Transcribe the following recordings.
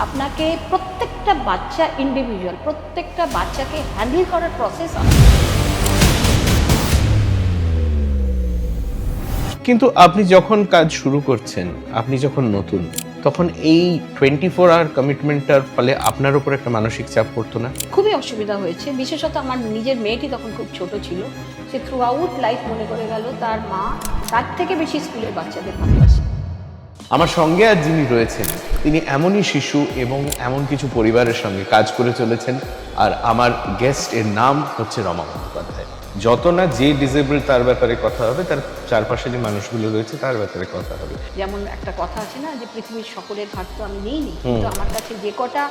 আপনাকে প্রত্যেকটা বাচ্চা ইন্ডিভিজুয়াল, প্রত্যেকটা বাচ্চাকে হ্যান্ডেল করার প্রসেস। কিন্তু আপনি যখন কাজ শুরু করছেন, আপনি যখন নতুন, তখন এই 24 আওয়ার কমিটমেন্টটার ফলে আপনার উপর একটা মানসিক চাপ পড়তো না? খুবই অসুবিধা হয়েছে, বিশেষত আমার নিজের মেয়েটি তখন খুব ছোট ছিল। সে থ্রু আউট লাইফ মনে করে গেল তার মা তার থেকে বেশি স্কুলের বাচ্চাদের ভালোবাসে। আমার সঙ্গে আজ যিনি রয়েছেন, তিনি এমনই শিশু এবং এমন কিছু পরিবারের সঙ্গে কাজ করে চলেছেন। আর আমার গেস্ট এর নাম হচ্ছে রমা বন্দ্যোপাধ্যায়। যত না যে ডিসেবল তার ব্যাপারে কথা হবে, তার চারপাশে যে মানুষগুলো রয়েছে তার ব্যাপারে কথা হবে। যেমন একটা কথা আছে না, যে পৃথিবীর সকলের ঘাট তো আমি নেইনি, কিন্তু আমার কাছে যে কটা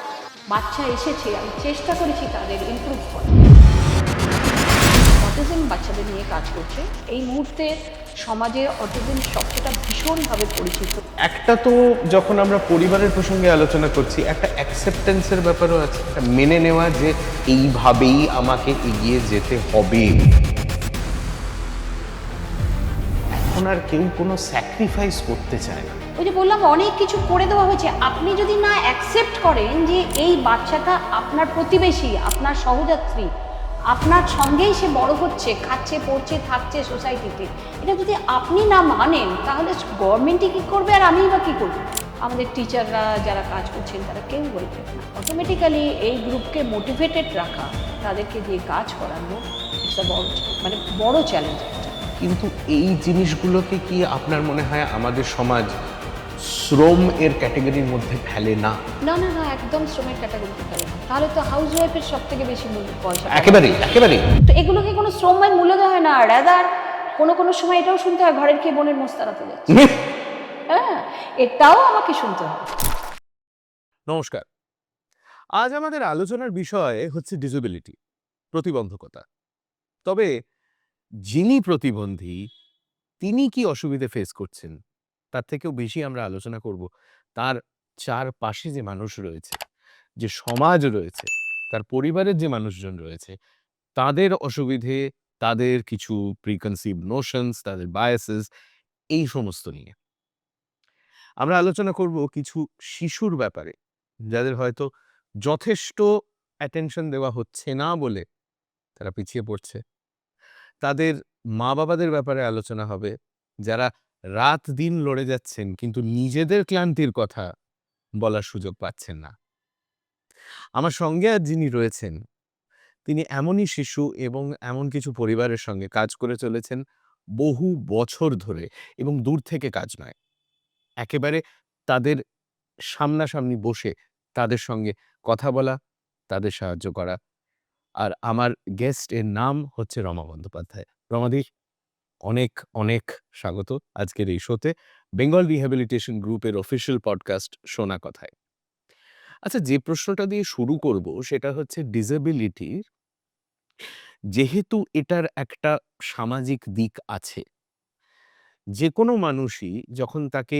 বাচ্চা এসেছে আমি চেষ্টা করেছি তাদের ইমপ্রুভ করার। অটিজম বাচ্চাদের নিয়ে কাজ করছে। এই মুহূর্তে সমাজে অটিজম শব্দটা ভীষণভাবে পরিচিত। একটা তো যখন আমরা পরিবারের প্রসঙ্গে আলোচনা করছি, একটা অ্যাকসেপ্টেন্সের ব্যাপারও আছে, একটা মেনে নেওয়া যে এইভাবেই আমাকে এগিয়ে যেতে হবে। এখন আর কেউ কোনো স্যাক্রিফাইস করতে চায় না। ওই যে বললাম, অনেক কিছু করে দেওয়া হয়েছে। আপনি যদি না অ্যাকসেপ্ট করেন যে এই বাচ্চাটা আপনার প্রতিবেশী, আপনার সহযাত্রী, আপনার সঙ্গেই সে বড় হচ্ছে, খাচ্ছে, পড়ছে, থাকছে সোসাইটিতে, এটা যদি আপনি না মানেন, তাহলে গভর্নমেন্টই কী করবে আর আমিই বা কী করবো? আমাদের টিচাররা যারা কাজ করছেন তারা কেউ বলবেন না। অটোমেটিক্যালি এই গ্রুপকে মোটিভেটেড রাখা, তাদেরকে দিয়ে কাজ করানো, ইটস মানে বড় চ্যালেঞ্জ একটা। কিন্তু এই জিনিসগুলোকে কি আপনার মনে হয় আমাদের সমাজ শ্রম এর ক্যাটাগরির মধ্যে ফেলে না? না না না, একদম শ্রমের ক্যাটাগরিতে ফেলে না। তাহলে তো হাউস ওয়াইফের সব থেকে বেশি পয়সা। একেবারেই একেবারেই। তো এগুলোকে কোনো শ্রমময় মূল্য দেওয়া হয় না। রাদার কোনো সময় এটাও শুনতে হয়, ঘরের খেয়ে বোনের মোষ তাড়াতে যাচ্ছে। হ্যাঁ, এটাও আমাকে শুনতে হয়। নমস্কার। আজ আমাদের আলোচনার বিষয় হচ্ছে ডিসেবিলিটি, প্রতিবন্ধকতা। তবে যিনি প্রতিবন্ধী, তিনি কি অসুবিধে ফেস করছেন, তার থেকেও বেশি আমরা আলোচনা করব তার চারপাশে যে মানুষ রয়েছে, যে সমাজ রয়েছে, তার পরিবারের যে মানুষজন রয়েছে, তাদের অসুবিধে, তাদের কিছু প্রিকনসিভ নোশনস, তাদের বায়াসেস, এই সমস্ত নিয়ে আমরা আলোচনা করব কিছু শিশুর ব্যাপারে, যাদের হয়তো যথেষ্ট অ্যাটেনশন দেওয়া হচ্ছে না বলে তারা পিছিয়ে পড়ছে। তাদের মা-বাবাদের ব্যাপারে আলোচনা হবে, যারা রাত দিন লড়ে যাচ্ছেন কিন্তু নিজেদের ক্লান্তির কথা বলার সুযোগ পাচ্ছেন না। আমার সঙ্গে আজ যিনি রয়েছেন, তিনি এমনই শিশু এবং এমন কিছু পরিবারের সঙ্গে কাজ করে চলেছেন বহু বছর ধরে, এবং দূর থেকে কাজ নয়, একেবারে তাদের সামনাসামনি বসে তাদের সঙ্গে কথা বলা, তাদের সাহায্য করা। আর আমার গেস্ট এর নাম হচ্ছে রমা বন্দ্যোপাধ্যায়। রমাদি, অনেক অনেক স্বাগত আজকের এই শোতে, বেঙ্গল রিহ্যাবিলিটেশন গ্রুপের অফিসিয়াল পডকাস্ট শোনা কথায়। আচ্ছা, যে প্রশ্নটা দিয়ে শুরু করব সেটা হচ্ছে ডিসেবিলিটির, যেহেতু এটার একটা সামাজিক দিক আছে, যে কোনো মানুষই যখন তাকে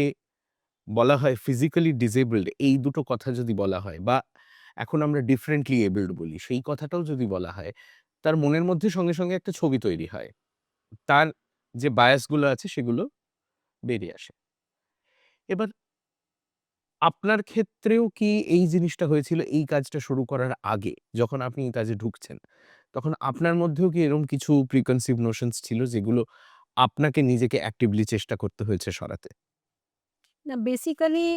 বলা হয় ফিজিক্যালি ডিসেবলড, এই দুটো কথা যদি বলা হয়, বা এখন আমরা ডিফারেন্টলি এবলড বলি, সেই কথাটাও যদি বলা হয়, তার মনের মধ্যে সঙ্গে সঙ্গে একটা ছবি তৈরি হয়, তার যে বায়াসগুলো আছে সেগুলো বেরিয়ে আসে। এবার আপনার ক্ষেত্রেও কি এই জিনিসটা হয়েছিল এই কাজটা শুরু করার আগে? যখন আপনি এই কাজে ঢুকছেন, তখন আপনার মধ্যেও কি এরকম কিছু প্রিকনসিভ নোশনস ছিল, যেগুলো আপনাকে নিজেকে অ্যাক্টিভলি চেষ্টা করতে হয়েছে সরাতে? না, বেসিক্যালি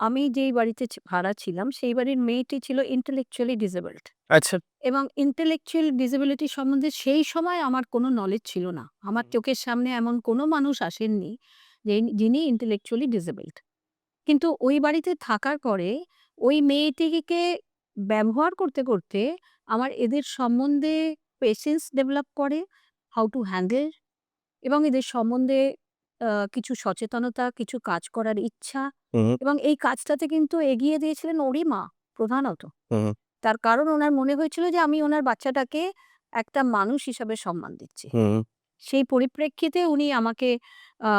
আমি যেই বাড়িতে ভাড়া ছিলাম, সেই বাড়ির মেয়েটি ছিল ইন্টেলেকচুয়ালি ডিসেবলড। আচ্ছা। এবং ইন্টেলেকচুয়াল ডিসেবিলিটি সম্বন্ধে সেই সময় আমার কোনো নলেজ ছিল না। আমার চোখের সামনে এমন কোনো মানুষ আসেননি যিনি ইন্টেলেকচুয়ালি ডিসেবলড। কিন্তু ওই বাড়িতে থাকার পরে ওই মেয়েটিকে ব্যবহার করতে করতে আমার এদের সম্বন্ধে পেশেন্স ডেভেলপ করে, হাউ টু হ্যান্ডেল, এবং এদের সম্বন্ধে কিছু সচেতনতা, কিছু কাজ করার ইচ্ছা, হুম, এবং এই কাজটাতে কিন্তু এগিয়ে দিয়েছিলেন ওরই মা প্রধানত। হুম, তার কারণ ওনার মনে হয়েছিল যে আমি ওনার বাচ্চাটাকে একটা মানুষ হিসাবে সম্মান দিচ্ছি। হুম, সেই পরিপ্রেক্ষিতে উনি আমাকে আ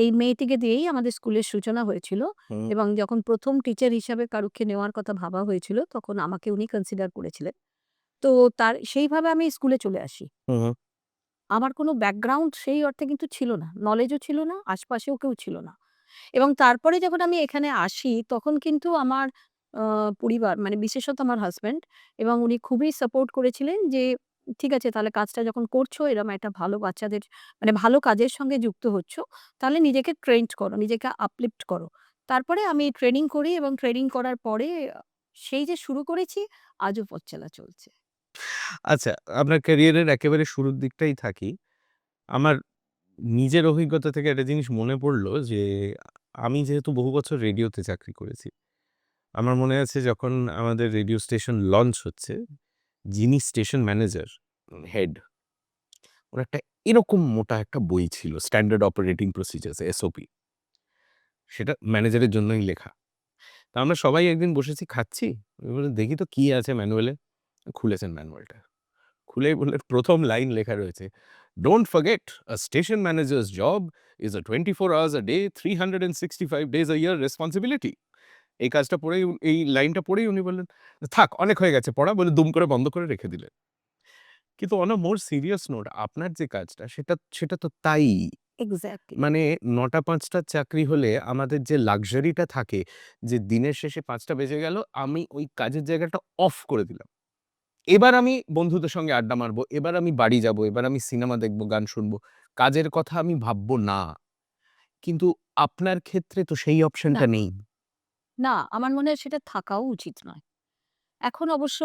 এই মেয়েটিকে দিয়েই আমাদের স্কুলের সূচনা হয়েছিল, হুম, এবং যখন ১ম টিচার হিসাবে কারুকে নেওয়ার কথা ভাবা হয়েছিল, তখন আমাকে উনি কনসিডার করেছিলেন। তো সেইভাবে আমি স্কুলে চলে আসি। হুম, আমার কোনো ব্যাকগ্রাউন্ড সেই অর্থে কিন্তু ছিল না। নলেজও ছিল না, আশপাশেও কেউ ছিল না। এবং তারপরে যখন আমি এখানে আসি, তখন কিন্তু আমার পরিবার মানে বিশেষত আমার হাসব্যান্ড, এবং উনি খুবই সাপোর্ট করেছিলেন যে, "ঠিক আছে তাহলে কাজটা যখন করছো এরকম একটা ভালো বাচ্চাদের মানে ভালো কাজের সঙ্গে যুক্ত হচ্ছ, তাহলে নিজেকে ট্রেন্ড করো, নিজেকে আপলিফট করো।" তারপরে আমি ট্রেনিং করি এবং ট্রেনিং করার পরে সেই যে শুরু করেছি আজও পথ চলা চলছে। আচ্ছা, আপনার ক্যারিয়ারের একেবারে শুরুর দিকটাই থাকি। আমার নিজের অভিজ্ঞতা থেকে একটা জিনিস মনে পড়ল যে, আমি যেহেতু বহু বছর রেডিওতে চাকরি করেছি। আমার মনে আছে যখন আমাদের রেডিও স্টেশন লঞ্চ হচ্ছে, যিনি স্টেশন ম্যানেজার, হেড, ওর একটা এরকম মোটা একটা বই ছিল, স্ট্যান্ডার্ড অপারেটিং প্রসিজার্স, এসওপি। সেটা ম্যানেজারের জন্যই লেখা। তা আমরা সবাই একদিন বসেছি খাচ্ছি। আমি বললাম, "দেখি তো কি আছে ম্যানুয়ালে?" খুলেছেন ম্যানুয়ালটা। খুলেই বললেন ১ম লাইন লেখা রয়েছে, "don't forget a station manager's job is a 24 hours a day, 365 days a year responsibility." এই কাজটা পড়েই এই লাইনটা পড়েই উনি বললেন, "থাক অনেক হয়ে গেছে পড়া" বলে দুম করে বন্ধ করে রেখে দিলেন। কিন্তু on a more serious note আপনার যে কাজটা সেটা সেটা তো তাই। এক্সাক্টলি। মানে ৯টা-৫টা চাকরি হলে আমাদের যে লাক্সারিটা থাকে যে দিনের শেষে ৫টা বেজে গেল, আমি ওই কাজের জায়গাটা অফ করে দিলাম। এবার আমি বন্ধুদের সঙ্গে আড্ডা মারবো, এবার আমি বাড়ি যাবো, এবার আমি সিনেমা দেখবো, গান শুনবো। কাজের কথা আমি ভাববো না। কিন্তু আপনার ক্ষেত্রে তো সেই না, অপশনটা নেই। না আমার মনে হয় সেটা থাকাও উচিত নয়। এখন অবশ্য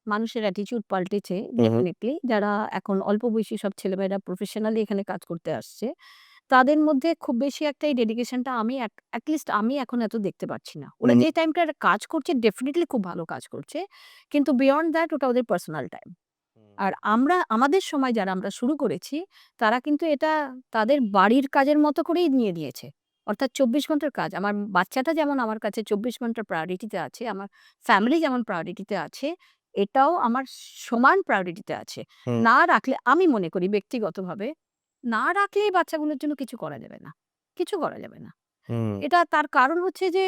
মানুষের অ্যাটিটিউড পাল্টেছে হু, হু। ডেফিনিটলি। যারা এখন অল্প বয়সী সব ছেলেমেয়েরা প্রফেশনালি এখানে কাজ করতে আসছে, তাদের মধ্যে খুব বেশি একটা এই ডেডিকেশনটা আমি এটলিস্ট আমি এখন এত দেখতে পাচ্ছি না। ওরা হুম, যে টাইমটার কাজ করছে ডেফিনিটলি খুব ভালো কাজ করছে। কিন্তু বিয়ন্ড দ্যাট ওটা ওদের পার্সোনাল টাইম। আর আমাদের সময় যারা আমরা শুরু করেছি, তারা কিন্তু এটা তাদের বাড়ির কাজের মতো করেই নিয়ে নিয়েছে। অর্থাৎ ২৪ ঘন্টার কাজ। আমার বাচ্চাটা যেমন আমার কাছে ২৪ ঘন্টার প্রায়োরিটিতে আছে, আমার ফ্যামিলি যেমন প্রায়োরিটিতে আছে, এটাও আমার সমান প্রায়োরিটিতে আছে। হুম, না রাখলে আমি মনে করি ব্যক্তিগতভাবে, না রাখলে এই বাচ্চাগুলোর জন্য কিছু করা যাবে না। কিছু করা যাবে না। হুম, এটা তার কারণ হচ্ছে যে,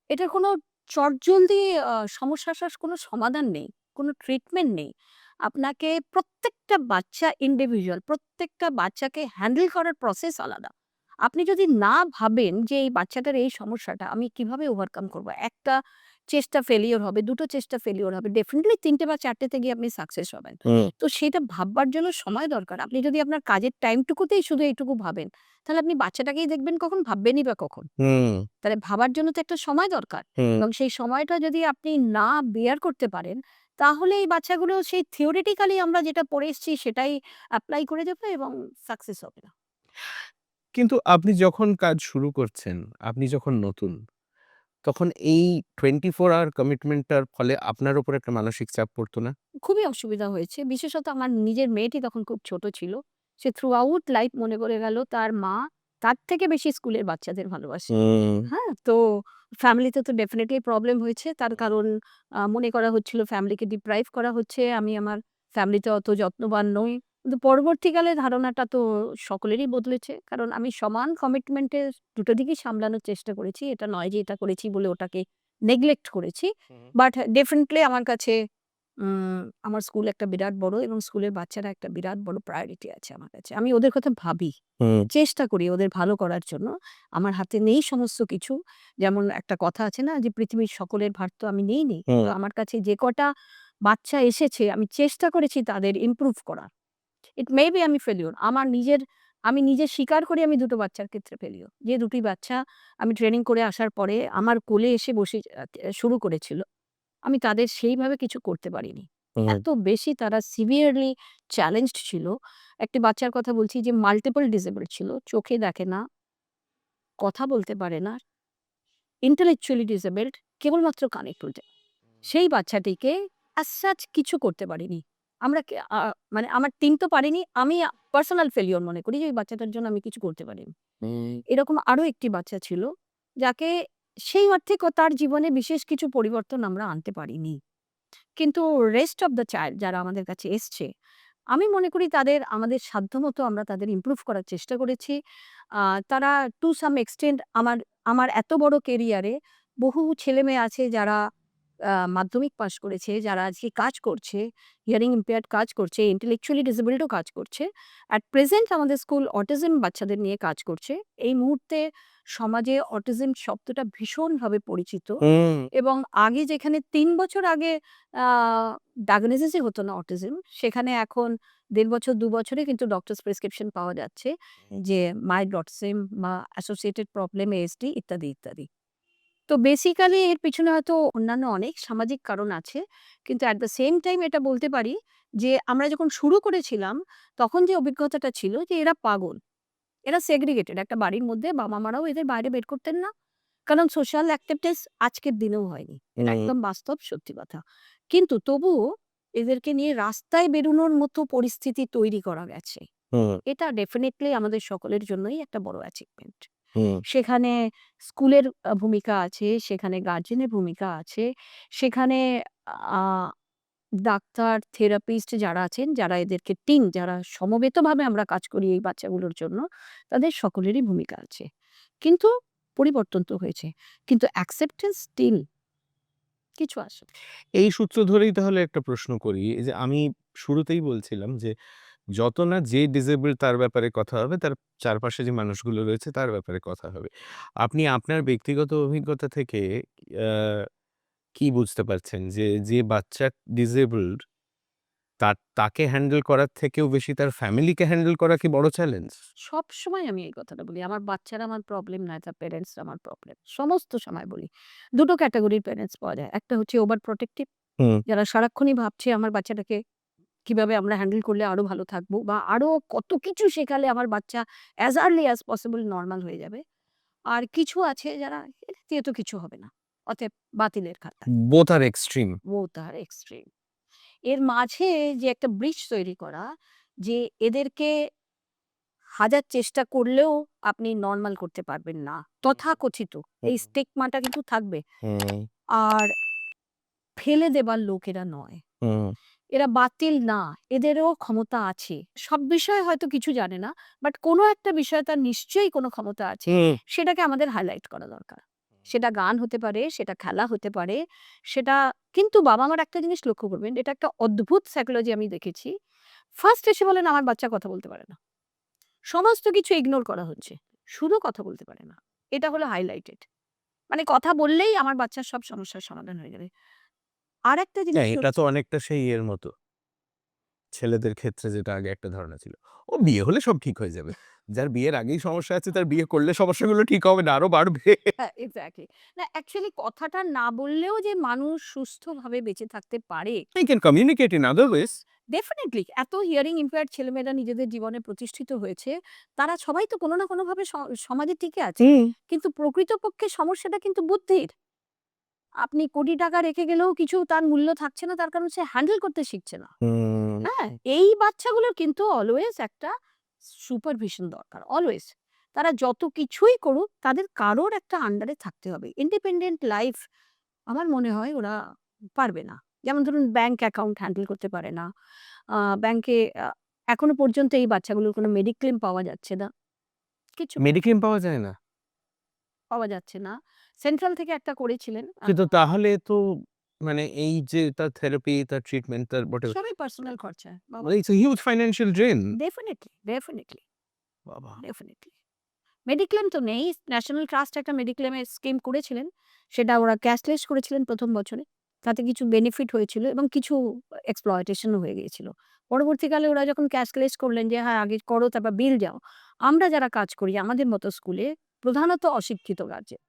এটার কোনো চটজলদি সমস্যার কোনো সমাধান নেই, কোনো ট্রিটমেন্ট নেই। আপনাকে প্রত্যেকটা বাচ্চা ইন্ডিভিজুয়াল, প্রত্যেকটা বাচ্চাকে হ্যান্ডেল করার প্রসেস আলাদা। আপনি যদি না ভাবেন যে এই বাচ্চাটার এই সমস্যাটা আমি কিভাবে ওভারকাম করব? একটা চেষ্টা ফেলিউর হবে, ২ টো চেষ্টা ফেলিউর হবে। ডেফিনিটলি ৩ টে বা ৪ টেতে গিয়ে আপনি সাকসেস হবেন। হুম, তো সেটা ভাববার জন্য সময় দরকার। আপনি যদি আপনার কাজের টাইমটুকুতেই শুধু এইটুকু ভাবেন, তাহলে আপনি বাচ্চাটাকেই দেখবেন কখন? ভাববেনই বা কখন? হুম, তাহলে ভাবার জন্য তো একটা সময় দরকার, হুম। এবং সেই সময়টা যদি আপনি না বেয়ার করতে পারেন, তাহলে এই বাচ্চাগুলো সেই থিওরিটিক্যালি আমরা যেটা পড়ে এসেছি সেটাই এপ্লাই করে যাবে এবং সাকসেস হবে না। কিন্তু আপনি যখন কাজ শুরু করছেন, আপনি যখন নতুন, তখন এই 24 আওয়ার কমিটমেন্টটার ফলে আপনার উপর একটা মানসিক চাপ পড়তো না? খুবই অসুবিধা হয়েছে। বিশেষত আমার নিজের মেয়েটি তখন খুব ছোট ছিল। সে থ্রু আউট লাইফ মনে করে গেল তার মা তার থেকে বেশি স্কুলের বাচ্চাদের ভালোবাসে। হুম, হ্যাঁ? তো ফ্যামিলিতে তো ডেফিনিটলি প্রবলেম হয়েছে। তার কারণ মনে করা হচ্ছিল ফ্যামিলিকে ডিপ্রাইভ করা হচ্ছে। আমি আমার ফ্যামিলিতে অত যত্নবান নই। কিন্তু পরবর্তীকালে ধারণাটা তো সকলেরই বদলেছে। কারণ আমি সমান কমিটমেন্টে দুটো দিকেই সামলানোর চেষ্টা করেছি। এটা নয় যে এটা করেছি বলে ওটাকে নেগলেক্ট করেছি। হুম, বাট ডেফিনিটলি আমার কাছে আমার স্কুল একটা বিরাট বড়, এবং স্কুলের বাচ্চারা একটা বিরাট বড় প্রায়োরিটি আছে আমার কাছে। আমি ওদের কথা ভাবি। হুম, চেষ্টা করি ওদের ভালো করার জন্য। আমার হাতে নেই সমস্ত কিছু। যেমন একটা কথা আছে না যে, "পৃথিবীর সকলের ভার তো আমি নেইনি।" হুম, তো আমার কাছে যে কটা বাচ্চা এসেছে আমি চেষ্টা করেছি তাদের ইমপ্রুভ করার। ইট মে বি আমি ফেলিউর। আমি নিজে স্বীকার করি আমি ২ টো বাচ্চার ক্ষেত্রে ফেলিউর। যে ২ টি বাচ্চা আমি ট্রেনিং করে আসার পরে আমার কোলে এসে বসে শুরু করেছিল। আমি তাদের সেইভাবে কিছু করতে পারিনি। হুম, এত বেশি তারা সিভিয়ারলি চ্যালেঞ্জড ছিল। একটি বাচ্চার কথা বলছি যে মাল্টিপল ডিসেবলড ছিল। চোখে দেখে না, কথা বলতে পারে না, intellectually disabled, কেবলমাত্র কানে তুলতে। সেই বাচ্চাটিকে as such কিছু করতে পারিনি। আমরা কে মানে আমার টিম তো পারেনি। আমি পার্সোনাল ফেইলিউর মনে করি যে ওই বাচ্চাটার জন্য আমি কিছু করতে পারিনি। হুম, এরকম আরো একটি বাচ্চা ছিল, যাকে সেই অর্থে তার জীবনে বিশেষ কিছু পরিবর্তন আমরা আনতে পারিনি। কিন্তু রেস্ট অফ দ্য চাইল্ড যারা আমাদের কাছে এসছে, আমি মনে করি আমাদের সাধ্যমতো আমরা তাদের ইমপ্রুভ করার চেষ্টা করেছি। আ তারা টু সাম এক্সটেন্ট আমার আমার এত বড় কেরিয়ারে বহু ছেলেমেয়ে আছে যারা মাধ্যমিক পাস করেছে, যারা আজকে কাজ করছে, হিয়ারিং ইম্পেয়ার্ড কাজ করছে, ইন্টেলেকচুয়ালি ডিসেবলডও কাজ করছে। অ্যাট প্রেজেন্ট আমাদের স্কুল অটিজম বাচ্চাদের নিয়ে কাজ করছে। এই মুহূর্তে সমাজে অটিজম শব্দটা ভীষণভাবে পরিচিত হুম এবং আগে যেখানে ৩ বছর আগে আ ডায়াগনোসিসই হতো না অটিজম, সেখানে এখন ১.৫ বছর ২ বছরে কিন্তু ডক্টরস প্রেসক্রিপশন পাওয়া যাচ্ছে যে মাইল্ড অটিজম বা অ্যাসোসিয়েটেড প্রবলেম, এএসডি ইত্যাদি, ইত্যাদি। তো বেসিক্যালি এর পিছনে হয়তো অন্যান্য অনেক সামাজিক কারণ আছে। কিন্তু অ্যাট দ্য সেম টাইম এটা বলতে পারি যে আমরা যখন শুরু করেছিলাম তখন যে অভিজ্ঞতাটা ছিল যে এরা পাগল। এরা সেগ্রিগেটেড। একটা বাড়ির মধ্যে বাবা-মারাও এদের বাইরে বের করতেন না। কারণ সোশ্যাল অ্যাক্সেপ্টেন্স আজকের দিনেও হয়নি। এটা হুম একদম বাস্তব সত্যি কথা। কিন্তু তবুও এদেরকে নিয়ে রাস্তায় বেরোনোর মতো পরিস্থিতি তৈরি করা গেছে। হুম এটা ডেফিনিটলি আমাদের সকলের জন্যই একটা বড় অ্যাচিভমেন্ট। হুম সেখানে স্কুলের ভূমিকা আছে, সেখানে গার্জেনের ভূমিকা আছে, সেখানে আ ডাক্তার, থেরাপিস্ট যারা আছেন, যারা এদেরকে টিম যারা সমবেতভাবে আমরা কাজ করি এই বাচ্চাগুলোর জন্য, তাদের সকলেরই ভূমিকা আছে। কিন্তু পরিবর্তন তো হয়েছে। কিন্তু অ্যাকসেপ্টেন্স স্টিল কিছু আসে। এই সূত্র ধরেই তাহলে একটা প্রশ্ন করি। এই যে আমি শুরুতেই বলছিলাম যে, যত না যে ডিসেবল তার ব্যাপারে কথা হবে, তার চারপাশে যে মানুষগুলো রয়েছে তার ব্যাপারে কথা হবে। আপনি আপনার ব্যক্তিগত অভিজ্ঞতা থেকে আ কি বুঝতে পারছেন যে, যে বাচ্চা ডিসেবলড তাকে হ্যান্ডেল করার থেকেও বেশি তার ফ্যামিলিকে হ্যান্ডেল করা কি বড় চ্যালেঞ্জ? সবসময় আমি এই কথাটা বলি। আমার বাচ্চারা আমার প্রবলেম নয়, তার প্যারেন্টসরা আমার প্রবলেম। সমস্ত সময় বলি। ২ টো ক্যাটেগরির প্যারেন্টস পাওয়া যায়। একটা হচ্ছে ওভার প্রটেক্টিভ, হুম, যারা সারাক্ষণই ভাবছে আমার বাচ্চাটাকে কিভাবে আমরা হ্যান্ডেল করলে আরো ভালো থাকবো বা আরো কত কিছু শেখালে আমার বাচ্চা as early as possible normal হয়ে যাবে। আর কিছু আছে যারা এটা দিয়ে তো কিছু হবে না। অতএব বাতিলের খাতায়। বোথ আর এক্সট্রিম। ও তার এক্সট্রিম। এর মাঝে যে একটা ব্রিজ তৈরি করা যে এদেরকে হাজার চেষ্টা করলেও আপনি নরমাল করতে পারবেন না। তথাকথিত এই স্টিগমাটা কিন্তু থাকবে। হুম, আর ফেলে দেবার লোক এরা নয়। হুম, এরা বাতিল না। এদেরও ক্ষমতা আছে। সব বিষয়ে হয়তো কিছু জানে না। বাট কোনো একটা বিষয়ে তার নিশ্চয়ই কোনো ক্ষমতা আছে। হুম, সেটাকে আমাদের হাইলাইট করা দরকার। সেটা গান হতে পারে, সেটা খেলা হতে পারে, সেটা কিন্তু বাবা-মার একটা জিনিস লক্ষ্য করবেন, এটা একটা অদ্ভুত সাইকোলজি আমি দেখেছি। ফার্স্ট এসে বলেন, "আমার বাচ্চা কথা বলতে পারে না।" সমস্ত কিছু ইগনোর করা হচ্ছে। শুধু কথা বলতে পারে না। এটা হলো হাইলাইটেড। মানে কথা বললেই আমার বাচ্চার সব সমস্যার সমাধান হয়ে যাবে। আরেকটা জিনিস হ্যাঁ, এটা তো হচ্ছে অনেকটা সেই এর মতো। ছেলেদের ক্ষেত্রে যেটা আগে একটা ধারণা ছিল। ও বিয়ে হলে সব ঠিক হয়ে যাবে। যার বিয়ের আগেই সমস্যা আছে তার বিয়ে করলে সমস্যাগুলো ঠিক হবে না, আরো বাড়বে। হ্যাঁ, এক্সাক্টলি। না অ্যাকচুয়ালি কথাটা না বললেও যে মানুষ সুস্থভাবে বেঁচে থাকতে পারে, He can communicate in other ways. Definitely এত হিয়ারিং ইম্পেয়ার্ড ছেলেমেয়েরা নিজেদের জীবনে প্রতিষ্ঠিত হয়েছে। তারা সবাই তো কোনো না কোনোভাবে সমাজে টিকে আছে। হুম, কিন্তু প্রকৃতপক্ষে সমস্যাটা কিন্তু বুদ্ধির। আপনি কোটি টাকা রেখে গেলেও কিছু তার মূল্য থাকছে না, তার কারণ সে হ্যান্ডেল করতে শিখছে না। হুম। হ্যাঁ? এই বাচ্চাগুলোর কিন্তু অলওয়েজ একটা সুপারভিশন দরকার। অলওয়েজ। তারা যত কিছুই করুক তাদের কারোর একটা আন্ডারে থাকতে হবে। ইন্ডিপেন্ডেন্ট লাইফ আমার মনে হয় ওরা পারবে না। যেমন ধরুন ব্যাংক অ্যাকাউন্ট হ্যান্ডেল করতে পারে না। আ ব্যাংকে এখনো পর্যন্ত এই বাচ্চাগুলোর কোনো মেডিক্লেম পাওয়া যাচ্ছে না। কিচ্ছু মেডিক্লেম পাওয়া যায় না? পাওয়া যাচ্ছে না। সেন্ট্রাল থেকে একটা করেছিলেন। কিন্তু তাহলে তো মানে এই যে তার থেরাপি, তার ট্রিটমেন্ট, তার whatever সবই পার্সোনাল খরচা। বাবা মানে it's a huge financial drain. Definitely, definitely, বাবা! ডেফিনিটলি। মেডিক্লেম তো নেই। ন্যাশনাল ট্রাস্ট একটা মেডিক্লেমের স্কিম করেছিলেন। সেটা ওরা ক্যাশলেস করেছিলেন ১ম বছরে। তাতে কিছু বেনিফিট হয়েছিল এবং কিছু এক্সপ্লয়টেশন ও হয়ে গিয়েছিল। পরবর্তীকালে ওরা যখন ক্যাশলেস করলেন যে হ্যাঁ, আগে করো তারপর বিল যাও। আমরা যারা কাজ করি আমাদের মতো স্কুলে প্রধানত অশিক্ষিত গার্জেন।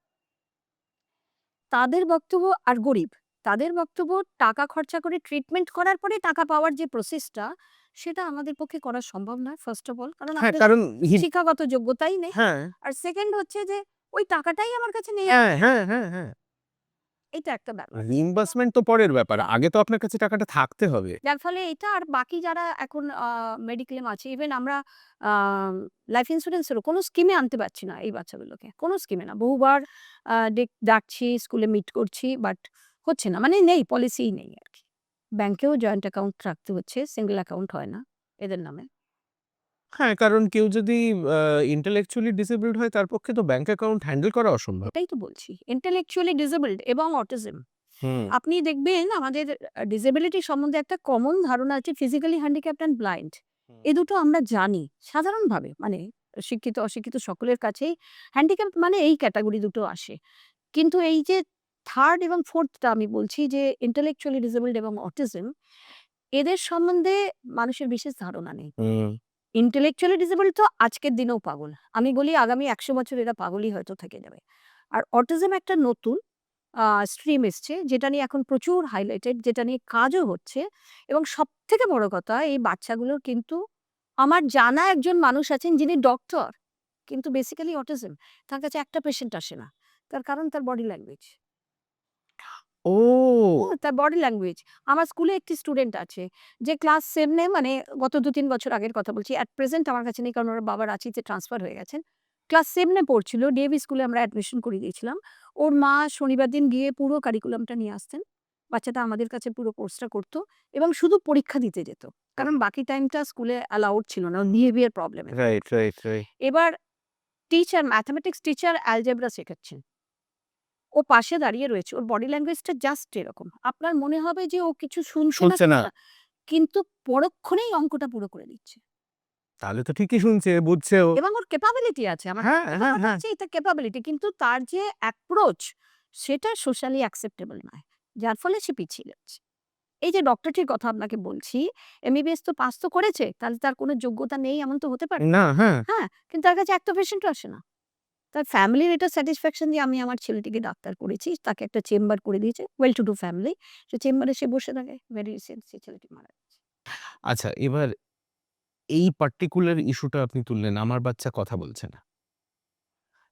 তাদের বক্তব্য আর গরিব। তাদের বক্তব্য টাকা খরচা করে ট্রিটমেন্ট করার পরে টাকা পাওয়ার যে প্রসেসটা সেটা আমাদের পক্ষে করা সম্ভব নয় ফার্স্ট অফ অল। কারণ হ্যাঁ, আমাদের কারণ শিক্ষাগত যোগ্যতাই নেই। হ্যাঁ, আর সেকেন্ড হচ্ছে যে ওই টাকাটাই আমার কাছে নেই। হ্যাঁ, হ্যাঁ, হ্যাঁ, হ্যাঁ। এটা একটা ব্যাপার। রিইম্বার্সমেন্ট তো পরের ব্যাপার। আগে তো আপনার কাছে টাকাটা থাকতে হবে। যার ফলে এটা আর বাকি যারা এখন মেডিক্লেম আছে ইভেন আমরা আ লাইফ ইন্সুরেন্স এরও কোনো স্কিমে আনতে পারছি না এই বাচ্চাগুলোকে। কোনো স্কিমে না। বহুবার ডাকছি, স্কুলে মিট করছি বাট হচ্ছে না। মানে নেই, পলিসিই নেই আরকি। ব্যাংকেও জয়েন্ট অ্যাকাউন্ট রাখতে হচ্ছে। সিঙ্গল অ্যাকাউন্ট হয় না এদের নামে। হ্যাঁ, কারণ কেউ যদি আ intellectually disabled হয় তার পক্ষে তো ব্যাংক অ্যাকাউন্ট হ্যান্ডেল করা অসম্ভব। এটাই তো বলছি। intellectually disabled এবং অটিজম। হুম আপনি দেখবেন আমাদের ডিসেবিলিটি সম্বন্ধে একটা কমন ধারণা আছে ফিজিক্যালি হ্যান্ডিক্যাপড অ্যান্ড ব্লাইন্ড। এ দুটো আমরা জানি সাধারণভাবে, মানে শিক্ষিত অশিক্ষিত সকলের কাছেই হ্যান্ডিক্যাপ মানে এই ক্যাটাগরি দুটো আসে। কিন্তু এই যে থার্ড এবং ফোর্থটা আমি বলছি যে ইন্টেলেকচুয়ালি ডিসেবলড এবং অটিজম, এদের সম্বন্ধে মানুষের বিশেষ ধারণা নেই। হুম ইন্টেলেকচুয়ালি ডিসেবলড তো আজকের দিনেও পাগল। আমি বলি আগামী ১০০ বছর এরা পাগলই হয়তো থেকে যাবে। আর অটিজম একটা নতুন স্ট্রিম এসছে যেটা নিয়ে এখন প্রচুর হাইলাইটেড, যেটা নিয়ে কাজও হচ্ছে এবং সবথেকে বড় কথা এই বাচ্চাগুলোর কিন্তু আমার জানা একজন মানুষ আছেন যিনি ডক্টর, কিন্তু বেসিক্যালি অটিজম। তার কাছে একটা পেশেন্ট আসে না। তার কারণ তার বডি ল্যাঙ্গুয়েজ। ও তার বডি ল্যাঙ্গুয়েজ। আমার স্কুলে একটি স্টুডেন্ট আছে যে ক্লাস 7 এ, মানে গত ২-৩ বছর আগের কথা বলছি। অ্যাট প্রেজেন্ট আমার কাছে নেই, কারণ ওর বাবা রাঁচিতে ট্রান্সফার হয়ে গেছেন। ক্লাস 7 এ পড়ছিল। ডিএভি স্কুলে আমরা অ্যাডমিশন করিয়ে দিয়েছিলাম। ওর মা শনিবার দিন গিয়ে পুরো কারিকুলামটা নিয়ে আসতেন। বাচ্চাটা আমাদের কাছে পুরো কোর্সটা করত এবং শুধু পরীক্ষা দিতে যেত। কারণ বাকি টাইমটা স্কুলে অ্যালাউড ছিল না, ওর বিহেভিয়ার প্রবলেমের জন্য। রাইট রাইট রাইট এবার টিচার, ম্যাথমেটিক্স টিচার অ্যালজেব্রা শেখাচ্ছেন। ও পাশে দাঁড়িয়ে রয়েছে। ওর বডি ল্যাঙ্গুয়েজটা জাস্ট এরকম। আপনার মনে হবে যে ও কিছু শুনছে না শুনছে না কিন্তু পরক্ষণেই অঙ্কটা পুরো করে দিচ্ছে। তাহলে তো ঠিকই শুনছে বুঝছেও এবং ওর ক্যাপাবিলিটি আছে। আমার হ্যাঁ প্রথম হ্যাঁ কথা হ্যাঁ হচ্ছে এটা ক্যাপাবিলিটি, কিন্তু তার যে অ্যাপ্রোচ সেটা সোশ্যালি অ্যাকসেপ্টেবল নয়। যার ফলে সে পিছিয়ে যাচ্ছে। এই যে ডক্টরটির কথা আপনাকে বলছি, এমবিবিএস তো পাস তো করেছে। তাহলে তার কোনো যোগ্যতা নেই এমন তো হতে পারে না। না হ্যাঁ হ্যাঁ, কিন্তু তার কাছে একটা পেশেন্টও আসে না। তার ফ্যামিলির এটা স্যাটিসফ্যাকশন যে আমি আমার ছেলেটিকে ডাক্তার করেছি। তাকে একটা চেম্বার করে দিয়েছে। Well to do family. সে চেম্বারে সে বসে থাকে। ভেরি রিসেন্ট সেই ছেলেটি মারা গেছে। আচ্ছা এবার এই পার্টিকুলার ইস্যুটা আপনি তুললেন আমার বাচ্চা কথা বলছে না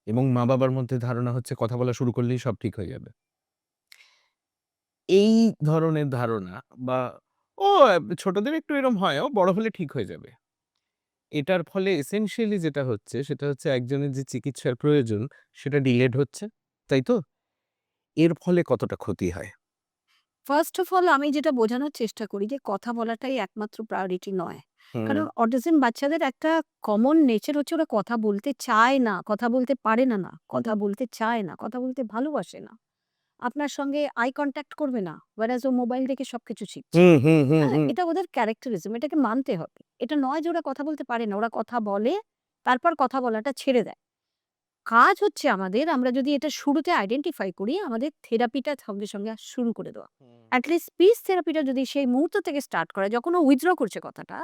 এবং মা বাবার মধ্যে ধারণা হচ্ছে কথা বলা শুরু করলেই সব ঠিক হয়ে যাবে এই ধরনের ধারণা বা ও ছোটদের একটু এরকম হয় ও বড় হলে ঠিক হয়ে যাবে এটার ফলে এসেনশিয়ালি যেটা হচ্ছে সেটা হচ্ছে একজনের যে চিকিৎসার প্রয়োজন সেটা ডিলেড হচ্ছে তাই তো এর ফলে কতটা ক্ষতি হয় ফার্স্ট অফ অল আমি যেটা বোঝানোর চেষ্টা করি যে কথা বলাটাই একমাত্র প্রায়োরিটি নয়। হুম কারণ অটিজম বাচ্চাদের একটা কমন নেচার হচ্ছে ওরা কথা বলতে চায় না, কথা বলতে পারে না, কথা বলতে চায় না, কথা বলতে ভালোবাসে না। আপনার সঙ্গে আই কনট্যাক্ট করবে না। whereas ও মোবাইল দেখে সবকিছু শিখছে। হুম হুম হুম হ্যাঁ? হুম এটা ওদের ক্যারেক্টারিজম, এটাকে মানতে হবে। এটা নয় যে ওরা কথা বলতে পারে না। ওরা কথা বলে, তারপর কথা বলাটা ছেড়ে দেয়। কাজ হচ্ছে আমাদের, আমরা যদি এটা শুরুতে আইডেন্টিফাই করি, আমাদের থেরাপিটা সঙ্গে, সঙ্গে শুরু করে দেওয়া। এট লিস্ট স্পিচ থেরাপিটা যদি সেই মুহূর্ত থেকে স্টার্ট করা, যখন ও উইথড্র করছে কথাটা,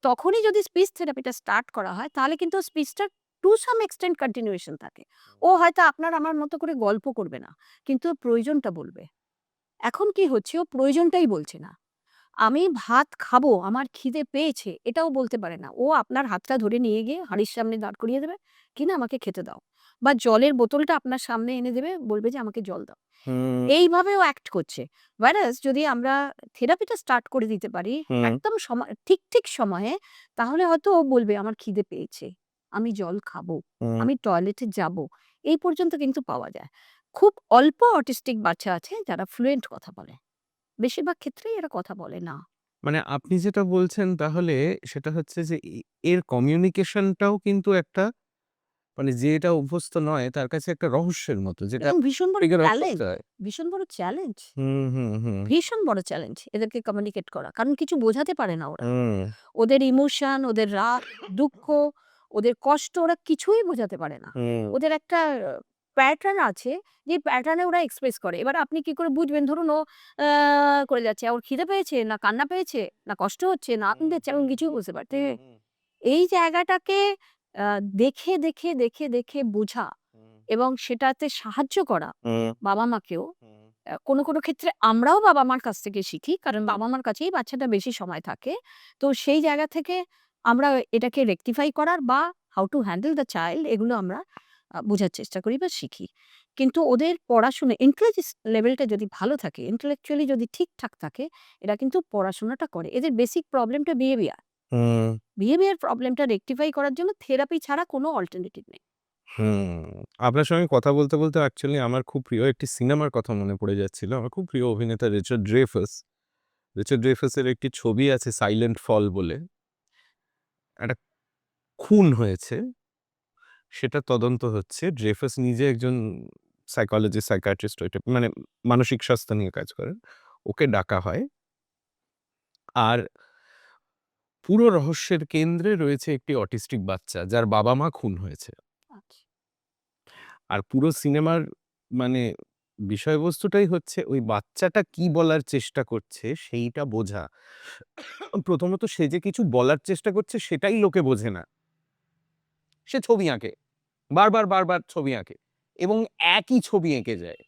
তখনই যদি স্পিচ থেরাপিটা স্টার্ট করা হয়, তাহলে কিন্তু স্পিচটা টু সাম এক্সটেন্ট কন্টিনিউয়েশন থাকে। ও হয়তো আপনার আমার মতো করে গল্প করবে না, কিন্তু ওর প্রয়োজনটা বলবে। এখন কি হচ্ছে, ও প্রয়োজনটাই বলছে না। আমি ভাত খাবো, আমার খিদে পেয়েছে, এটাও বলতে পারে না। ও আপনার হাতটা ধরে নিয়ে গিয়ে হাঁড়ির সামনে দাঁড় করিয়ে দেবে, "কিনা আমাকে খেতে দাও।" বা জলের বোতলটা আপনার সামনে এনে দেবে, বলবে যে, "আমাকে জল দাও।" হুম এইভাবে ও অ্যাক্ট করছে। whereas যদি আমরা থেরাপিটা স্টার্ট করে দিতে পারি হুম একদম ঠিক সময়ে, তাহলে হয়তো ও বলবে, "আমার খিদে পেয়েছে, আমি জল খাবো, হুম আমি টয়লেটে যাবো।" এই পর্যন্ত কিন্তু পাওয়া যায়। খুব অল্প অটিস্টিক বাচ্চা আছে যারা ফ্লুয়েন্ট কথা বলে। বেশিরভাগ ক্ষেত্রেই এরা কথা বলে না। মানে আপনি যেটা বলছেন তাহলে সেটা হচ্ছে যে এর কমিউনিকেশনটাও কিন্তু একটা মানে যে এটা অভ্যস্ত নয় তার কাছে একটা রহস্যের মতো যেটা এবং ভীষণ বড় ফিগার আউট চ্যালেঞ্জ, করতে হয় ভীষণ বড় চ্যালেঞ্জ, হুম হুম হুম ভীষণ বড় চ্যালেঞ্জ এদেরকে কমিউনিকেট করা। কারণ কিছু বোঝাতে পারে না ওরা। হুম ওদের ইমোশন, ওদের রাগ, দুঃখ, ওদের কষ্ট ওরা কিছুই বোঝাতে পারে না। হুম ওদের একটা প্যাটার্ন আছে, যে প্যাটার্নে ওরা এক্সপ্রেস করে। এবার আপনি কি করে বুঝবেন, ধরুন ও করে যাচ্ছে, ওর খিদে পেয়েছে, না কান্না পেয়েছে, না কষ্ট হচ্ছে, না আনন্দ হচ্ছে, এমন কিছুই বুঝতে পারতে এই জায়গাটাকে আ দেখে বোঝা এবং সেটাতে সাহায্য করা হুম বাবা-মাকেও। কোনো ক্ষেত্রে আমরাও বাবা-মার কাছ থেকে শিখি। কারণ বাবা-মার কাছেই বাচ্চাটা বেশি সময় থাকে। তো সেই জায়গা থেকে আমরা এটাকে রেকটিফাই করার বা how to handle the child, এগুলো আমরা বোঝার চেষ্টা করি বা শিখি। কিন্তু ওদের পড়াশোনা ইন্টেলিজেন্স লেভেলটা যদি ভালো থাকে, ইন্টেলেকচুয়ালি যদি ঠিকঠাক থাকে, এরা কিন্তু পড়াশোনাটা করে। এদের বেসিক প্রবলেমটা বিহেভিয়ার। হুম বিহেভিয়ার প্রবলেমটা রেকটিফাই করার জন্য থেরাপি ছাড়া কোনো অল্টারনেটিভ নেই। হুম আপনার সঙ্গে কথা বলতে বলতে অ্যাকচুয়ালি আমার খুব প্রিয় একটি সিনেমার কথা মনে পড়ে যাচ্ছিল আমার খুব প্রিয় অভিনেতা রিচার্ড ড্রেফাসের একটি ছবি আছে সাইলেন্ট ফল বলে একটা খুন হয়েছে সেটা তদন্ত হচ্ছে ড্রেফাস নিজে একজন সাইকোলজিস্ট, সাইকিয়াট্রিস্ট ওই টাইপ মানে মানসিক স্বাস্থ্য নিয়ে কাজ করেন। ওকে ডাকা হয়। আর পুরো রহস্যের কেন্দ্রে রয়েছে একটি অটিস্টিক বাচ্চা যার বাবা-মা খুন হয়েছে। আচ্ছা। আর পুরো সিনেমার মানে বিষয়বস্তুটাই হচ্ছে ওই বাচ্চাটা কি বলার চেষ্টা করছে সেইটা বোঝা। প্রথমত সে যে কিছু বলার চেষ্টা করছে সেটাই লোকে বোঝে না। সে ছবি আঁকে। বারবার ছবি আঁকে এবং একই ছবি এঁকে যায়।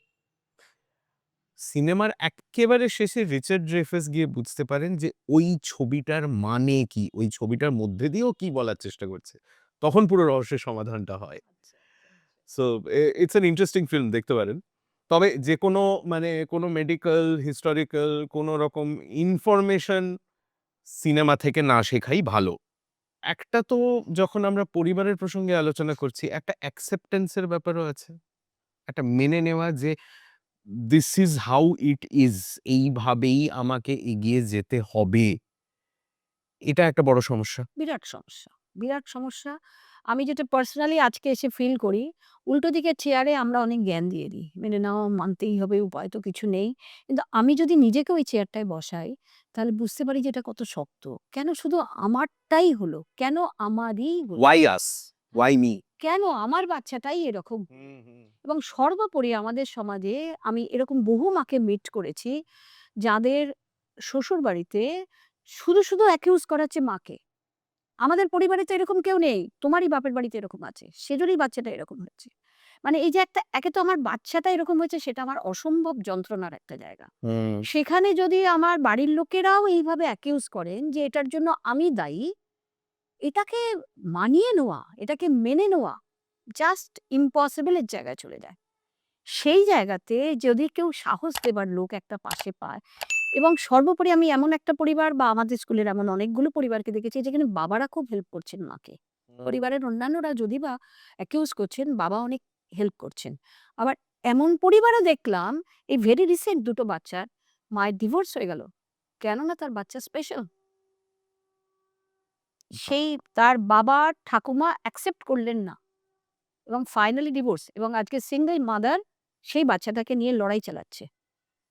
সিনেমার এক্কেবারে শেষে রিচার্ড ড্রেফাস গিয়ে বুঝতে পারেন যে ওই ছবিটার মানে কি? ওই ছবিটার মধ্যে দিয়েও কি বলার চেষ্টা করছে। তখন পুরো রহস্যের সমাধানটা হয়। So it's an interesting film দেখতে পারেন। তবে যেকোনো মানে কোনো মেডিকেল, হিস্টোরিক্যাল কোনো রকম ইনফরমেশন সিনেমা থেকে না শেখাই ভালো। একটা তো যখন আমরা পরিবারের প্রসঙ্গে আলোচনা করছি, একটা অ্যাকসেপ্টেন্স এর ব্যাপারও আছে। একটা মেনে নেওয়া যে this is how it is এইভাবেই আমাকে এগিয়ে যেতে হবে। এটা একটা বড় সমস্যা। বিরাট সমস্যা, বিরাট সমস্যা। আমি যেটা পার্সোনালি আজকে এসে ফিল করি, উল্টো দিকের চেয়ারে আমরা অনেক জ্ঞান দিয়ে দিই। মেনে নাও, মানতেই হবে, উপায় তো কিছু নেই। কিন্তু আমি যদি নিজেকে ওই চেয়ারটায় বসাই, তাহলে বুঝতে পারি যে এটা কত শক্ত। কেন শুধু আমারটাই হলো? কেন আমারই হলো? Why us? Why me? কেন আমার বাচ্চাটাই এরকম? হুম, হুম। এবং সর্বোপরি আমাদের সমাজে আমি এরকম বহু মাকে মিট করেছি, যাদের শ্বশুরবাড়িতে শুধু অ্যাকিউজ করা হচ্ছে মাকে। আমাদের পরিবারে তো এরকম কেউ নেই। তোমারই বাপের বাড়িতে এরকম আছে। সেজন্যই বাচ্চাটা এরকম হয়েছে। মানে এই যে একটা একে তো আমার বাচ্চাটা এরকম হয়েছে সেটা আমার অসম্ভব যন্ত্রণার একটা জায়গা। হুম। সেখানে যদি আমার বাড়ির লোকেরাও এইভাবে অ্যাকিউজ করেন যে এটার জন্য আমি দায়ী, এটাকে মানিয়ে নেওয়া, এটাকে মেনে নেওয়া জাস্ট ইম্পসিবল এর জায়গায় চলে যায়। সেই জায়গাতে যদি কেউ সাহস দেবার লোক একটা পাশে পায় এবং সর্বোপরি আমি এমন একটা পরিবার বা আমাদের স্কুলের এমন অনেকগুলো পরিবারকে দেখেছি যেখানে বাবারা খুব হেল্প করছেন মাকে। পরিবারের অন্যান্যরা যদি বা অ্যাকিউজ করছেন, বাবা অনেক হেল্প করছেন। আবার এমন পরিবারও দেখলাম এই ভেরি রিসেন্ট ২ টো বাচ্চার মায়ের ডিভোর্স হয়ে গেল। কেননা তার বাচ্চা স্পেশাল। সেই তার বাবা ঠাকুমা অ্যাকসেপ্ট করলেন না এবং ফাইনালি ডিভোর্স এবং আজকে সিঙ্গল মাদার সেই বাচ্চাটাকে নিয়ে লড়াই চালাচ্ছে।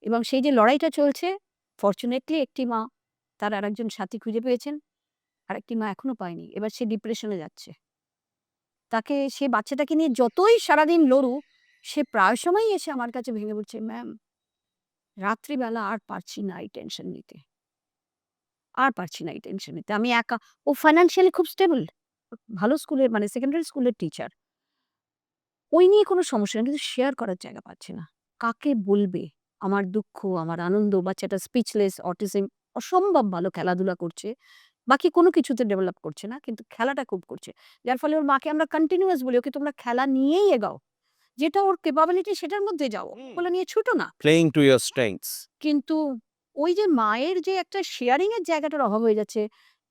এবং সেই যে লড়াইটা চলছে, ফরচুনেটলি একটি মা তার আরেকজন সাথী খুঁজে পেয়েছেন, আরেকটি মা এখনো পায়নি। এবার সে ডিপ্রেশনে যাচ্ছে। তাকে সে বাচ্চাটাকে নিয়ে যতই সারাদিন লড়ুক, সে প্রায় সময়ই এসে আমার কাছে ভেঙে বলছে, "ম্যাম, রাত্রিবেলা আর পারছি না এই টেনশন নিতে। আর পারছি না এই টেনশন নিতে। আমি একা।" ও ফাইন্যান্সিয়ালি খুব স্টেবল। ভালো স্কুলের মানে সেকেন্ডারি স্কুলের টিচার। ওই নিয়ে কোনো সমস্যা নেই। কিন্তু শেয়ার করার জায়গা পাচ্ছে না। কাকে বলবে? আমার দুঃখ, আমার আনন্দ, বাচ্চাটা স্পিচলেস, অটিজম, অসম্ভব ভালো খেলাধুলা করছে। বাকি কোনো কিছুতে ডেভেলপ করছে না। কিন্তু খেলাটা খুব করছে। যার ফলে ওর মাকে আমরা কন্টিনিউয়াস বলি, "ওকে তোমরা খেলা নিয়েই এগাও। যেটা ওর ক্যাপাবিলিটি সেটার মধ্যে যাও। হুম। ওগুলো নিয়ে ছুটো না।" Playing to your strengths. কিন্তু ওই যে মায়ের যে একটা শেয়ারিং এর জায়গাটার অভাব হয়ে যাচ্ছে।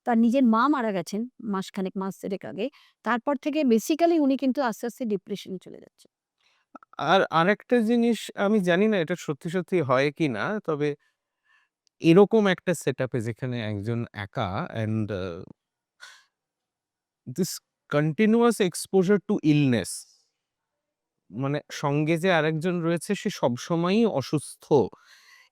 তার নিজের মা মারা গেছেন মাসখানেক, মাস দেড়েক আগে। তারপর থেকে বেসিক্যালি উনি কিন্তু আস্তে ডিপ্রেশন এ চলে যাচ্ছেন। আর আরেকটা জিনিস আমি জানি না এটা সত্যি হয় কিনা। তবে এরকম একটা সেটআপে যেখানে একজন একা and this continuous exposure two illness মানে সঙ্গে যে আরেকজন রয়েছে সে সবসময়ই অসুস্থ।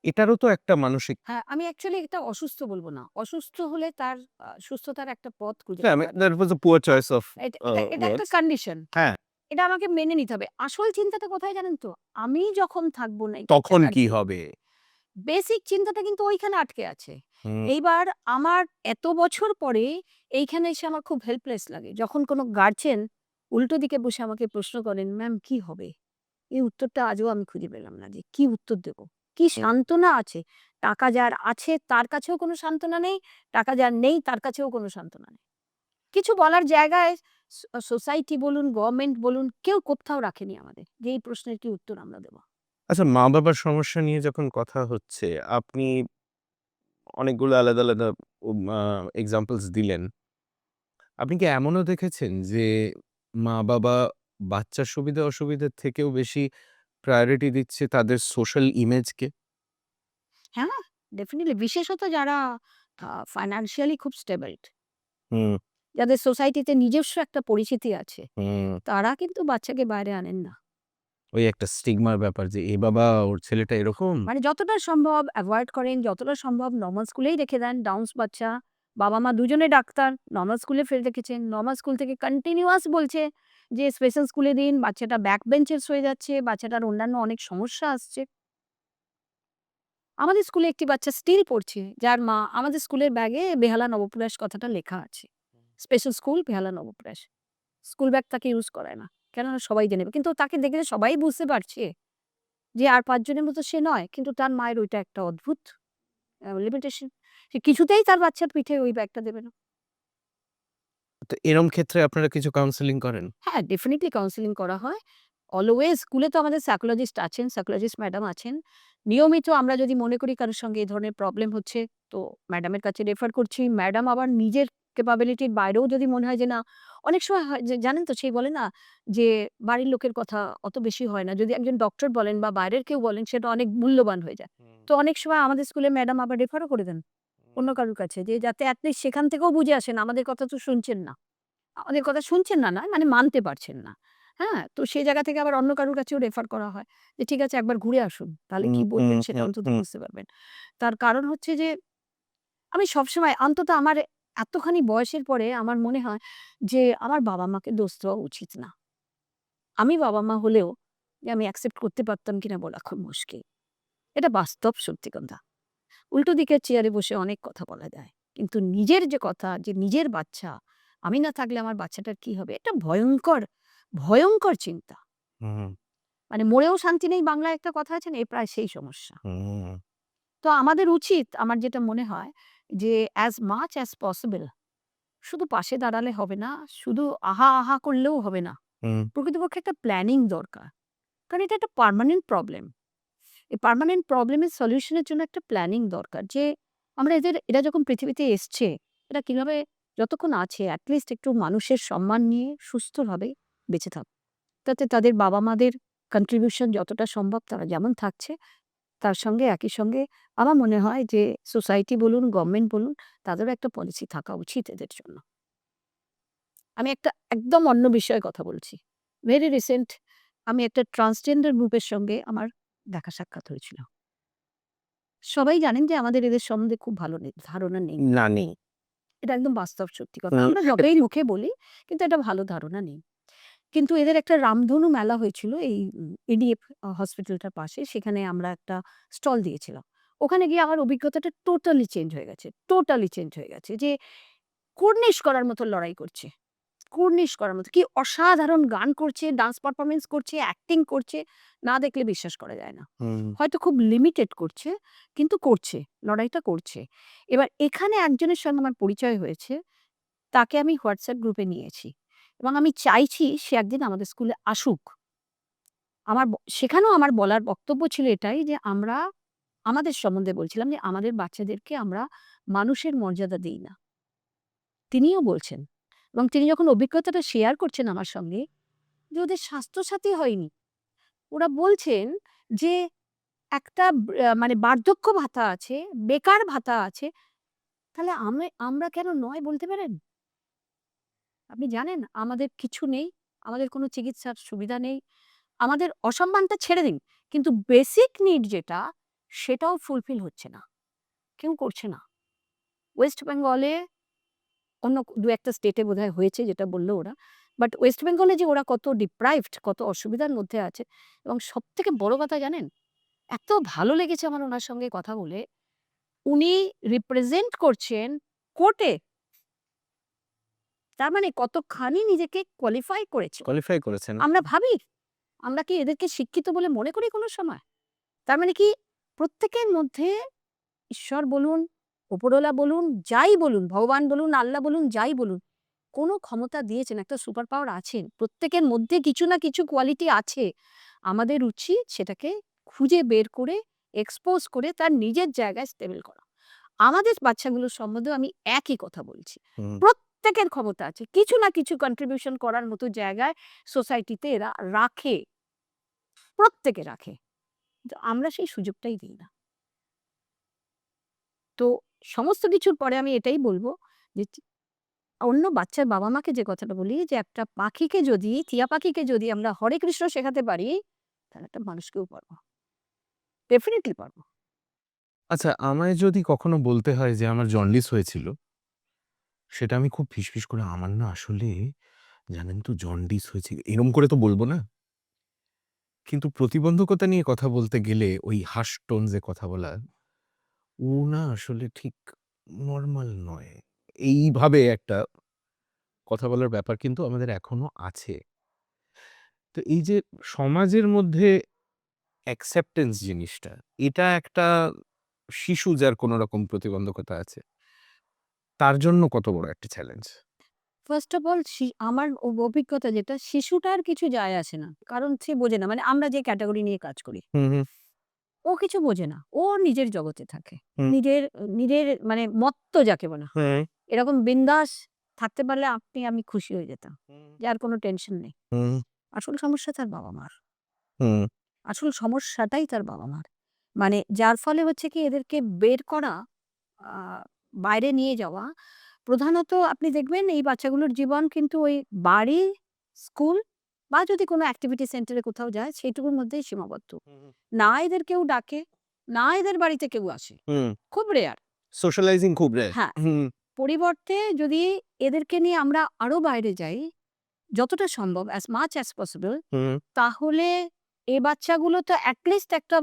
এটারও তো একটা মানসিক হ্যাঁ, আমি অ্যাকচুয়ালি এটা অসুস্থ বলব না। অসুস্থ হলে তার সুস্থতার একটা পথ খুঁজে হ্যাঁ, পেতে হবে। that was a poor choice of এটা এটা এটা একটা words. কন্ডিশন। হ্যাঁ, এটা আমাকে মেনে নিতে হবে। আসল চিন্তাটা কোথায় জানেন তো? আমি যখন থাকবো না এই তখন বাচ্চাটার কি জন্য। হবে? বেসিক চিন্তাটা কিন্তু ওইখানে আটকে আছে। হুম, এইবার আমার এত বছর পরে এইখানে এসে আমার খুব হেল্পলেস লাগে। যখন কোনো গার্ডিয়ান উল্টো দিকে বসে আমাকে প্রশ্ন করেন, "ম্যাম কি হবে?" এই উত্তরটা আজও আমি খুঁজে পেলাম না যে কি উত্তর দেব? কি হুম। সান্ত্বনা আছে? টাকা যার আছে তার কাছেও কোনো সান্ত্বনা নেই, টাকা যার নেই তার কাছেও কোনো সান্ত্বনা নেই। কিছু বলার জায়গায় সোসাইটি বলুন, গভর্নমেন্ট বলুন, কেউ কোথাও রাখেনি আমাদের যে এই প্রশ্নের কি উত্তর আমরা দেব। আচ্ছা মা-বাবার সমস্যা নিয়ে যখন কথা হচ্ছে, আপনি অনেকগুলো আলাদা এক্সাম্পলস দিলেন। আপনি কি এমনও দেখেছেন যে মা-বাবা বাচ্চার সুবিধা-অসুবিধার থেকেও বেশি প্রায়োরিটি দিচ্ছে তাদের সোশ্যাল ইমেজকে? হ্যাঁ, ডেফিনিটলি বিশেষত যারা ফাইন্যান্সিয়ালি খুব স্টেবলড, হুম, যাদের সোসাইটিতে নিজস্ব একটা পরিচিতি আছে, হুম। তারা কিন্তু বাচ্চাকে বাইরে আনেন না। ওই একটা স্টিগমার ব্যাপার যে এ বাবা ওর ছেলেটা এরকম। মানে যতটা সম্ভব অ্যাভয়েড করেন, যতটা সম্ভব নরমাল স্কুলেই রেখে দেন। ডাউন্স বাচ্চা, বাবা-মা দুজনে ডাক্তার, নরমাল স্কুলে ফেলে রেখেছেন। নরমাল স্কুল থেকে কন্টিনিউয়াস বলছে যে স্পেশাল স্কুলে দিন, বাচ্চাটা ব্যাক বেঞ্চেস হয়ে যাচ্ছে, বাচ্চাটার অন্যান্য অনেক সমস্যা আসছে। আমাদের স্কুলে একটি বাচ্চা স্টিল পড়ছে, যার মা আমাদের স্কুলের ব্যাগে বেহালা নবপ্রয়াস কথাটা লেখা আছে। স্পেশাল স্কুল বেহালা নবপ্রয়াস। স্কুল ব্যাগ তাকে ইউজ করায় না। কেননা সবাই জেনে নেবে। কিন্তু তাকে দেখলে সবাই বুঝতে পারছে যে আর ৫ জনের মতো সে নয়। কিন্তু তার মায়ের ওইটা একটা অদ্ভুত লিমিটেশন। সে কিছুতেই তার বাচ্চার পিঠে ওই ব্যাগটা দেবে না। তো এরম ক্ষেত্রে আপনারা কিছু কাউন্সেলিং করেন? হ্যাঁ, ডেফিনিটলি কাউন্সেলিং করা হয়। অলওয়েজ স্কুলে তো আমাদের সাইকোলজিস্ট আছেন, সাইকোলজিস্ট ম্যাডাম আছেন। নিয়মিত আমরা যদি মনে করি কারো সঙ্গে এই ধরনের প্রবলেম হচ্ছে, তো ম্যাডামের কাছে রেফার করছি। ম্যাডাম আবার নিজের ক্যাপাবিলিটির বাইরেও যদি মনে হয় যে না, অনেক সময় হয় যে জানেন তো সেই বলে না যে বাড়ির লোকের কথা অত বেশি হয় না। যদি একজন ডক্টর বলেন বা বাইরের কেউ বলেন সেটা অনেক মূল্যবান হয়ে যায়। তো অনেক সময় আমাদের স্কুলে ম্যাডাম আবার রেফারও করে দেন অন্য কারোর কাছে যে যাতে এট লিস্ট সেখান থেকেও বুঝে আসেন আমাদের কথা তো শুনছেন না। আমাদের কথা শুনছেন না নয়, মানে মানতে পারছেন না। হ্যাঁ? তো সেই জায়গা থেকে আবার অন্য কারোর কাছেও রেফার করা হয়। যে ঠিক আছে একবার ঘুরে আসুন। তাহলে হুম, কি হুম, বলবেন সেটা হুম, অন্তত হুম, বুঝতে পারবেন। তার কারণ হচ্ছে যে আমি সবসময় অন্তত আমার এতখানি বয়সের পরে আমার মনে হয় যে আমার বাবা-মাকে দোষ দেওয়া উচিত না। আমি বাবা-মা হলেও যে আমি অ্যাকসেপ্ট করতে পারতাম কিনা বলা খুব মুশকিল। এটা বাস্তব সত্যি কথা। উল্টো দিকের চেয়ারে বসে অনেক কথা বলা যায়। কিন্তু নিজের যে কথা যে নিজের বাচ্চা, আমি না থাকলে আমার বাচ্চাটার কি হবে? এটা ভয়ংকর, ভয়ংকর চিন্তা। হুম, মানে মরেও শান্তি নেই বাংলায় একটা কথা আছে না? এ প্রায় সেই সমস্যা। হুম, তো আমাদের উচিত আমার যেটা মনে হয় যে as much as possible শুধু পাশে দাঁড়ালে হবে না, শুধু আহা, আহা করলেও হবে না। হুম, প্রকৃতপক্ষে একটা প্ল্যানিং দরকার। কারণ এটা একটা পার্মানেন্ট প্রবলেম। এই পার্মানেন্ট প্রবলেমের সলিউশন এর জন্য একটা প্ল্যানিং দরকার যে আমরা এরা যখন পৃথিবীতে এসছে এরা কিভাবে যতক্ষণ আছে অ্যাটলিস্ট একটু মানুষের সম্মান নিয়ে সুস্থভাবে বেঁচে থাক, তাতে তাদের বাবা মাদের কন্ট্রিবিউশন যতটা সম্ভব তারা যেমন থাকছে তার সঙ্গে একই সঙ্গে আমার মনে হয় যে সোসাইটি বলুন গভর্নমেন্ট বলুন তাদেরও একটা পলিসি থাকা উচিত এদের জন্য। আমি একটা একদম অন্য বিষয়ে কথা বলছি। ভেরি রিসেন্ট আমি একটা ট্রান্সজেন্ডার গ্রুপের সঙ্গে আমার দেখা সাক্ষাৎ হয়েছিল। সবাই জানেন যে আমাদের এদের সম্বন্ধে খুব ভালো ধারণা নেই। না নেই। এটা একদম বাস্তব সত্যি কথা। হুম, আমরা যতই মুখে বলি কিন্তু এটা ভালো ধারণা নেই। কিন্তু এদের একটা রামধনু মেলা হয়েছিল এই ইডিএফ হসপিটালটার পাশে। সেখানে আমরা একটা স্টল দিয়েছিলাম। ওখানে গিয়ে আমার অভিজ্ঞতাটা টোটালি চেঞ্জ হয়ে গেছে। টোটালি চেঞ্জ হয়ে গেছে যে কর্নিশ করার মতো লড়াই করছে। কর্নিশ করার মতো। কি অসাধারণ গান করছে, ডান্স পারফরম্যান্স করছে, অ্যাক্টিং করছে। না দেখলে বিশ্বাস করা যায় না। হুম, হয়তো খুব লিমিটেড করছে, কিন্তু করছে। লড়াইটা করছে। এবার এখানে একজনের সঙ্গে আমার পরিচয় হয়েছে। তাকে আমি হোয়াটসঅ্যাপ গ্রুপে নিয়েছি। এবং আমি চাইছি সে একদিন আমাদের স্কুলে আসুক। সেখানেও আমার বলার বক্তব্য ছিল এটাই যে আমরা আমাদের সম্বন্ধে বলছিলাম যে আমাদের বাচ্চাদেরকে আমরা মানুষের মর্যাদা দেই না। তিনিও বলছেন। এবং তিনি যখন অভিজ্ঞতাটা শেয়ার করছেন আমার সঙ্গে যে ওদের স্বাস্থ্যসাথী হয়নি। ওরা বলছেন যে একটা মানে বার্ধক্য ভাতা আছে, বেকার ভাতা আছে। তাহলে আমরা কেন নয় বলতে পারেন? আপনি জানেন আমাদের কিছু নেই। আমাদের কোনো চিকিৎসার সুবিধা নেই। আমাদের অসম্মানটা ছেড়ে দিন। কিন্তু বেসিক নিড যেটা সেটাও ফুলফিল হচ্ছে না। কেউ করছে না। ওয়েস্ট বেঙ্গলে অন্য ২-১ টা স্টেটে বোধহয় হয়েছে যেটা বলল ওরা। বাট ওয়েস্ট বেঙ্গলে যে ওরা কত ডিপ্রাইভড, কত অসুবিধার মধ্যে আছে এবং সবথেকে বড় কথা জানেন? এত ভালো লেগেছে আমার উনার সঙ্গে কথা বলে। উনি রিপ্রেজেন্ট করছেন কোর্টে। তার মানে কতখানি নিজেকে কোয়ালিফাই করেছেন। কোয়ালিফাই করেছেন। আমরা ভাবি, আমরা কি এদেরকে শিক্ষিত বলে মনে করি কোনো সময়? তার মানে কি প্রত্যেকের মধ্যে ঈশ্বর বলুন, উপরওয়ালা বলুন, যাই বলুন, ভগবান বলুন, আল্লাহ বলুন, যাই বলুন, কোনো ক্ষমতা দিয়েছেন, একটা সুপার পাওয়ার আছে। প্রত্যেকের মধ্যে কিছু না কিছু কোয়ালিটি আছে। আমাদের উচিত সেটাকে খুঁজে বের করে, এক্সপোজ করে তার নিজের জায়গায় স্টেবল করা। আমাদের বাচ্চাগুলোর সম্বন্ধেও আমি একই কথা বলছি। হুম, প্রত্যেকের ক্ষমতা আছে। কিছু না কিছু কন্ট্রিবিউশন করার মতো জায়গায় সোসাইটিতে এরা রাখে। প্রত্যেকে রাখে। কিন্তু আমরা সেই সুযোগটাই দিই না। তো সমস্ত কিছুর পরে আমি এটাই বলব যে অন্য বাচ্চার বাবা-মাকে যে কথাটা বলি যে একটা পাখিকে যদি টিয়া পাখিকে যদি আমরা হরে কৃষ্ণ শেখাতে পারি, তাহলে একটা মানুষকেও পারবো, ডেফিনেটলি পারবো। আচ্ছা, আমায় যদি কখনো বলতে হয় যে আমার জন্ডিস হয়েছিল, সেটা আমি খুব ফিসফিস করে আমার না আসলে জানেন তো জন্ডিস হয়েছিল এরম করে তো বলব না। কিন্তু প্রতিবন্ধকতা নিয়ে কথা বলতে গেলে ওই হার্শ টোনস এ কথা বলা, ও না আসলে ঠিক নরমাল নয়। এইভাবে একটা কথা বলার ব্যাপার কিন্তু আমাদের এখনো আছে। তো এই যে সমাজের মধ্যে অ্যাকসেপ্টেন্স জিনিসটা, এটা একটা শিশু যার কোনো রকম প্রতিবন্ধকতা আছে, তার জন্য কত বড় একটা চ্যালেঞ্জ? ফার্স্ট অফ অল আমার অভিজ্ঞতা যেটা, শিশুটার কিছু যায় আসে না। কারণ সে বোঝে না। মানে আমরা যে ক্যাটেগরি নিয়ে কাজ করি, হুম, হুম, ও কিছু বোঝে না। ও নিজের জগতে থাকে। হুম, নিজের নিজের মানে মত্ত যাকে বলা হয়। হুম, এরকম বিন্দাস থাকতে পারলে আমি খুশি হয়ে যেতাম। হুম, যে আর কোনো টেনশন নেই। হুম, আসল সমস্যা তার বাবা-মার। হুম, আসল সমস্যাটাই তার বাবা-মার। মানে যার ফলে হচ্ছে কি এদেরকে বের করা, আ বাইরে নিয়ে যাওয়া। প্রধানত আপনি দেখবেন এই বাচ্চাগুলোর জীবন কিন্তু ওই বাড়ি, স্কুল বা যদি কোনো অ্যাক্টিভিটি সেন্টারে কোথাও যায় সেইটুকুর মধ্যেই সীমাবদ্ধ। হুম, না এদের কেউ ডাকে, না এদের বাড়িতে কেউ আসে। হুম। খুব রেয়ার। সোশ্যালাইজিং খুব রেয়ার। হ্যাঁ, হুম, পরিবর্তে যদি এদেরকে নিয়ে আমরা আরো বাইরে যাই, যতটা সম্ভব as much as possible, হুম, তাহলে এ বাচ্চাগুলো তো at least একটা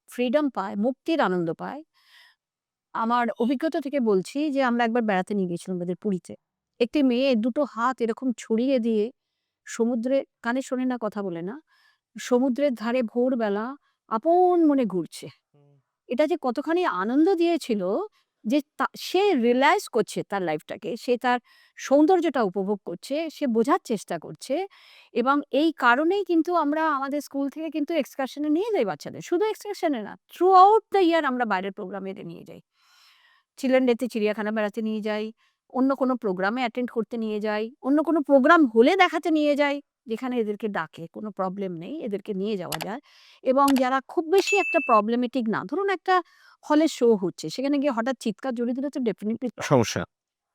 ফ্রিডম পায়, মুক্তির আনন্দ পায়। আমার অভিজ্ঞতা থেকে বলছি যে আমরা একবার বেড়াতে নিয়ে গেছিলাম ওদের পুরীতে। একটি মেয়ে দুটো হাত এরকম ছড়িয়ে দিয়ে সমুদ্রে, কানে শোনে না, কথা বলে না। সমুদ্রের ধারে ভোরবেলা আপন মনে ঘুরছে। এটা যে কতখানি আনন্দ দিয়েছিল যে সে রিয়ালাইজ করছে তার লাইফটাকে। সে তার সৌন্দর্যটা উপভোগ করছে। সে বোঝার চেষ্টা করছে এবং এই কারণেই কিন্তু আমরা আমাদের স্কুল থেকে কিন্তু এক্সকারশন এ নিয়ে যাই বাচ্চাদের। শুধু এক্সকারশন এ না, থ্রু আউট দ্য ইয়ার আমরা বাইরের প্রোগ্রামে এদের নিয়ে যাই। চিলড্রেন ডে তে চিড়িয়াখানা বেড়াতে নিয়ে যাই। অন্য কোনো প্রোগ্রামে অ্যাটেন্ড করতে নিয়ে যাই। অন্য কোনো প্রোগ্রাম হলে দেখাতে নিয়ে যাই। যেখানে এদেরকে ডাকে, কোনো প্রবলেম নেই, এদেরকে নিয়ে যাওয়া যায়। এবং যারা খুব বেশি একটা প্রবলেমেটিক না, ধরুন একটা হলে শো হচ্ছে, সেখানে গিয়ে হঠাৎ চিৎকার জড়িয়ে দিলে তো ডেফিনিটলি প্রবলেম। সমস্যা।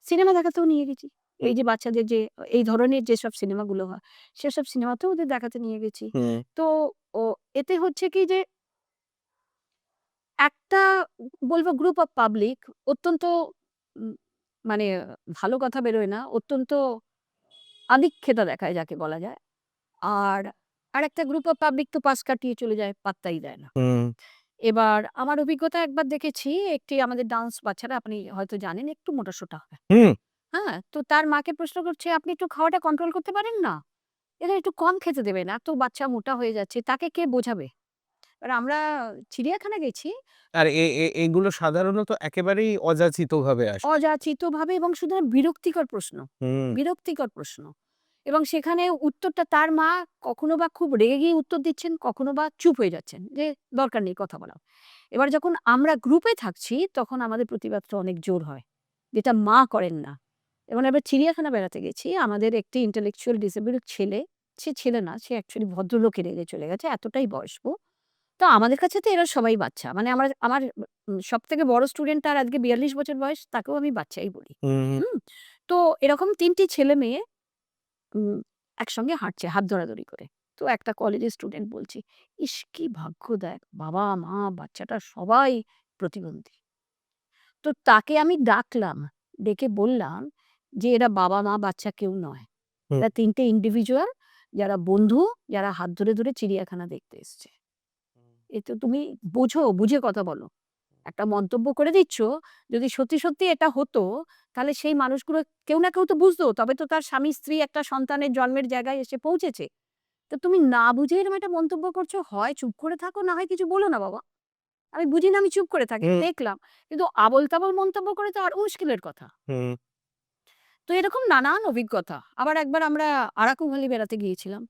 সিনেমা দেখাতেও নিয়ে গেছি। এই যে বাচ্চাদের যে এই ধরনের যেসব সিনেমাগুলো হয়, সেসব সিনেমাতেও ওদের দেখাতে নিয়ে গেছি। হুম, তো ও এতে হচ্ছে কি যে একটা বলব গ্রুপ অফ পাবলিক অত্যন্ত উম মানে ভালো কথা বেরোয় না। অত্যন্ত আদিক্ষেতা দেখায় যাকে বলা যায়। আর আরেকটা গ্রুপ অফ পাবলিক তো পাশ কাটিয়ে চলে যায়, পাত্তাই দেয় না। হুম, এবার আমার অভিজ্ঞতা একবার দেখেছি, একটি আমাদের ডান্স বাচ্চারা, আপনি হয়তো জানেন, একটু মোটাসোটা হয়। হুম, হ্যাঁ? তো তার মাকে প্রশ্ন করছে, "আপনি একটু খাওয়াটা কন্ট্রোল করতে পারেন না? এদের একটু কম খেতে দেবেন। এত বাচ্চা মোটা হয়ে যাচ্ছে। তাকে কে বোঝাবে?" এবার আমরা চিড়িয়াখানা গেছি। আর এগুলো সাধারণত একেবারেই অযাচিতভাবে আসে। অযাচিতভাবে এবং শুধু বিরক্তিকর প্রশ্ন। হুম, বিরক্তিকর প্রশ্ন। এবং সেখানে উত্তরটা তার মা কখনো বা খুব রেগে গিয়ে উত্তর দিচ্ছেন, কখনো বা চুপ হয়ে যাচ্ছেন যে দরকার নেই কথা বলার। এবার যখন আমরা গ্রুপে থাকছি তখন আমাদের প্রতিবাদটা অনেক জোর হয়। যেটা মা করেন না। এবং এবার চিড়িয়াখানা বেড়াতে গেছি। আমাদের একটি intellectual disabled ছেলে, সে ছেলে না, সে অ্যাকচুয়ালি ভদ্রলোকের এজে চলে গেছে। এতটাই বয়স্ক। তো আমাদের কাছে তো এরা সবাই বাচ্চা। মানে আমার সবথেকে বড় স্টুডেন্ট, তার আজকে ৪২ বছর বয়স, তাকেও আমি বাচ্চাই বলি। হুম, হুম? তো এরকম ৩ টি ছেলে-মেয়ে উম একসঙ্গে হাঁটছে হাত ধরাধরি করে। তো একটা কলেজের স্টুডেন্ট বলছে, "ইস! কি ভাগ্য দেখ! বাবা, মা, বাচ্চাটা সবাই প্রতিবন্ধী।" তো তাকে আমি ডাকলাম। ডেকে বললাম যে, "এরা বাবা, মা, বাচ্চা কেউ নয়। হুম, এরা ৩ টে ইন্ডিভিজুয়াল, যারা বন্ধু, যারা হাত ধরে, ধরে চিড়িয়াখানা দেখতে এসছে। এ তো তুমি বোঝো, বুঝে কথা বলো। একটা মন্তব্য করে দিচ্ছ, যদি সত্যি, সত্যি এটা হতো, তাহলে সেই মানুষগুলো কেউ না কেউ তো বুঝতো। তবে তো তার স্বামী-স্ত্রী একটা সন্তানের জন্মের জায়গায় এসে পৌঁছেছে। তো তুমি না বুঝে এরকম একটা মন্তব্য করছো, হয় চুপ করে থাকো, না হয় কিছু বলো না বাবা। আমি বুঝি না, আমি চুপ করে থাকি। হুম, দেখলাম। কিন্তু আবোল-তাবোল মন্তব্য করে তো আরো মুশকিলের কথা।" হুম, তো এরকম নানান অভিজ্ঞতা। আবার একবার আমরা আরাকু ভ্যালি বেড়াতে গিয়েছিলাম।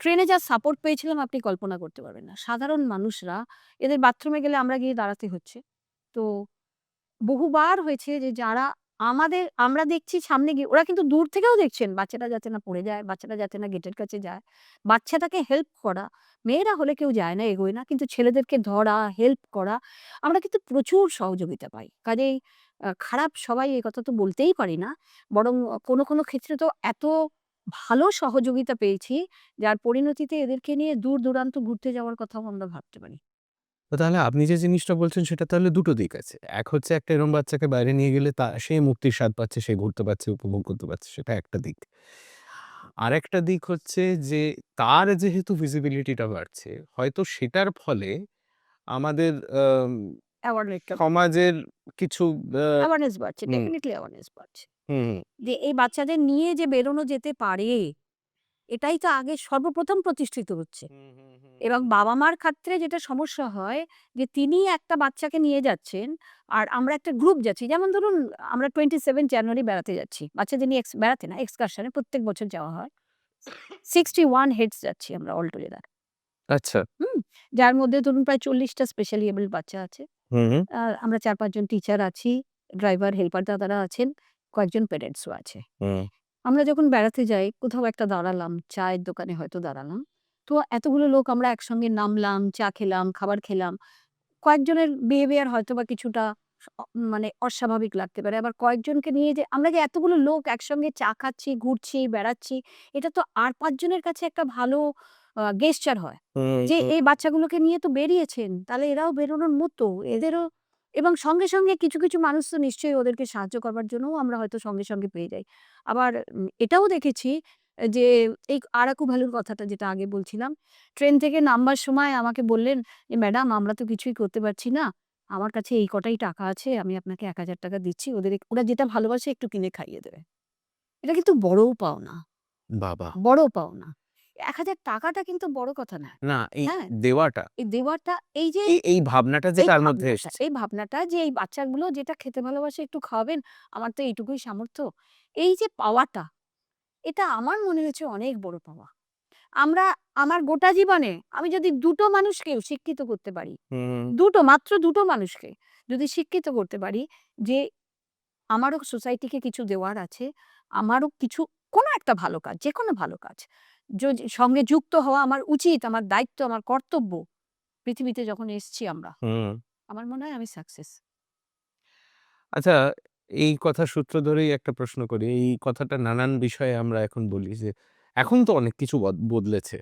ট্রেনে যা সাপোর্ট পেয়েছিলাম আপনি কল্পনা করতে পারবেন না। সাধারণ মানুষরা, এদের বাথরুমে গেলে আমরা গিয়ে দাঁড়াতে হচ্ছে। তো বহুবার হয়েছে যে যারা আমরা দেখছি সামনে গিয়ে, ওরা কিন্তু দূর থেকেও দেখছেন বাচ্চাটা যাতে না পড়ে যায়, বাচ্চাটা যাতে না গেটের কাছে যায়। বাচ্চাটাকে হেল্প করা। মেয়েরা হলে কেউ যায় না, এগোয় না। কিন্তু ছেলেদেরকে ধরা, হেল্প করা, আমরা কিন্তু প্রচুর সহযোগিতা পাই। কাজেই খারাপ সবাই, এ কথা তো বলতেই পারি না। বরং কোনো, কোনো ক্ষেত্রে তো এত ভালো সহযোগিতা পেয়েছি, যার পরিণতিতে এদেরকে নিয়ে দূর দূরান্ত ঘুরতে যাওয়ার কথাও আমরা ভাবতে পারি। তো তাহলে আপনি যে জিনিসটা বলছেন সেটা তাহলে দুটো দিক আছে। এক হচ্ছে একটা এরকম বাচ্চাকে বাইরে নিয়ে গেলে সে মুক্তির স্বাদ পাচ্ছে, সে ঘুরতে পারছে, উপভোগ করতে পারছে, সেটা একটা দিক। আরেকটা দিক হচ্ছে যে তার যেহেতু ভিজিবিলিটিটা বাড়ছে, হয়তো সেটার ফলে আমাদের অ্যাওয়ারনেসটা সমাজের কিছু আ অ্যাওয়ারনেস বাড়ছে, হুম, ডেফিনিটলি অ্যাওয়ারনেস বাড়ছে। হুম, যে এই বাচ্চাদের নিয়ে যে বেরোনো যেতে পারে, এটাই তো আগে সর্বপ্রথম প্রতিষ্ঠিত হচ্ছে। হুম, হুম, হুম, এবং হুম, বাবা-মার ক্ষেত্রে যেটা সমস্যা হয় যে তিনি একটা বাচ্চাকে নিয়ে যাচ্ছেন, আর আমরা একটা গ্রুপ যাচ্ছি। যেমন ধরুন আমরা 27 জানুয়ারি বেড়াতে যাচ্ছি। বাচ্চাদের নিয়ে বেড়াতে না, এক্সকারশন এ প্রত্যেক বছর যাওয়া হয়। 61 হেডস যাচ্ছি আমরা অল টুগেদার। আচ্ছা। হুম? যার মধ্যে ধরুন প্রায় ৪০ টা স্পেশালি এবলড বাচ্চা আছে। হুম, হুম, আমরা ৪-৫ জন টিচার আছি, ড্রাইভার, হেল্পার দাদারা আছেন, কয়েকজন প্যারেন্টসও আছে। হুম, আমরা যখন বেড়াতে যাই, কোথাও একটা দাঁড়ালাম, চায়ের দোকানে হয়তো দাঁড়ালাম। তো এতগুলো লোক আমরা একসঙ্গে নামলাম, চা খেলাম, খাবার খেলাম। কয়েকজনের বিহেভিয়ার হয়তোবা কিছুটা মানে অস্বাভাবিক লাগতে পারে। আবার কয়েকজনকে নিয়ে যে আমরা যে এতগুলো লোক একসঙ্গে চা খাচ্ছি, ঘুরছি, বেড়াচ্ছি, এটা তো আর ৫ জনের কাছে একটা ভালো গেস্চার হয়। হুম, যে হুম। এই বাচ্চাগুলোকে নিয়ে তো বেরিয়েছেন, তাহলে এরাও বেরোনোর মতো। এদেরও এবং সঙ্গে, সঙ্গে কিছু মানুষ তো নিশ্চয়ই ওদেরকে সাহায্য করবার জন্যও আমরা হয়তো সঙ্গে, সঙ্গে পেয়ে যাই। আবার এটাও দেখেছি যে এই আরাকু ভ্যালুর কথাটা যেটা আগে বলছিলাম, ট্রেন থেকে নামবার সময় আমাকে বললেন, "ম্যাডাম আমরা তো কিছুই করতে পারছি না। আমার কাছে এই কটাই টাকা আছে। আমি আপনাকে ৳১,০০০ দিচ্ছি। ওরা যেটা ভালোবাসে একটু কিনে খাইয়ে দেবে।" এটা কিন্তু বড়ও পাওনা, বাবা! বড় পাওনা। ৳১,০০০ টাকাটা কিন্তু বড় কথা নয়। না, এই হ্যাঁ? দেওয়াটা, এই দেওয়াটা এই যে এই ভাবনাটা যে এই তার মধ্যে ভাবনাটা, এসছে। এই ভাবনাটা যে এই বাচ্চাগুলো যেটা খেতে ভালোবাসে একটু খাওয়াবেন, আমার তো এইটুকুই সামর্থ্য। এই যে পাওয়াটা, এটা আমার মনে হয়েছে অনেক বড় পাওয়া। আমরা আমার গোটা জীবনে আমি যদি ২ টো মানুষকেও শিক্ষিত করতে পারি, হুম, ২ টো মাত্র ২ টো মানুষকে যদি শিক্ষিত করতে পারি যে আমারও সোসাইটিকে কিছু দেওয়ার আছে, আমারও কিছু কোনো একটা ভালো কাজ, যেকোনো ভালো কাজ সঙ্গে যুক্ত হওয়া আমার উচিত, আমার দায়িত্ব, আমার কর্তব্য। পৃথিবীতে যখন এসছি আমরা, হুম। আমার মনে হয় আমি সাকসেস। আচ্ছা, এই কথার সূত্র ধরেই একটা প্রশ্ন করি। এই কথাটা নানান বিষয়ে আমরা এখন বলি যে, এখন তো অনেক কিছু বদলেছে।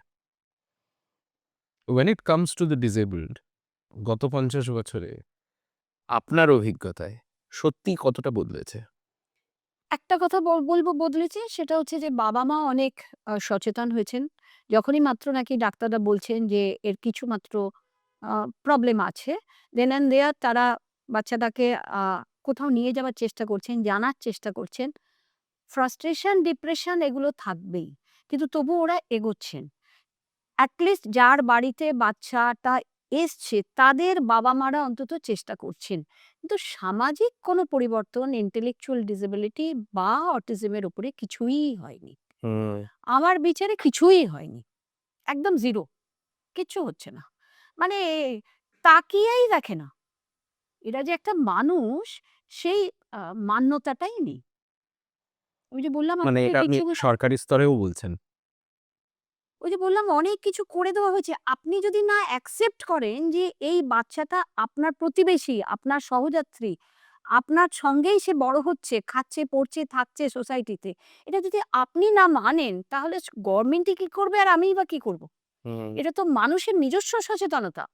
when it comes to the disabled গত ৫০ বছরে আপনার অভিজ্ঞতায় সত্যিই কতটা বদলেছে? একটা কথা বলব বদলেছে, সেটা হচ্ছে যে বাবা-মা অনেক সচেতন হয়েছেন। যখনই মাত্র নাকি ডাক্তাররা বলছেন যে এর কিছু মাত্র আ প্রবলেম আছে, দেন অ্যান্ড দেয়ার তারা বাচ্চাটাকে আ কোথাও নিয়ে যাবার চেষ্টা করছেন, জানার চেষ্টা করছেন। ফ্রাস্ট্রেশন, ডিপ্রেশন এগুলো থাকবেই। কিন্তু তবুও ওরা এগোচ্ছেন। এট লিস্ট যার বাড়িতে বাচ্চাটা এসছে তাদের বাবা-মারা অন্তত চেষ্টা করছেন। কিন্তু সামাজিক কোনো পরিবর্তন intellectual disability বা অটিজমের উপরে কিছুই হয়নি। হুম। আমার বিচারে কিছুই হয়নি। একদম 0, কিচ্ছু হচ্ছে না। মানে তাকিয়েই দেখে না। এরা যে একটা মানুষ সেই আ মান্যতাটাই নেই। ওই যে বললাম মানে আপনাকে এটা আপনি কিছু সরকারি স্তরেও বলছেন? ওই যে বললাম অনেক কিছু করে দেওয়া হয়েছে। আপনি যদি না অ্যাকসেপ্ট করেন যে এই বাচ্চাটা আপনার প্রতিবেশী, আপনার সহযাত্রী, আপনার সঙ্গেই সে বড় হচ্ছে, খাচ্ছে, পড়ছে, থাকছে সোসাইটিতে। এটা যদি আপনি না মানেন তাহলে গভর্নমেন্টই কি করবে আর আমিই বা কি করব? হুম। এটা তো মানুষের নিজস্ব সচেতনতা,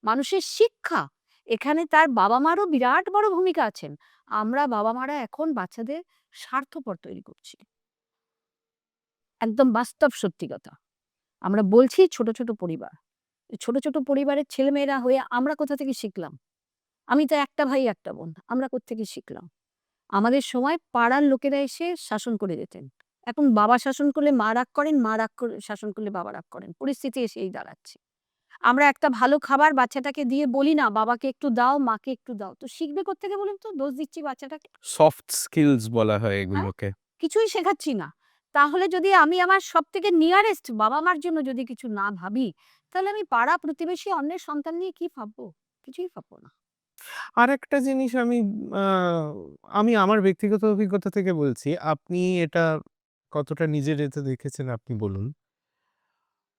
মানুষের শিক্ষা। এখানে তার বাবা-মারও বিরাট বড় ভূমিকা আছেন। আমরা বাবা-মারা এখন বাচ্চাদের স্বার্থপর তৈরি করছি। একদম বাস্তব সত্যি কথা। আমরা বলছি ছোট পরিবার। ছোট পরিবারের ছেলেমেয়েরা হয়ে আমরা কোথা থেকে শিখলাম? আমি তো একটা ভাই, একটা বোন। আমরা কোত্থেকে শিখলাম? আমাদের সময় পাড়ার লোকেরা এসে শাসন করে যেতেন। এখন বাবা শাসন করলে মা রাগ করেন, মা রাগ করে শাসন করলে বাবা রাগ করেন। পরিস্থিতি এসে এই দাঁড়াচ্ছে। আমরা একটা ভালো খাবার বাচ্চাটাকে দিয়ে বলি না, "বাবাকে একটু দাও, মাকে একটু দাও।" তো শিখবে কোত্থেকে বলুন তো? দোষ দিচ্ছি বাচ্চাটাকে। সফট স্কিলস বলা হয় হ্যাঁ? এগুলোকে। কিছুই শেখাচ্ছি না। তাহলে যদি আমি আমার সবথেকে নিয়ারেস্ট বাবা-মার জন্য যদি কিছু না ভাবি, তাহলে আমি পাড়া প্রতিবেশী অন্যের সন্তান নিয়ে কি ভাববো? কিছুই ভাববো না। আরেকটা জিনিস আ আমি আমার ব্যক্তিগত অভিজ্ঞতা থেকে বলছি। আপনি এটা কতটা নিজের এতে দেখেছেন আপনি বলুন।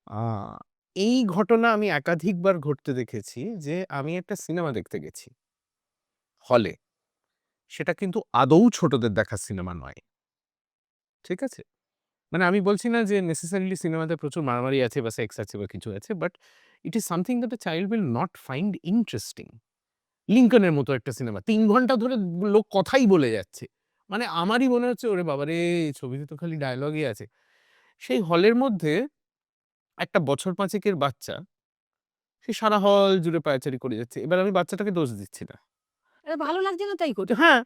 আ এই ঘটনা আমি একাধিকবার ঘটতে দেখেছি যে আমি একটা সিনেমা দেখতে গেছি হলে। সেটা কিন্তু আদৌ ছোটদের দেখা সিনেমা নয়। ঠিক আছে? মানে আমি বলছি না যে নেসেসারিলি সিনেমাতে প্রচুর মারামারি আছে বা সেক্স আছে বা কিছু আছে, but it is something that a child will not find interesting. লিঙ্কনের মতো একটা সিনেমা ৩ ঘন্টা ধরে লোক কথাই বলে যাচ্ছে। মানে আমারই মনে হচ্ছে ওরে বাবারে! ছবিতে তো খালি ডায়ালগই আছে। সেই হলের মধ্যে একটা বছর ৫ এর বাচ্চা, সে সারা হল জুড়ে পায়চারি করে যাচ্ছে। এবার আমি বাচ্চাটাকে দোষ দিচ্ছি না। এটা ভালো লাগছে না তাই করছে। হ্যাঁ,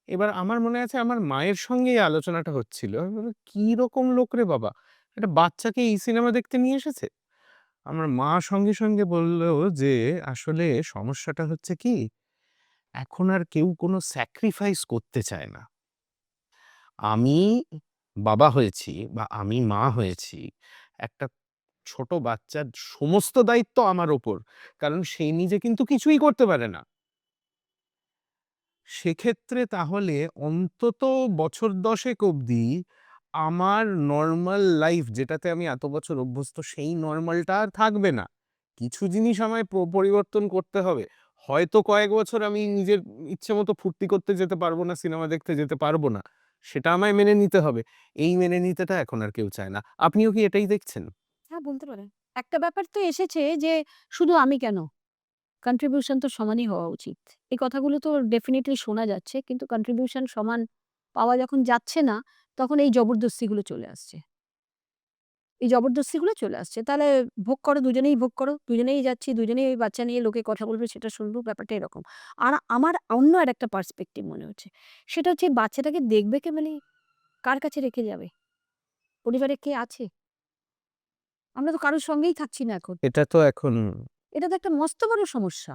এবার আমার মনে আছে আমার মায়ের সঙ্গে এই আলোচনাটা হচ্ছিল। আমি বললাম, "কি রকম লোক রে বাবা! একটা বাচ্চাকে এই সিনেমা দেখতে নিয়ে এসেছে?" আমার মা সঙ্গে বলল যে, "আসলে সমস্যাটা হচ্ছে কি, এখন আর কেউ কোনো স্যাক্রিফাইস করতে চায় না। আমি বাবা হয়েছি বা আমি মা হয়েছি, একটা ছোট বাচ্চার সমস্ত দায়িত্ব আমার ওপর। কারণ সে নিজে কিন্তু কিছুই করতে পারে না। সেক্ষেত্রে তাহলে অন্তত বছর ১০ অবধি আমার নরমাল লাইফ যেটাতে আমি এত বছর অভ্যস্ত সেই নরমালটা আর থাকবে না। কিছু জিনিস আমায় পরিবর্তন করতে হবে। হয়তো কয়েক বছর আমি নিজের ইচ্ছে মতো ফুর্তি করতে যেতে পারবো না, সিনেমা দেখতে যেতে পারবো না। সেটা আমায় মেনে নিতে হবে। এই মেনে নিতেটা এখন আর কেউ চায় না। আপনিও কি এটাই দেখছেন? হ্যাঁ, বলতে পারেন। একটা ব্যাপার তো এসেছে যে শুধু আমি কেন? কন্ট্রিবিউশন তো সমানই হওয়া উচিত। এই কথাগুলো তো ডেফিনিটলি শোনা যাচ্ছে। কিন্তু কন্ট্রিবিউশন সমান পাওয়া যখন যাচ্ছে না, তখন এই জবরদস্তিগুলো চলে আসছে। এই জবরদস্তিগুলো চলে আসছে। তাহলে ভোগ করো, দুজনেই ভোগ করো। দুজনেই যাচ্ছি, দুজনেই ওই বাচ্চা নিয়ে লোকে কথা বলবে সেটা শুনবো, ব্যাপারটা এরকম। আর আমার অন্য আরেকটা পার্সপেক্টিভ মনে হচ্ছে। সেটা হচ্ছে বাচ্চাটাকে দেখবে কে, মানে কার কাছে রেখে যাবে? পরিবারে কে আছে? আমরা তো কারো সঙ্গেই থাকছি না এখন। এটা তো এখন এটা তো একটা মস্ত বড় সমস্যা।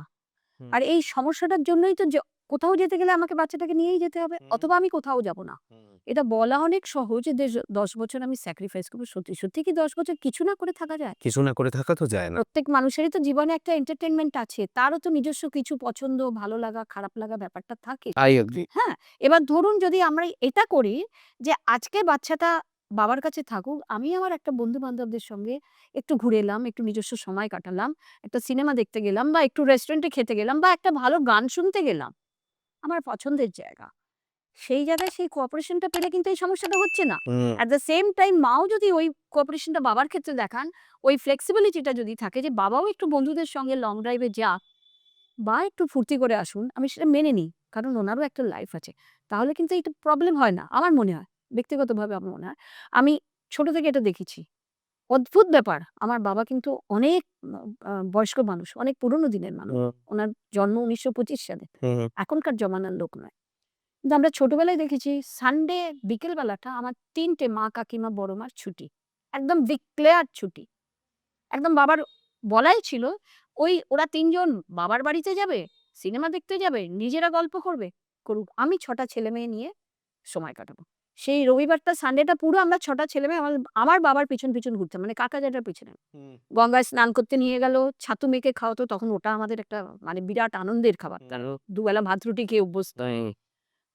হুম, আর এই সমস্যাটার জন্যই তো কোথাও যেতে গেলে আমাকে বাচ্চাটাকে নিয়েই যেতে হবে। হুম, অথবা আমি কোথাও যাব না। হুম। এটা বলা অনেক সহজ যে ১০ বছর আমি স্যাক্রিফাইস করব। সত্যি কি ১০ বছর কিছু না করে থাকা যায়? কিছু না করে থাকা তো যায় না। প্রত্যেক মানুষেরই তো জীবনে একটা এন্টারটেইনমেন্ট আছে। তারও তো নিজস্ব কিছু পছন্দ, ভালো লাগা, খারাপ লাগা ব্যাপারটা থাকে। I agree. হ্যাঁ? এবার ধরুন যদি আমরা এটা করি যে আজকে বাচ্চাটা বাবার কাছে থাকুক। আমি আমার একটা বন্ধু-বান্ধবদের সঙ্গে একটু ঘুরে এলাম, একটু নিজস্ব সময় কাটালাম, একটা সিনেমা দেখতে গেলাম বা একটু রেস্টুরেন্টে খেতে গেলাম বা একটা ভালো গান শুনতে গেলাম। আমার পছন্দের জায়গা। সেই জায়গায় সেই কোঅপারেশনটা পেলে কিন্তু এই সমস্যাটা হচ্ছে না। হুম। অ্যাট দ্য সেম টাইম মাও যদি ওই কোঅপারেশনটা বাবার ক্ষেত্রে দেখান, ওই ফ্লেক্সিবিলিটিটা যদি থাকে যে বাবাও একটু বন্ধুদের সঙ্গে লং ড্রাইভে যাক বা একটু ফুর্তি করে আসুন, আমি সেটা মেনে নিই। কারণ উনারও একটা লাইফ আছে। তাহলে কিন্তু এটা প্রবলেম হয় না। আমার মনে হয়। ব্যক্তিগতভাবে আমার মনে হয়। আমি ছোট থেকে এটা দেখেছি। অদ্ভুত ব্যাপার। আমার বাবা কিন্তু অনেক বয়স্ক মানুষ, অনেক পুরনো দিনের মানুষ। হুম, উনার জন্ম ১৯২৫ সালে। হুম, এখনকার জমানার লোক নয়। কিন্তু আমরা ছোটবেলায় দেখেছি সানডে বিকেল বেলাটা আমার ৩ টে মা, কাকিমা, বড় মার ছুটি। একদম ডিক্লেয়ার্ড ছুটি। একদম বাবার বলাই ছিল ওই ওরা ৩ জন বাবার বাড়িতে যাবে, সিনেমা দেখতে যাবে, নিজেরা গল্প করবে, করুক। আমি ৬ টা ছেলেমেয়ে নিয়ে সময় কাটাবো। সেই রবিবারটা সানডেটা পুরো আমরা ৬ টা ছেলেমেয়ে আমার বাবার পিছন ঘুরতাম। মানে কাকা জ্যাঠার পিছনে। হুম, গঙ্গায় স্নান করতে নিয়ে গেল, ছাতু মেখে খাওয়াতো। তখন ওটা আমাদের একটা মানে বিরাট আনন্দের খাবার। হুম, কারণ দুবেলা ভাত রুটি খেয়ে অভ্যস্ত।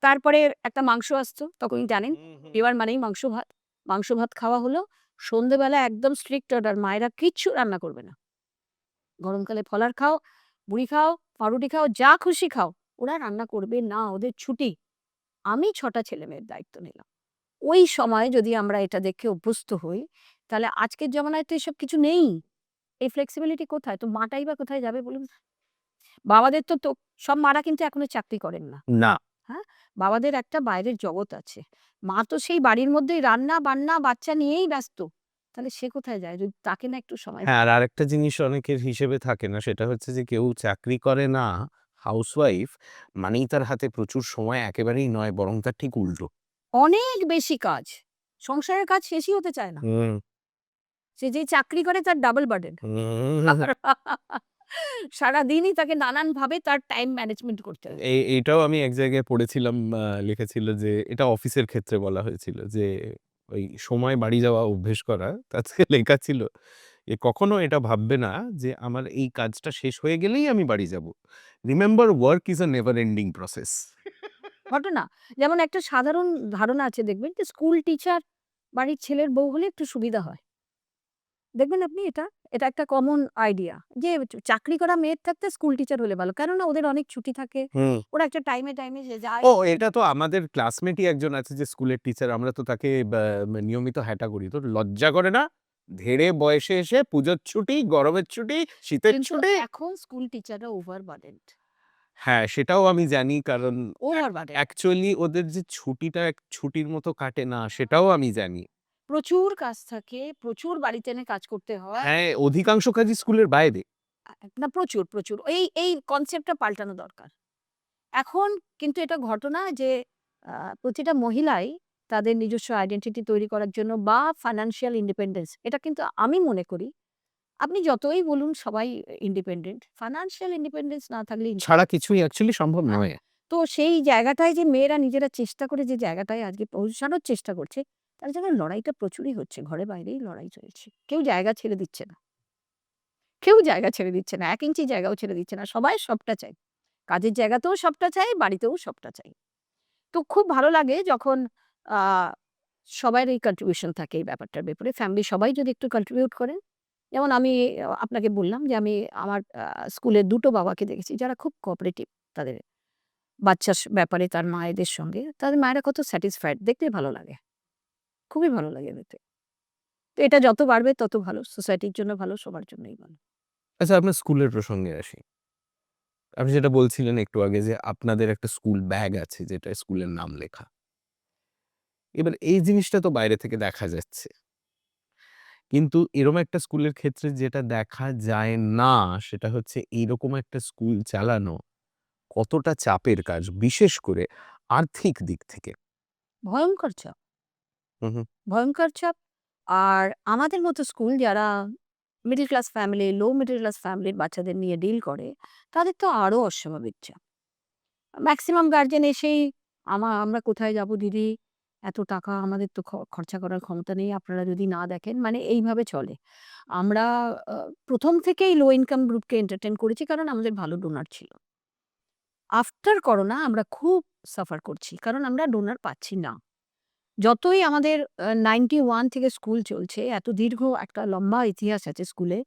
তারপরে একটা মাংস আসতো। তখনই জানেন হুম, হুম। রবিবার মানেই মাংস ভাত। মাংস ভাত খাওয়া হলো। সন্ধ্যেবেলা একদম স্ট্রিক্ট অর্ডার মায়েরা কিচ্ছু রান্না করবে না। গরমকালে ফলার খাও, মুড়ি খাও, পাউরুটি খাও, যা খুশি খাও। ওরা রান্না করবে না, ওদের ছুটি। আমি ৬ টা ছেলেমেয়ের দায়িত্ব নিলাম। ওই সময় যদি আমরা এটা দেখে অভ্যস্ত হই, তাহলে আজকের জমানায় তো এসব কিছু নেই। এই ফ্লেক্সিবিলিটি কোথায়? তো মাটাই বা কোথায় যাবে বলুন? বাবাদের তো সব মারা কিন্তু এখনো চাকরি করেন না। না। হ্যাঁ? বাবাদের একটা বাইরের জগৎ আছে। মা তো সেই বাড়ির মধ্যেই রান্না-বান্না, বাচ্চা নিয়েই ব্যস্ত। তাহলে সে কোথায় যায়? যদি তাকে না একটু সময় হ্যাঁ, আর আরেকটা জিনিস অনেকের হিসেবে থাকে না, সেটা হচ্ছে যে কেউ চাকরি করে না, হাউসওয়াইফ মানেই তার হাতে প্রচুর সময় একেবারেই নয়, বরং তার ঠিক উল্টো। অনেক বেশি কাজ। সংসারের কাজ শেষই হতে চায় না। হুম, সে যেই চাকরি করে তার ডাবল বার্ডেন। হুম। সারাদিনই তাকে নানানভাবে তার টাইম ম্যানেজমেন্ট করতে হয়। এইটাও আমি এক জায়গায় পড়েছিলাম, লিখেছিল যে এটা অফিসের ক্ষেত্রে বলা হয়েছিল যে ওই সময় বাড়ি যাওয়া অভ্যেস করা। তাতে লেখা ছিল যে কখনো এটা ভাববে না যে আমার এই কাজটা শেষ হয়ে গেলেই আমি বাড়ি যাব। Remember work is a never ending process. ঘটনা। যেমন একটা সাধারণ ধারণা আছে দেখবেন যে স্কুল টিচার বাড়ির ছেলের বউ হলে একটু সুবিধা হয়। দেখবেন আপনি এটা? এটা একটা কমন আইডিয়া যে চাকরি করা মেয়ের থাকতে স্কুল টিচার হলে ভালো। কেননা ওদের অনেক ছুটি থাকে। হুম। ওরা একটা টাইমে সে যায়। ও এটা তো আমাদের ক্লাসমেটই একজন আছে যে স্কুলের টিচার। আমরা তো তাকে নিয়মিত হ্যাটা করি। তোর লজ্জা করে না? ধেড়ে বয়সে এসে পুজোর ছুটি, গরমের ছুটি, শীতের কিন্তু ছুটি। এখন স্কুল টিচাররা ওভারবার্ডেনড। হ্যাঁ, সেটাও আমি জানি কারণ ওভারবার্ডেনড। অ্যাকচুয়ালি ওদের যে ছুটিটা ছুটির মতো কাটে না সেটাও আমি জানি। প্রচুর কাজ থাকে, প্রচুর বাড়িতে এনে কাজ করতে হয়। হ্যাঁ, অধিকাংশ কাজই স্কুলের বাইরে। না প্রচুর। এই কনসেপ্টটা পাল্টানো দরকার। এখন কিন্তু এটা ঘটনা যে আ প্রতিটা মহিলাই তাদের নিজস্ব আইডেন্টিটি তৈরি করার জন্য বা ফাইন্যান্সিয়াল ইন্ডিপেন্ডেন্স এটা কিন্তু আমি মনে করি আপনি যতই বলুন সবাই ইন্ডিপেন্ডেন্ট। ফাইন্যান্সিয়াল ইন্ডিপেন্ডেন্স না থাকলে ছাড়া কিছুই অ্যাকচুয়ালি সম্ভব হ্যাঁ, নয়। তো সেই জায়গাটায় যে মেয়েরা নিজেরা চেষ্টা করে যে জায়গাটায় আজকে পৌঁছানোর চেষ্টা করছে, তার জন্য লড়াইটা প্রচুরই হচ্ছে। ঘরে বাইরেই লড়াই চলছে। কেউ জায়গা ছেড়ে দিচ্ছে না। কেউ জায়গা ছেড়ে দিচ্ছে না। ১ ইঞ্চি জায়গাও ছেড়ে দিচ্ছে না। সবাই সবটা চায়। কাজের জায়গাতেও সবটা চাই, বাড়িতেও সবটা চাই। তো খুব ভালো লাগে যখন আ সবারই কন্ট্রিবিউশন থাকে এই ব্যাপারটার ব্যাপারে। ফ্যামিলি সবাই যদি একটু কন্ট্রিবিউট করেন। যেমন আমি আপনাকে বললাম যে আমি আমার স্কুলের ২ টো বাবাকে দেখেছি যারা খুব কোঅপারেটিভ তাদের বাচ্চার ব্যাপারে তার মায়েদের সঙ্গে। তাদের মায়েরা কত স্যাটিসফাইড দেখতে ভালো লাগে। খুবই ভালো লাগে দেখতে। তো এটা যত বাড়বে তত ভালো। সোসাইটির জন্য ভালো, সবার জন্যই ভালো। আচ্ছা আপনার স্কুলের প্রসঙ্গে আসি। আপনি যেটা বলছিলেন একটু আগে যে আপনাদের একটা স্কুল ব্যাগ আছে যেটা স্কুলের নাম লেখা। এবার এই জিনিসটা তো বাইরে থেকে দেখা যাচ্ছে। কিন্তু এরকম একটা স্কুলের ক্ষেত্রে যেটা দেখা যায় না সেটা হচ্ছে এইরকম একটা স্কুল চালানো কতটা চাপের কাজ বিশেষ করে আর্থিক দিক থেকে। ভয়ংকর চাপ, হুম, হুম। ভয়ংকর চাপ। আর আমাদের মতো স্কুল যারা মিডল ক্লাস ফ্যামিলি, লো মিডল ক্লাস ফ্যামিলির বাচ্চাদের নিয়ে ডিল করে, তাদের তো আরো অস্বাভাবিক চাপ। মেক্সিমাম গার্ডিয়ান এসেই আমরা কোথায় যাব দিদি? এত টাকা আমাদের তো খরচা করার ক্ষমতা নেই। আপনারা যদি না দেখেন মানে এইভাবে চলে। আমরা আ ১ম থেকেই লো ইনকাম গ্রুপকে এন্টারটেইন করেছি কারণ আমাদের ভালো ডোনার ছিল। আফটার করোনা আমরা খুব সাফার করছি। কারণ আমরা ডোনার পাচ্ছি না। যতই আমাদের 91 থেকে স্কুল চলছে, এত দীর্ঘ একটা লম্বা ইতিহাস আছে স্কুলে।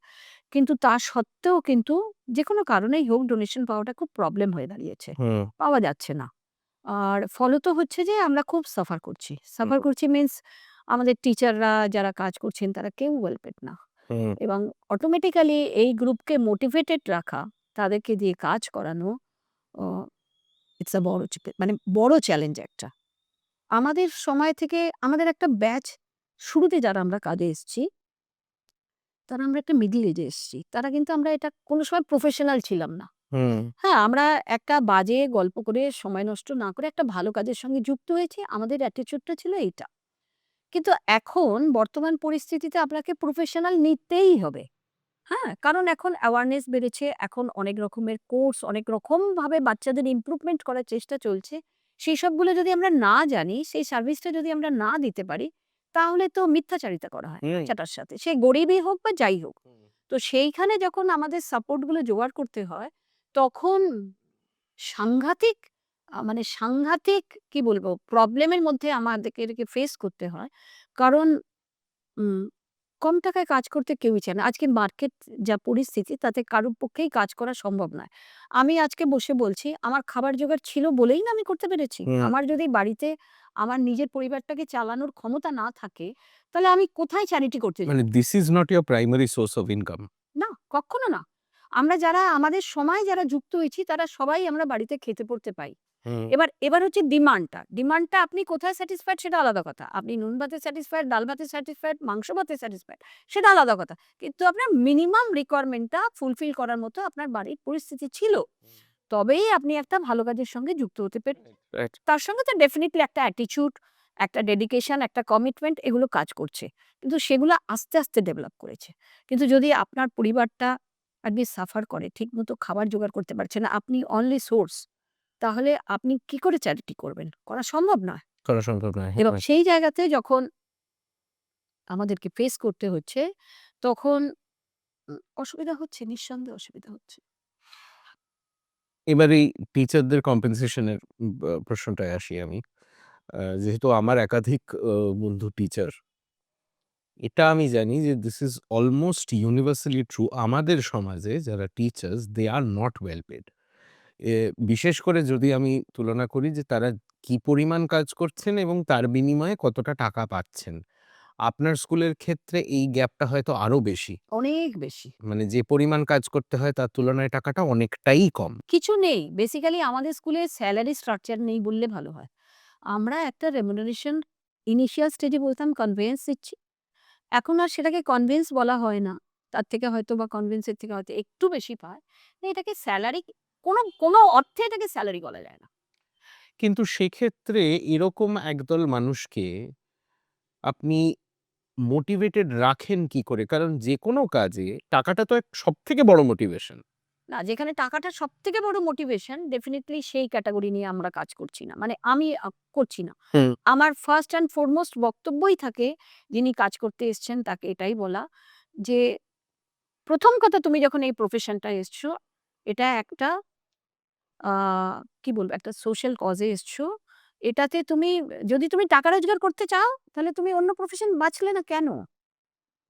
কিন্তু তা সত্ত্বেও কিন্তু যেকোনো কারণেই হোক ডোনেশন পাওয়াটা খুব প্রবলেম হয়ে দাঁড়িয়েছে। হুম, পাওয়া যাচ্ছে না। আর ফলত হচ্ছে যে আমরা খুব সাফার করছি। হুম, সাফার করছি মিনস আমাদের টিচাররা যারা কাজ করছেন তারা কেউ ওয়েল পেড না। হুম। এবং অটোমেটিক্যালি এই গ্রুপকে মোটিভেটেড রাখা, তাদেরকে দিয়ে কাজ করানো অ ইটস আ বড় মানে বড় চ্যালেঞ্জ একটা। আমাদের সময় থেকে আমাদের একটা ব্যাচ শুরুতে যারা আমরা কাজে এসেছি, তারা আমরা একটা মিডল এজে এসেছি। তারা কিন্তু আমরা এটা কোনো সময় প্রফেশনাল ছিলাম না। হুম, হ্যাঁ, আমরা একটা বাজে গল্প করে সময় নষ্ট না করে একটা ভালো কাজের সঙ্গে যুক্ত হয়েছি। আমাদের অ্যাটিটিউডটা ছিল এইটা। কিন্তু এখন বর্তমান পরিস্থিতিতে আপনাকে প্রফেশনাল নিতেই হবে। হ্যাঁ? কারণ এখন অ্যাওয়ারনেস বেড়েছে। এখন অনেক রকমের কোর্স, অনেক রকমভাবে বাচ্চাদের ইমপ্রুভমেন্ট করার চেষ্টা চলছে। সেইসবগুলো যদি আমরা না জানি, সেই সার্ভিসটা যদি আমরা না দিতে পারি, তাহলে তো মিথ্যাচারিতা করা হয় হুম। বাচ্চাটার সাথে। সে গরিবই হোক বা যাই হোক। তো সেইখানে যখন আমাদের সাপোর্ট গুলো জোগাড় করতে হয়, তখন সাংঘাতিক মানে সাংঘাতিক কি বলবো? প্রবলেমের মধ্যে আমাদেরকে ফেস করতে হয়। কারণ উম কম টাকায় কাজ করতে কেউই চায় না। আজকে মার্কেট যা পরিস্থিতি তাতে কারোর পক্ষেই কাজ করা সম্ভব নয়। আমি আজকে বসে বলছি, আমার খাবার জোগাড় ছিল বলেই না আমি করতে পেরেছি। হুম। আমার যদি বাড়িতে আমার নিজের পরিবারটাকে চালানোর ক্ষমতা না থাকে, তাহলে আমি কোথায় চ্যারিটি করতে যাব? মানে this is not your primary source of income. না, কক্ষনো না। আমরা যারা আমাদের সময় যারা যুক্ত হয়েছি তারা সবাই আমরা বাড়িতে খেতে পড়তে পাই। হুম, এবার হচ্ছে ডিমান্ডটা। ডিমান্ডটা আপনি কোথায় স্যাটিসফাইড সেটা আলাদা কথা। আপনি নুন ভাতে স্যাটিসফাইড, ডাল ভাতে স্যাটিসফাইড, মাংস ভাতে স্যাটিসফাইড সেটা আলাদা কথা। কিন্তু আপনার মিনিমাম রিকোয়ারমেন্টটা ফুলফিল করার মতো আপনার বাড়ির পরিস্থিতি ছিল। তবেই আপনি একটা ভালো কাজের সঙ্গে যুক্ত হতে রাইট। তার সঙ্গে তো ডেফিনিটলি একটা অ্যাটিটিউড, একটা ডেডিকেশন, একটা কমিটমেন্ট এগুলো কাজ করছে। কিন্তু সেগুলো আস্তে ডেভেলপ করেছে। কিন্তু যদি আপনার পরিবারটা আপনি সাফার করে, ঠিকমতো খাবার জোগাড় করতে পারছে না, আপনি অনলি সোর্স তাহলে আপনি কি করে চ্যারিটি করবেন? করা সম্ভব নয়। করা সম্ভব নয়। এবং হ্যাঁ। সেই জায়গাতে যখন আমাদেরকে ফেস করতে হচ্ছে, তখন অসুবিধা হচ্ছে, নিঃসন্দেহে অসুবিধা হচ্ছে। এবার এই টিচারদের কম্পেনসেশন এর প্রশ্নটায় আসি আমি। যেহেতু আমার একাধিক বন্ধু টিচার। এটা আমি জানি যে this is almost universally true. আমাদের সমাজে যারা teachers they are not well paid. বিশেষ করে যদি আমি তুলনা করি যে তারা কি পরিমাণ কাজ করছেন এবং তার বিনিময়ে কতটা টাকা পাচ্ছেন। আপনার স্কুলের ক্ষেত্রে এই গ্যাপটা হয়তো আরো বেশি। অনেক বেশি। মানে যে পরিমাণ কাজ করতে হয় তার তুলনায় টাকাটা অনেকটাই কম। কিছু নেই। বেসিক্যালি আমাদের স্কুলে স্যালারি স্ট্রাকচার নেই বললে ভালো হয়। আমরা একটা রেমুনারেশন ইনিশিয়াল স্টেজে বলতাম কনভেয়েন্স দিচ্ছি। এখন আর সেটাকে কনভেন্স বলা হয় না। তার থেকে হয়তো বা কনভেন্সের থেকে হয়তো একটু বেশি পায়। এটাকে স্যালারি কোনো অর্থে এটাকে স্যালারি বলা যায় না। কিন্তু সেক্ষেত্রে এরকম একদল মানুষকে আপনি মোটিভেটেড রাখেন কি করে? কারণ যেকোনো কাজে টাকাটা তো সবথেকে বড় মোটিভেশন। না, যেখানে টাকাটা সবথেকে বড় মোটিভেশন ডেফিনিটলি সেই ক্যাটেগরি নিয়ে আমরা কাজ করছি না। মানে আমি করছি না। হুম। আমার ফার্স্ট অ্যান্ড ফরমোস্ট বক্তব্যই থাকে যিনি কাজ করতে এসছেন তাকে এটাই বলা যে, প্রথম কথা তুমি যখন এই প্রফেশনটায় এসছো, এটা একটা আ কি বলবো? একটা সোশ্যাল কজে এসছো। এটাতে তুমি যদি তুমি টাকা রোজগার করতে চাও, তাহলে তুমি অন্য প্রফেশন বাছলে না কেন?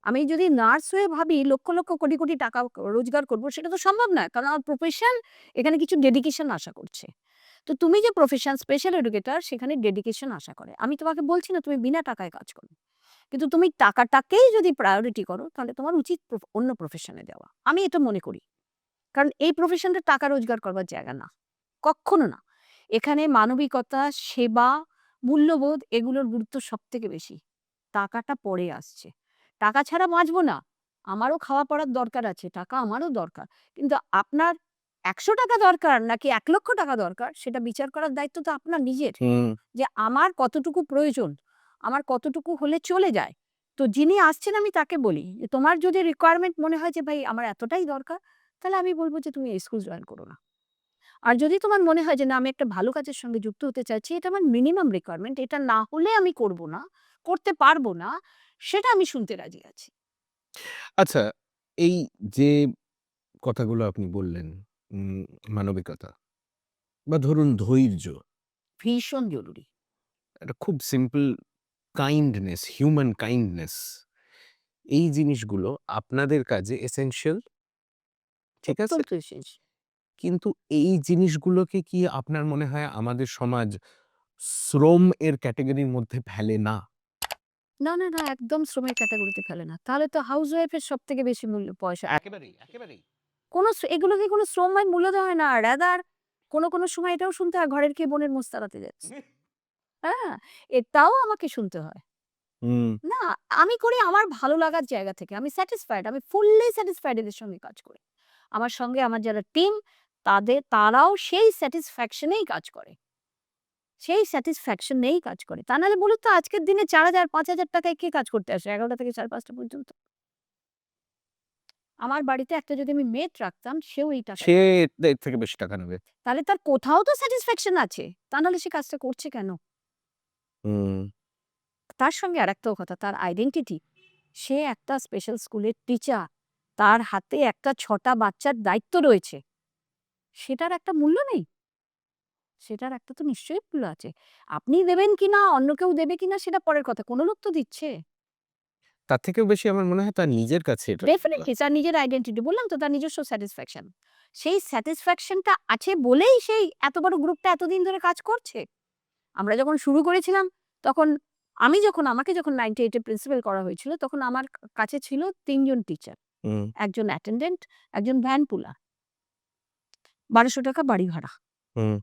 আমি যদি নার্স হয়ে ভাবি লক্ষ, লক্ষ কোটি, কোটি টাকা রোজগার করব সেটা তো সম্ভব নয়। কারণ আমার প্রফেশন এখানে কিছু ডেডিকেশন আশা করছে। তো তুমি যে প্রফেশন স্পেশাল এডুকেটর সেখানে ডেডিকেশন আশা করে। আমি তোমাকে বলছি না তুমি বিনা টাকায় কাজ করো। কিন্তু তুমি টাকাটাকেই যদি প্রায়োরিটি করো তাহলে তোমার উচিত অন্য প্রফেশনে যাওয়া। আমি এটা মনে করি। কারণ এই প্রফেশনটা টাকা রোজগার করবার জায়গা না। কক্ষনো না। এখানে মানবিকতা, সেবা, মূল্যবোধ এগুলোর গুরুত্ব সবথেকে বেশি। টাকাটা পরে আসছে। টাকা ছাড়া বাঁচব না। আমারও খাওয়া পড়ার দরকার আছে। টাকা আমারও দরকার। কিন্তু আপনার ৳১০০ দরকার নাকি ৳১,০০,০০০ দরকার সেটা বিচার করার দায়িত্ব তো আপনার নিজের। হুম। যে আমার কতটুকু প্রয়োজন, আমার কতটুকু হলে চলে যায়। তো যিনি আসছেন আমি তাকে বলি যে, "তোমার যদি রিকোয়ারমেন্ট মনে হয় যে ভাই আমার এতটাই দরকার, তাহলে আমি বলব যে তুমি এই স্কুল জয়েন করো না।" আর যদি তোমার মনে হয় যে না আমি একটা ভালো কাজের সঙ্গে যুক্ত হতে চাইছি, এটা আমার মিনিমাম রিকোয়ারমেন্ট, এটা না হলে আমি করব না, করতে পারব না, সেটা আমি শুনতে রাজি আছি। আচ্ছা, এই যে কথাগুলো আপনি বললেন, উম মানবিকতা বা ধরুন ধৈর্য, ভীষণ জরুরি। একটা খুব সিম্পল কাইন্ডনেস, হিউম্যান কাইন্ডনেস এই জিনিসগুলো আপনাদের কাজে এসেনশিয়াল, ঠিক আছে? অত্যন্ত এসেনশিয়াল। কিন্তু এই জিনিসগুলোকে কি আপনার মনে হয় আমাদের সমাজ শ্রম এর ক্যাটেগরির মধ্যে ফেলে না? না, না, না, একদম শ্রমের ক্যাটেগরিতে ফেলে না। তাহলে তো হাউসওয়াইফ এর সবথেকে বেশি মূল্য পয়সা। একেবারেই, একেবারেই। কোনো এগুলোকে কোনো শ্রমের মূল্য দেওয়া হয় না। রাদার কোনো সময় এটাও শুনতে হয় ঘরের কে বোনের মোজ তাড়াতে যাচ্ছে। হ্যাঁ? এটাও আমাকে শুনতে হয়। হুম। না, আমি করি আমার ভালো লাগার জায়গা থেকে। আমি স্যাটিসফাইড। আমি ফুললি স্যাটিসফাইড এদের সঙ্গে কাজ করে। আমার সঙ্গে আমার যারা টিম তারাও সেই স্যাটিসফ্যাকশন এই কাজ করে। সেই স্যাটিসফ্যাকশন নিয়েই কাজ করে। তা নাহলে বলুন তো আজকের দিনে ৪,০০০ ৳৫,০০০ য় কে কাজ করতে আসে ১১টা থেকে ৫:৩০ পর্যন্ত? আমার বাড়িতে একটা যদি আমি মেড রাখতাম সেও এই টাকায় সে এর থেকে বেশি টাকা নেবে। তাহলে তার কোথাও তো স্যাটিসফ্যাকশন আছে। তা নাহলে সে কাজটা করছে কেন? হুম। তার সঙ্গে আরেকটাও কথা তার আইডেন্টিটি। সে একটা স্পেশাল স্কুলের টিচার। তার হাতে একটা ৬ টা বাচ্চার দায়িত্ব রয়েছে। সেটার একটা মূল্য নেই? সেটার একটা তো নিশ্চয়ই মূল্য আছে। আপনি দেবেন কিনা, অন্য কেউ দেবে কিনা সেটা পরের কথা। কোন লোক তো দিচ্ছে। তার থেকেও বেশি আমার মনে হয় তার নিজের কাছে এটা ডেফিনিটলি তার নিজের আইডেন্টিটি বললাম তো তার নিজস্ব স্যাটিসফ্যাকশন। সেই স্যাটিসফ্যাকশনটা আছে বলেই সেই এত বড় গ্রুপটা এতদিন ধরে কাজ করছে। আমরা যখন শুরু করেছিলাম তখন আমাকে যখন 98 এ প্রিন্সিপাল করা হয়েছিল তখন আমার কাছে ছিল ৩ জন টিচার। হুম, একজন অ্যাটেন্ডেন্ট, একজন ভ্যান পুলার। ৳১২০০ বাড়ি ভাড়া। হুম।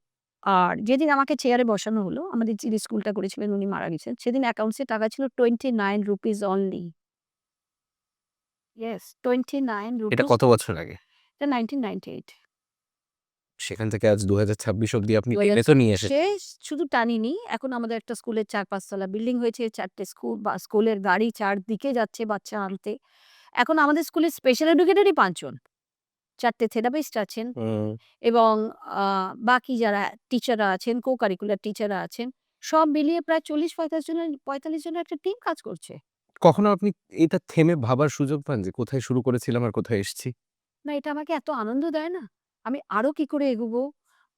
আর যেদিন আমাকে চেয়ারে বসানো হলো, আমাদের যিনি স্কুলটা করেছিলেন উনি মারা গেছেন। সেদিন অ্যাকাউন্টসে টাকা ছিল ₹29 অনলি। ইয়েস, এটা ₹29 কত বছর আগে? এটা 1998 সেখান থেকে আজ ২০২৬ অব্দি আপনি টেনে তো নিয়ে ২০২৬ এসেছেন। শুধু টানিনি। এখন আমাদের একটা স্কুলের ৪-৫ তলা বিল্ডিং হয়েছে। ৪ টে স্কুলের গাড়ি ৪ দিকে যাচ্ছে বাচ্চা আনতে। এখন আমাদের স্কুলে স্পেশাল এডুকেটরই ৫ জন। ৪ টে থেরাপিস্ট আছেন হুম। এবং আ বাকি যারা টিচাররা আছেন, কো-কারিকুলার টিচাররা আছেন, সব মিলিয়ে প্রায় ৪০-৪৫ জনের একটা টিম কাজ করছে। কখনো আপনি এটা থেমে ভাবার সুযোগ পান যে কোথায় শুরু করেছিলাম আর কোথায় এসেছি? না, এটা আমাকে এত আনন্দ দেয় না? আমি আরো কি করে এগোবো?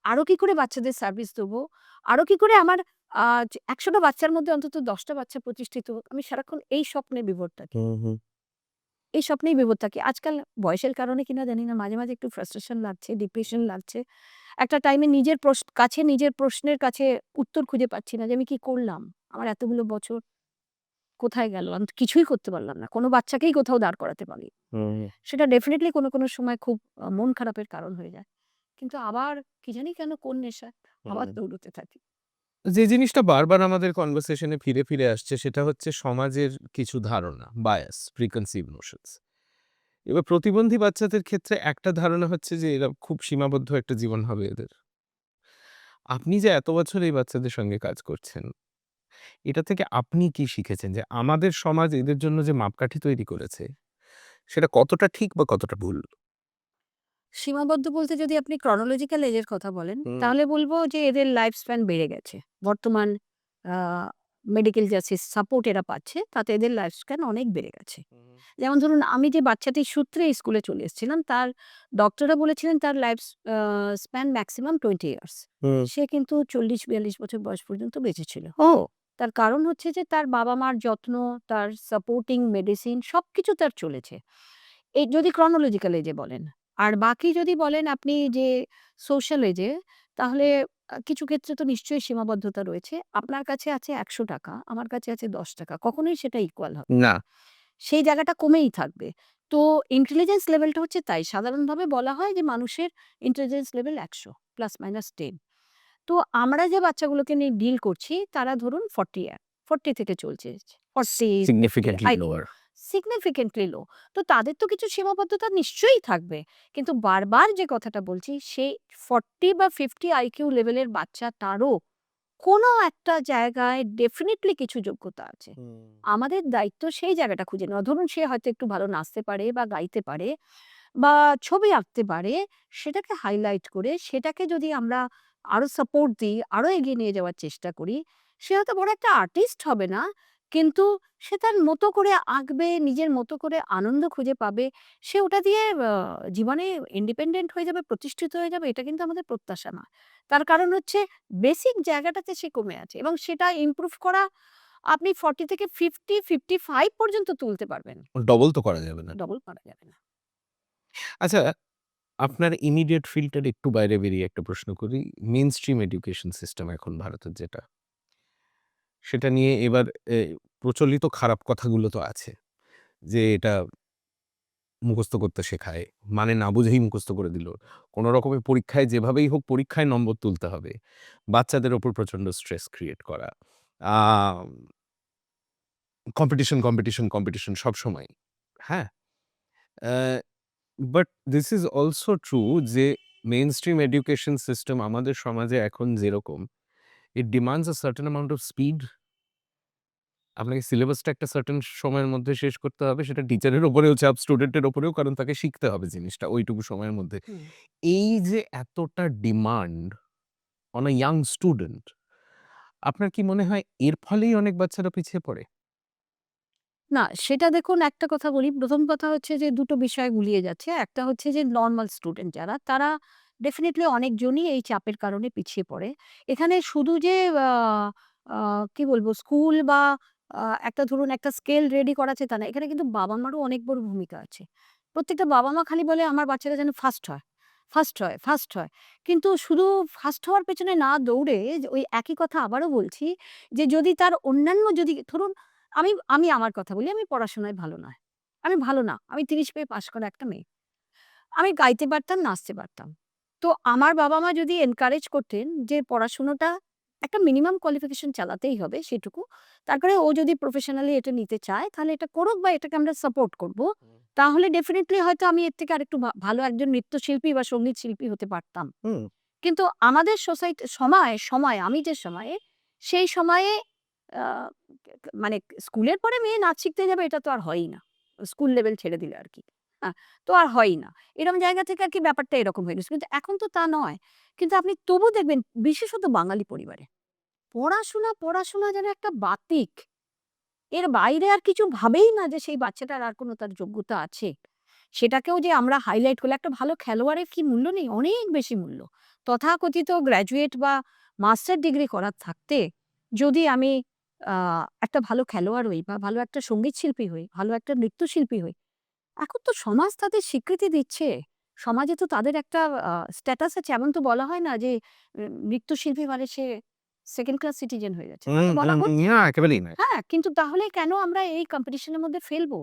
আরো কি করে বাচ্চাদের সার্ভিস দেবো? আরো কি করে আমার আজ ১০০টা বাচ্চার মধ্যে অন্তত ১০টা বাচ্চা প্রতিষ্ঠিত হোক। আমি সারাক্ষণ এই স্বপ্নে বিভোর থাকি। এই স্বপ্নেই বিভোর থাকি। আজকাল বয়সের কারণে কিনা জানি না মাঝে, মাঝে একটু ফ্রাস্ট্রেশন লাগছে, ডিপ্রেশন লাগছে। একটা টাইমে নিজের প্রশ্নের কাছে উত্তর খুঁজে পাচ্ছি না যে আমি কি করলাম? আমার এতগুলো বছর কোথায় গেল? আমি তো কিছুই করতে পারলাম না। কোনো বাচ্চাকেই কোথাও দাঁড় করাতে পারি। সেটা ডেফিনিটলি কোনো, কোনো সময় খুব মন খারাপের কারণ হয়ে যায়। কিন্তু আবার কি জানি কেন কোন নেশায় আবার দৌড়তে থাকি। যে জিনিসটা বারবার আমাদের কনভারসেশনে ফিরে ফিরে আসছে সেটা হচ্ছে সমাজের কিছু ধারণা, বায়াস, প্রিকনসিভ নোশনস। এবার প্রতিবন্ধী বাচ্চাদের ক্ষেত্রে একটা ধারণা হচ্ছে যে এরা খুব সীমাবদ্ধ একটা জীবন হবে এদের। আপনি যে এত বছর এই বাচ্চাদের সঙ্গে কাজ করছেন, এটা থেকে আপনি কি শিখেছেন যে আমাদের সমাজ এদের জন্য যে মাপকাঠি তৈরি করেছে সেটা কতটা ঠিক বা কতটা ভুল? সীমাবদ্ধ বলতে যদি আপনি chronological age এর কথা বলেন, তাহলে বলব যে এদের লাইফ স্প্যান বেড়ে গেছে। বর্তমান আ মেডিকেল যে সাপোর্ট এরা পাচ্ছে তাতে এদের লাইফ স্প্যান অনেক বেড়ে গেছে। যেমন ধরুন আমি যে বাচ্চাটির সূত্রে এই স্কুলে চলে এসেছিলাম তার ডক্টররা বলেছিলেন তার লাইফ স্প্যান ম্যাক্সিমাম 20 ইয়ার্স। সে কিন্তু 40-42 বছর বয়স পর্যন্ত বেঁচে ছিল। তার কারণ হচ্ছে যে তার বাবা-মার যত্ন, তার সাপোর্টিং মেডিসিন সবকিছু তার চলেছে। এই যদি chronological age এ বলেন। আর বাকি যদি বলেন আপনি যে সোশ্যাল এজে তাহলে কিছু ক্ষেত্রে তো নিশ্চয়ই সীমাবদ্ধতা রয়েছে। আপনার কাছে আছে ৳১০০, আমার কাছে আছে ৳১০। কখনোই সেটা ইকুয়াল হবে না। না। সেই জায়গাটা কমেই থাকবে। তো ইন্টেলিজেন্স লেভেলটা হচ্ছে তাই। সাধারণভাবে বলা হয় যে মানুষের ইন্টেলিজেন্স লেভেল ১০০ প্লাস মাইনাস 10। তো আমরা যে বাচ্চাগুলোকে নিয়ে ডিল করছি তারা ধরুন 40 থেকে চলছে। 40, 50 সিগনিফিকেন্টলি আই লোয়ার। সিগনিফিকেন্টলি লো। তো তাদের তো কিছু সীমাবদ্ধতা নিশ্চয়ই থাকবে। কিন্তু বারবার যে কথাটা বলছি সেই 40 বা 50 আইকিউ লেভেলের বাচ্চাটারও কোনো একটা জায়গায় ডেফিনিটলি কিছু যোগ্যতা আছে। আমাদের দায়িত্ব সেই জায়গাটা খুঁজে নেওয়া। ধরুন সে হয়তো একটু ভালো নাচতে পারে বা গাইতে পারে বা ছবি আঁকতে পারে, সেটাকে হাইলাইট করে সেটাকে যদি আমরা আরো সাপোর্ট দিই, আরো এগিয়ে নিয়ে যাওয়ার চেষ্টা করি, সে হয়তো বড় একটা আর্টিস্ট হবে না, কিন্তু সে তার মতো করে আঁকবে, নিজের মতো করে আনন্দ খুঁজে পাবে। সে ওটা দিয়ে জীবনে ইন্ডিপেন্ডেন্ট হয়ে যাবে, প্রতিষ্ঠিত হয়ে যাবে, এটা কিন্তু আমাদের প্রত্যাশা নয়। তার কারণ হচ্ছে বেসিক জায়গাটাতে সে কমে আছে এবং সেটা ইমপ্রুভ করা আপনি 40 থেকে 50, 55 পর্যন্ত তুলতে পারবেন। ডবল তো করা যাবে না। ডবল করা যাবে না। আচ্ছা, আপনার ইমিডিয়েট ফিল্ডটার একটু বাইরে বেরিয়ে একটা প্রশ্ন করি। মেইনস্ট্রিম এডুকেশন সিস্টেম এখন ভারতের যেটা, সেটা নিয়ে এবার প্রচলিত খারাপ কথাগুলো তো আছে। যে এটা মুখস্থ করতে শেখায়। মানে না বুঝেই মুখস্থ করে দিল। কোন রকমের পরীক্ষায় যেভাবেই হোক পরীক্ষায় নম্বর তুলতে হবে। বাচ্চাদের উপর প্রচন্ড স্ট্রেস ক্রিয়েট করা। আম কম্পিটিশন সবসময়। হ্যাঁ? Uh but this is also true যে মেইনস্ট্রিম এডুকেশন সিস্টেম আমাদের সমাজে এখন যেরকম, it demands a certain amount of speed. আপনাকে সিলেবাসটা একটা সার্টেন সময়ের মধ্যে শেষ করতে হবে। সেটা টিচারের উপরেও চাপ, স্টুডেন্টের উপরেও, কারণ তাকে শিখতে হবে জিনিসটা ওইটুকু সময়ের মধ্যে। হুম। এই যে এতটা demand on a young student, আপনার কি মনে হয় এর ফলেই অনেক বাচ্চারা পিছিয়ে পড়ে? না, সেটা দেখুন একটা কথা বলি। ১ম কথা হচ্ছে যে ২ টো বিষয় গুলিয়ে যাচ্ছে। একটা হচ্ছে যে নরমাল স্টুডেন্ট যারা, তারা ডেফিনিটলি অনেকজনই এই চাপের কারণে পিছিয়ে পড়ে। এখানে শুধু যে আ আ কি বলবো স্কুল বা একটা ধরুন একটা স্কেল রেডি করাচ্ছে তা না। এখানে কিন্তু বাবা-মারও অনেক বড় ভূমিকা আছে। প্রত্যেকটা বাবা-মা খালি বলে আমার বাচ্চাটা যেন ফার্স্ট হয়, ফার্স্ট হয়, ফার্স্ট হয়। কিন্তু শুধু ফার্স্ট হওয়ার পেছনে না দৌড়ে যে ওই একই কথা আবারও বলছি যে যদি তার অন্যান্য যদি ধরুন আমি আমি আমার কথা বলি, আমি পড়াশোনায় ভালো নয়। আমি ভালো না। আমি ৩০ পেয়ে পাস করা একটা মেয়ে। আমি গাইতে পারতাম, নাচতে পারতাম। তো আমার বাবা-মা যদি এনকারেজ করতেন যে পড়াশোনাটা একটা মিনিমাম কোয়ালিফিকেশন চালাতেই হবে সেটুকু। তারপরে ও যদি প্রফেশনালি এটা নিতে চায় তাহলে এটা করুক বা এটাকে আমরা সাপোর্ট করব। তাহলে ডেফিনিটলি হয়তো আমি এর থেকে আরেকটু ভালো একজন নৃত্যশিল্পী বা সঙ্গীত শিল্পী হতে পারতাম। হুম। কিন্তু আমাদের সময় আমি যে সময়ে, সেই সময়ে আ মানে স্কুলের পরে মেয়ে নাচ শিখতে যাবে এটা তো আর হয়ই না। স্কুল লেভেল ছেড়ে দিলে আরকি। তো আর হয়ই না। এরকম জায়গা থেকে আরকি ব্যাপারটা এরকম হয়ে গেছে। কিন্তু এখন তো তা নয়। কিন্তু আপনি তবু দেখবেন বিশেষত বাঙালি পরিবারে পড়াশোনা যেন একটা বাতিক। এর বাইরে আর কিছু ভাবেই না যে সেই বাচ্চাটার আর কোনো তার যোগ্যতা আছে। সেটাকেও যে আমরা হাইলাইট করলে একটা ভালো খেলোয়াড়ের কি মূল্য নেই? অনেক বেশি মূল্য। তথাকথিত গ্র্যাজুয়েট বা মাস্টার ডিগ্রি করার থাকতে যদি আমি একটা ভালো খেলোয়াড় হই বা ভালো একটা সঙ্গীত শিল্পী হই, ভালো একটা নৃত্যশিল্পী হই, এখন তো সমাজ তাদের স্বীকৃতি দিচ্ছে। সমাজে তো তাদের একটা স্ট্যাটাস আছে। এমন তো বলা হয় না যে নৃত্যশিল্পী মানে সে সেকেন্ড ক্লাস সিটিজেন হয়ে যাচ্ছে। তা তো বলা হচ্ছে। না, একেবারেই নয়। হ্যাঁ, কিন্তু তাহলে কেন আমরা এই কম্পিটিশন এর মধ্যে ফেলবো?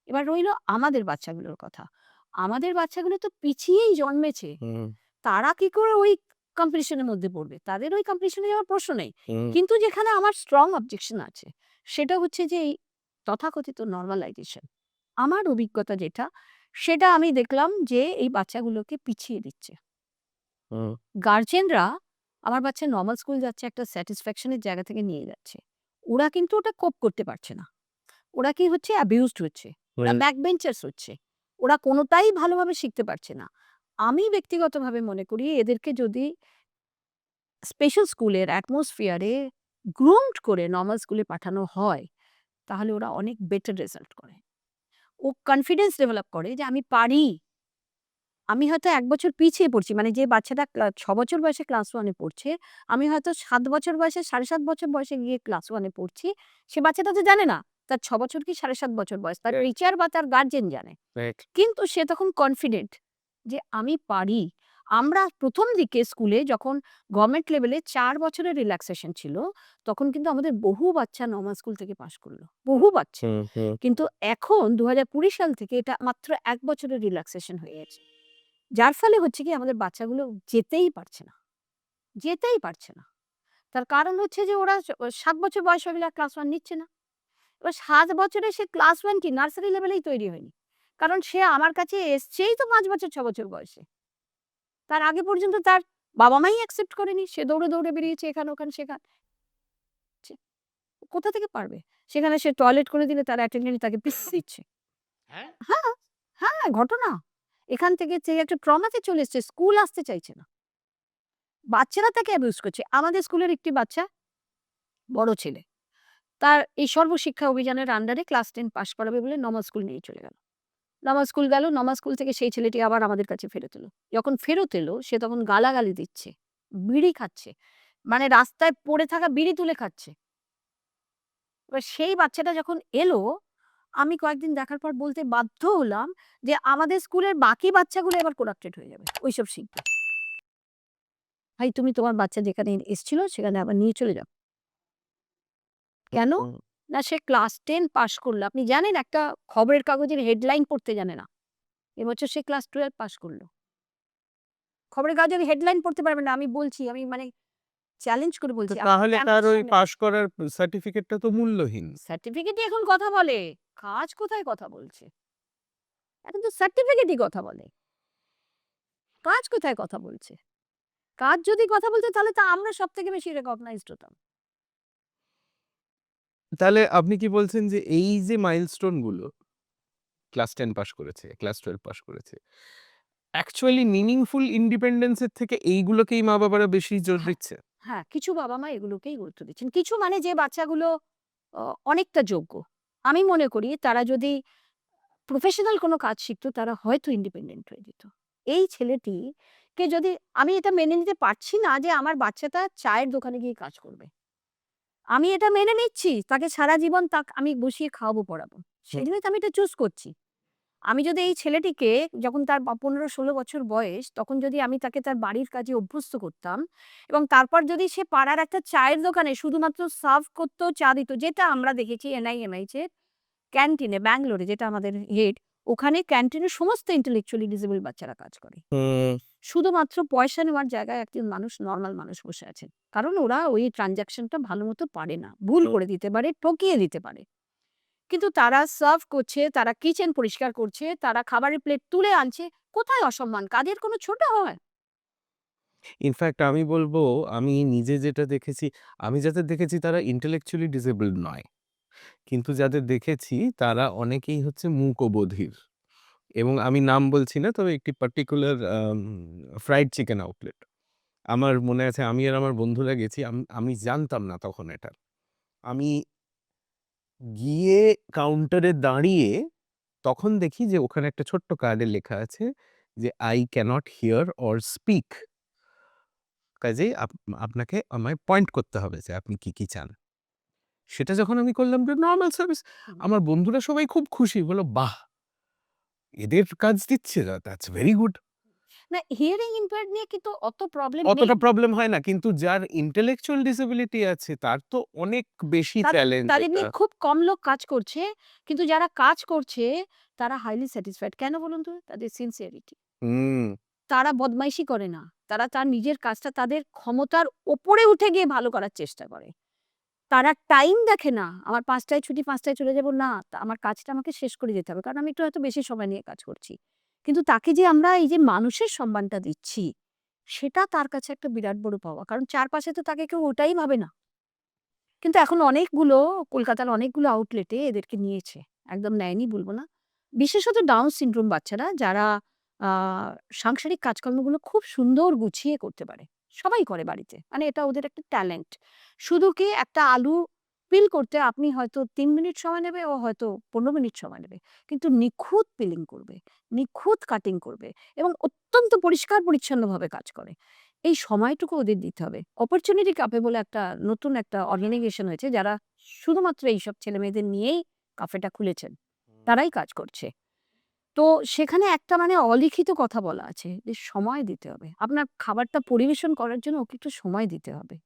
এবার রইল আমাদের বাচ্চাগুলোর কথা। আমাদের বাচ্চাগুলো তো পিছিয়েই জন্মেছে। হুম, তারা কি করে ওই কম্পিটিশন এর মধ্যে পড়বে? তাদের ওই কম্পিটিশন এ যাওয়ার প্রশ্ন নেই। হুম, কিন্তু যেখানে আমার স্ট্রং অবজেকশন আছে, সেটা হচ্ছে যে এই তথাকথিত নরমালাইজেশন। আমার অভিজ্ঞতা যেটা, সেটা আমি দেখলাম যে এই বাচ্চাগুলোকে পিছিয়ে দিচ্ছে। হুম, গার্ডিয়ানরা আমার বাচ্চা নরমাল স্কুল যাচ্ছে একটা স্যাটিসফ্যাকশন এর জায়গা থেকে নিয়ে যাচ্ছে। ওরা কিন্তু ওটা কোপ করতে পারছে না। ওরা কি হচ্ছে অ্যাবিউজড হচ্ছে। ওরা হুম, ব্যাক বেঞ্চার্স হচ্ছে। ওরা কোনটাই ভালোভাবে শিখতে পারছে না। আমি ব্যক্তিগতভাবে মনে করি এদেরকে যদি স্পেশাল স্কুলের অ্যাটমসফিয়ারে গ্রুমড করে নরমাল স্কুলে পাঠানো হয়, তাহলে ওরা অনেক বেটার রেজাল্ট করে। ও কনফিডেন্স ডেভেলপ করে যে আমি পারি। আমি হয়তো ১ বছর পিছিয়ে পড়ছি। মানে যে বাচ্চাটা ৬ বছর বয়সে ক্লাস 1 এ পড়ছে, আমি হয়তো ৭ বছর বয়সে ৭.৫ বছর বয়সে গিয়ে ক্লাস 1 এ পড়ছি। সে বাচ্চাটা তো জানে না তার ৬ বছর কি ৭.৫ বছর বয়স। তার টিচার বা তার গার্ডিয়ান জানে। রাইট। কিন্তু সে তখন কনফিডেন্ট যে আমি পারি। আমরা ১ম দিকে স্কুলে যখন গভর্নমেন্ট লেভেলে ৪ বছরের রিল্যাক্সেশন ছিল, তখন কিন্তু আমাদের বহু বাচ্চা নরমাল স্কুল থেকে পাস করল। বহু বাচ্চা। হুম, হুম। কিন্তু এখন ২০২০ সাল থেকে এটা মাত্র ১ বছরের রিল্যাক্সেশন হয়ে গেছে। যার ফলে হচ্ছে কি আমাদের বাচ্চাগুলো যেতেই পারছে না। যেতেই পারছে না। তার কারণ হচ্ছে যে ওরা ৭ বছর বয়স হয়ে গেলে আর ক্লাস 1 নিচ্ছে না। এবার ৭ বছরে সে ক্লাস 1 কি নার্সারি লেভেলেই তৈরি হয়নি। কারণ সে আমার কাছে এসছেই তো ৫ বছর ৬ বছর বয়সে। তার আগে পর্যন্ত তার বাবা-মাই অ্যাকসেপ্ট করেনি। সে দৌড়ে, দৌড়ে বেরিয়েছে এখানে ওখানে সেখানে। কোথা থেকে পারবে? সেখানে সে টয়লেট করে দিলে তার অ্যাটেন্ডেন্ট তাকে পিষে দিচ্ছে। হ্যাঁ? হ্যাঁ, হ্যাঁ, ঘটনা। এখান থেকে সে একটা ট্রমাতে চলে এসছে। স্কুল আসতে চাইছে না। বাচ্চারা তাকে অ্যাবিউজ করছে। আমাদের স্কুলের একটি বাচ্চা, বড় ছেলে। তার এই সর্বশিক্ষা অভিযানের আন্ডারে ক্লাস 10 পাস করাবে বলে নর্মাল স্কুল নিয়ে চলে গেল। নর্মাল স্কুল গেল, নর্মাল স্কুল থেকে সেই ছেলেটি আবার আমাদের কাছে ফেরত এলো। যখন ফেরত এলো সে তখন গালাগালি দিচ্ছে, বিড়ি খাচ্ছে। মানে রাস্তায় পড়ে থাকা বিড়ি তুলে খাচ্ছে। এবার সেই বাচ্চাটা যখন এলো, আমি কয়েকদিন দেখার পর বলতে বাধ্য হলাম যে, "আমাদের স্কুলের বাকি বাচ্চাগুলো এবার করাপ্টেড হয়ে যাবে। ওইসব শিখবে। ভাই তুমি তোমার বাচ্চা যেখানে এসছিল সেখানে আবার নিয়ে চলে যাও।" কেন? হুম। না সে ক্লাস 10 পাস করল। আপনি জানেন একটা খবরের কাগজের হেডলাইন পড়তে জানে না। এবছর সে ক্লাস 12 পাস করল। খবরের কাগজের হেডলাইন পড়তে পারবে না। আমি বলছি, আমি মানে চ্যালেঞ্জ করে তো বলছি। তাহলে তার ক্যাম্পাসের ওই সামনে পাস করার সার্টিফিকেটটা তো মূল্যহীন। সার্টিফিকেটই এখন কথা বলে। কাজ কোথায় কথা বলছে? এখন তো সার্টিফিকেটই কথা বলে। কাজ কোথায় কথা বলছে? কাজ যদি কথা বলতো তাহলে তো আমরা সবথেকে বেশি রেকগনাইজড হতাম। তাহলে আপনি কি বলছেন যে এই যে মাইলস্টোন গুলো ক্লাস 10 পাস করেছে, ক্লাস 12 পাস করেছে। অ্যাকচুয়ালি মিনিংফুল ইন্ডিপেন্ডেন্স এর থেকে এইগুলোকেই মা-বাবারা বেশি জোর হ্যাঁ, দিচ্ছে? হ্যাঁ, কিছু বাবা-মা এগুলোকেই গুরুত্ব দিচ্ছেন। কিছু মানে যে বাচ্চাগুলো অনেকটা যোগ্য। আমি মনে করি তারা যদি প্রফেশনাল কোনো কাজ শিখতো তারা হয়তো ইন্ডিপেন্ডেন্ট হয়ে যেত। এই ছেলেটিকে যদি আমি এটা মেনে নিতে পারছি না যে আমার বাচ্চাটা চায়ের দোকানে গিয়ে কাজ করবে। আমি এটা মেনে নিচ্ছি তাকে সারা জীবন আমি বসিয়ে খাওয়াবো পড়াবো। হুম। সেজন্যই তো আমি এটা চুজ করছি। আমি যদি এই ছেলেটিকে যখন তার ১৫-১৬ বছর বয়স তখন যদি আমি তাকে তার বাড়ির কাজে অভ্যস্ত করতাম এবং তারপর যদি সে পাড়ার একটা চায়ের দোকানে শুধুমাত্র সার্ভ করত, চা দিত যেটা আমরা দেখেছি এনআইএমএইচ এর ক্যান্টিনে ব্যাঙ্গালোরে যেটা আমাদের হেড ওখানে ক্যান্টিনে সমস্ত ইন্টেলেকচুয়ালি ডিসেবল বাচ্চারা কাজ করে। হুম। শুধুমাত্র পয়সা নেওয়ার জায়গায় একজন মানুষ নরমাল মানুষ বসে আছেন। কারণ ওরা ওই ট্রান্সেকশনটা ভালোমতো পারে না। ভুল হুম। করে দিতে পারে, ঠকিয়ে দিতে পারে। কিন্তু তারা সার্ভ করছে, তারা কিচেন পরিষ্কার করছে, তারা খাবারের প্লেট তুলে আনছে। কোথায় অসম্মান? কাজের কোনো ছোট হয়? ইনফ্যাক্ট আমি বলব আমি নিজে যেটা দেখেছি, আমি যাদের দেখেছি তারা ইন্টেলেকচুয়ালি ডিসেবলড নয়। কিন্তু যাদের দেখেছি তারা অনেকেই হচ্ছে মূক ও বধির। এবং আমি নাম বলছি না তবে একটি পার্টিকুলার ফ্রাইড চিকেন আউটলেট। আমার মনে আছে আমি আর আমার বন্ধুরা গেছি। আমি জানতাম না তখন এটা। আমি গিয়ে কাউন্টারে দাঁড়িয়ে তখন দেখি যে ওখানে একটা ছোট্ট কার্ডে লেখা আছে যে, "I cannot hear or speak." কাজেই আপনাকে আমায় পয়েন্ট করতে হবে যে আপনি কি চান। সেটা যখন আমি করলাম যে নরমাল সার্ভিস, আমার বন্ধুরা সবাই খুব খুশি। বলল, "বাহ! এদের কাজ দিচ্ছে, দ্যাটস ভেরি গুড।" না, হিয়ারিং ইম্পেয়ার্ড নিয়ে কিন্তু অত প্রবলেম নেই। অতটা প্রবলেম হয় না। কিন্তু যার ইন্টেলেকচুয়াল ডিসেবিলিটি আছে তার তো অনেক বেশি চ্যালেঞ্জ তাদের এটা। নিয়ে খুব কম লোক কাজ করছে। কিন্তু যারা কাজ করছে তারা হাইলি স্যাটিসফাইড। কেন বলুন তো? তাদের সিনসিয়ারিটি। হুম, তারা বদমাইশি করে না। তারা তার নিজের কাজটা তাদের ক্ষমতার ওপরে উঠে গিয়ে ভালো করার চেষ্টা করে। তারা টাইম দেখে না। আমার ৫ টায় ছুটি, ৫ টায় চলে যাব। না, আমার কাজটা আমাকে শেষ করে যেতে হবে। কারণ আমি একটু হয়তো বেশি সময় নিয়ে কাজ করছি। কিন্তু তাকে যে আমরা এই যে মানুষের সম্মানটা দিচ্ছি, সেটা তার কাছে একটা বিরাট বড় পাওয়া। কারণ চারপাশে তো তাকে কেউ ওটাই ভাবে না। কিন্তু এখন অনেকগুলো কলকাতার অনেকগুলো আউটলেটে এদেরকে নিয়েছে। একদম নেয়নি বলব না। বিশেষত ডাউন সিনড্রোম বাচ্চারা যারা আ সাংসারিক কাজকর্মগুলো খুব সুন্দর গুছিয়ে করতে পারে। সবাই করে বাড়িতে। মানে এটা ওদের একটা ট্যালেন্ট। শুধু কি একটা আলু পিল করতে আপনি হয়তো ৩ মিনিট সময় নেবে, ও হয়তো ১৫ মিনিট সময় নেবে। কিন্তু নিখুঁত পিলিং করবে, নিখুঁত কাটিং করবে এবং অত্যন্ত পরিষ্কার পরিচ্ছন্নভাবে কাজ করে। এই সময়টুকু ওদের দিতে হবে। অপরচুনিটি কাফে বলে একটা নতুন একটা অর্গানাইজেশন হয়েছে যারা শুধুমাত্র এইসব ছেলেমেয়েদের নিয়েই কাফেটা খুলেছেন। তারাই কাজ করছে। তো সেখানে একটা মানে অলিখিত কথা বলা আছে যে সময় দিতে হবে। আপনার খাবারটা পরিবেশন করার জন্য ওকে একটু সময় দিতে হবে।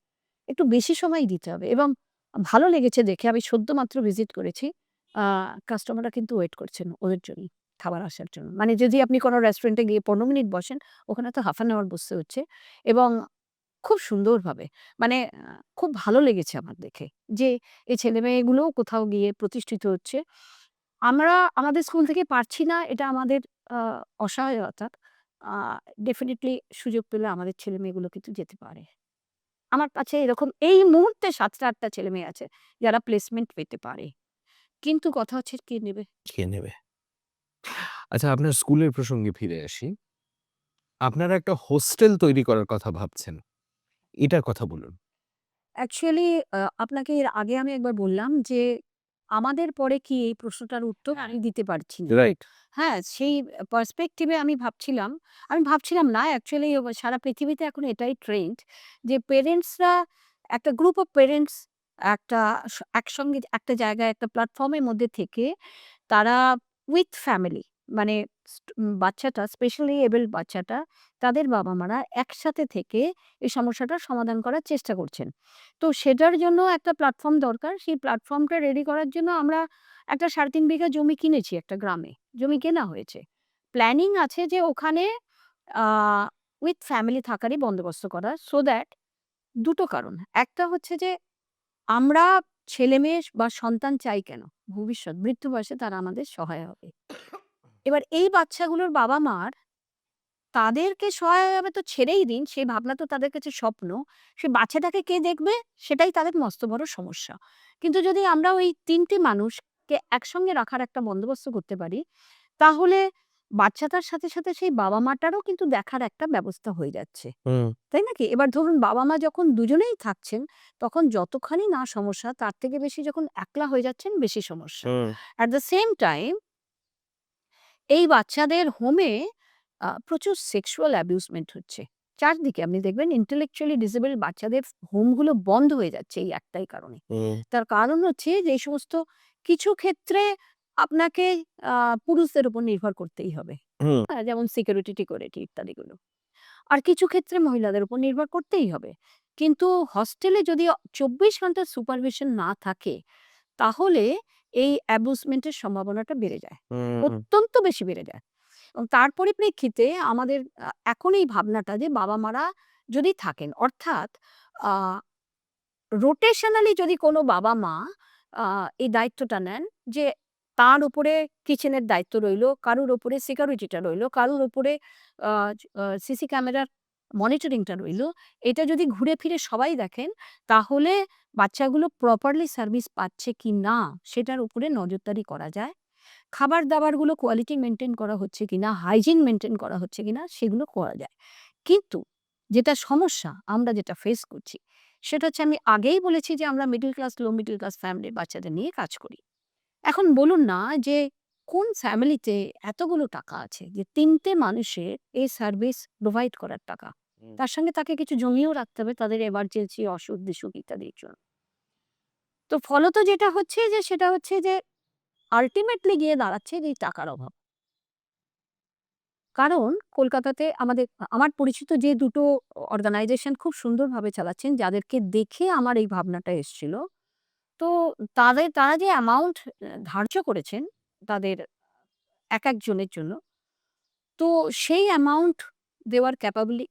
একটু বেশি সময় দিতে হবে এবং ভালো লেগেছে দেখে আমি সদ্য মাত্র ভিজিট করেছি। আ কাস্টমাররা কিন্তু ওয়েট করছেন ওদের জন্য, খাবার আসার জন্য। মানে যদি আপনি কোনো রেস্টুরেন্টে গিয়ে ১৫ মিনিট বসেন, ওখানে তো হাফ অ্যান আওয়ার বসতে হচ্ছে এবং খুব সুন্দরভাবে মানে খুব ভালো লেগেছে আমার দেখে যে এই ছেলেমেয়েগুলোও কোথাও গিয়ে প্রতিষ্ঠিত হচ্ছে। আমরা আমাদের স্কুল থেকে পারছি না, এটা আমাদের আ অসহায়তা। আ ডেফিনিটলি সুযোগ পেলে আমাদের ছেলেমেয়েগুলো কিন্তু যেতে পারে। আমার কাছে এরকম এই মুহূর্তে ৭টা ৮টা ছেলেমেয়ে আছে যারা প্লেসমেন্ট পেতে পারে। কিন্তু কথা হচ্ছে কে নেবে? কে নেবে? আচ্ছা, আপনার স্কুলের প্রসঙ্গে ফিরে আসি। আপনারা একটা হোস্টেল তৈরি করার কথা ভাবছেন। এটার কথা বলুন। অ্যাকচুয়ালি আপনাকে এর আগে আমি একবার বললাম যে, আমাদের পরে কি এই প্রশ্নটার উত্তর আমি দিতে পারছি না। রাইট। হ্যাঁ, সেই পার্সপেক্টিভ এ আমি ভাবছিলাম না অ্যাকচুয়ালি সারা পৃথিবীতে এখন এটাই ট্রেন্ড যে পেরেন্টসরা একটা গ্রুপ অফ পেরেন্টস একটা একসঙ্গে একটা জায়গায় একটা প্ল্যাটফর্ম এর মধ্যে থেকে তারা উইথ ফ্যামিলি মানে বাচ্চাটা স্পেশালি এবলড বাচ্চাটা তাদের বাবা-মারা একসাথে থেকে এই সমস্যাটার সমাধান করার চেষ্টা করছেন। তো সেটার জন্য একটা প্ল্যাটফর্ম দরকার। সেই প্ল্যাটফর্মটা রেডি করার জন্য আমরা একটা ৩.৫ বিঘা জমি কিনেছি একটা গ্রামে। জমি কেনা হয়েছে। প্ল্যানিং আছে যে ওখানে আ উইথ ফ্যামিলি থাকারই বন্দোবস্ত করা। সো দ্যাট ২ টো কারণ। একটা হচ্ছে যে আমরা ছেলেমেয়ে বা সন্তান চাই কেন? ভবিষ্যৎ মৃত্যু বয়সে তারা আমাদের সহায় হবে। এবার এই বাচ্চাগুলোর বাবা-মার তাদেরকে সহায় হবে তো ছেড়েই দিন, সেই ভাবনা তো তাদের কাছে স্বপ্ন। সে বাচ্চাটাকে কে দেখবে? সেটাই তাদের মস্ত বড় সমস্যা। কিন্তু যদি আমরা ওই ৩ টে মানুষকে একসঙ্গে রাখার একটা বন্দোবস্ত করতে পারি, তাহলে বাচ্চাটার সাথে সেই বাবা-মাটারও কিন্তু দেখার একটা ব্যবস্থা হয়ে যাচ্ছে। হুম, তাই নাকি? এবার ধরুন বাবা-মা যখন দুজনেই থাকছেন, তখন যতখানি না সমস্যা তার থেকে বেশি যখন একলা হয়ে যাচ্ছেন বেশি সমস্যা। হুম, অ্যাট দ্য সেম টাইম এই বাচ্চাদের হোমে প্রচুর সেক্সুয়াল অ্যাবিউসমেন্ট হচ্ছে। চারদিকে আপনি দেখবেন ইন্টেলেকচুয়ালি ডিসেবল বাচ্চাদের হোমগুলো বন্ধ হয়ে যাচ্ছে এই একটাই কারণে। হুম, তার কারণ হচ্ছে যে এই সমস্ত কিছু ক্ষেত্রে আপনাকে আ পুরুষদের উপর নির্ভর করতেই হবে। হুম, হ্যাঁ? যেমন সিকিউরিটি টিকিউরিটি ইত্যাদিগুলো। আর কিছু ক্ষেত্রে মহিলাদের উপর নির্ভর করতেই হবে। কিন্তু হস্টেলে যদি ২৪ ঘন্টা সুপারভিশন না থাকে, তাহলে এই অ্যাবিউসমেন্ট এর সম্ভাবনাটা বেড়ে যায়। হুম, অত্যন্ত বেশি বেড়ে যায়। এবং তার পরিপ্রেক্ষিতে আমাদের এখন এই ভাবনাটা যে বাবা-মারা যদি থাকেন অর্থাৎ আ রোটেশনালি যদি কোনো বাবা-মা আ এই দায়িত্বটা নেন যে তার উপরে কিচেনের দায়িত্ব রইলো, কারুর উপরে সিকিউরিটিটা রইলো, কারুর উপরে আ সিসি ক্যামেরার মনিটরিংটা রইলো। এটা যদি ঘুরে ফিরে সবাই দেখেন, তাহলে বাচ্চাগুলো প্রপারলি সার্ভিস পাচ্ছে কিনা সেটার উপরে নজরদারি করা যায়। খাবার-দাবারগুলো কোয়ালিটি মেইনটেইন করা হচ্ছে কিনা, হাইজিন মেইনটেইন করা হচ্ছে কিনা সেগুলো করা যায়। কিন্তু যেটা সমস্যা আমরা যেটা ফেস করছি সেটা হচ্ছে আমি আগেই বলেছি যে আমরা মিডল ক্লাস, লো মিডল ক্লাস ফ্যামিলির বাচ্চাদের নিয়ে কাজ করি। এখন বলুন না যে কোন ফ্যামিলিতে এতগুলো টাকা আছে যে ৩ টে মানুষের এই সার্ভিস প্রোভাইড করার টাকা? তার সঙ্গে তাকে কিছু জমিয়েও রাখতে হবে তাদের এমার্জেন্সি, অসুখ-বিসুখ ইত্যাদির জন্য। তো ফলত যেটা হচ্ছে যে সেটা হচ্ছে যে আল্টিমেটলি গিয়ে দাঁড়াচ্ছে যে এই টাকার অভাব। কারণ কলকাতাতে আমার পরিচিত যে দুটো অর্গানাইজেশন খুব সুন্দরভাবে চালাচ্ছেন, যাদেরকে দেখে আমার এই ভাবনাটা এসছিল। তো তারা যে অ্যামাউন্ট ধার্য করেছেন তাদের একেকজনের জন্য, তো সেই অ্যামাউন্ট দেওয়ার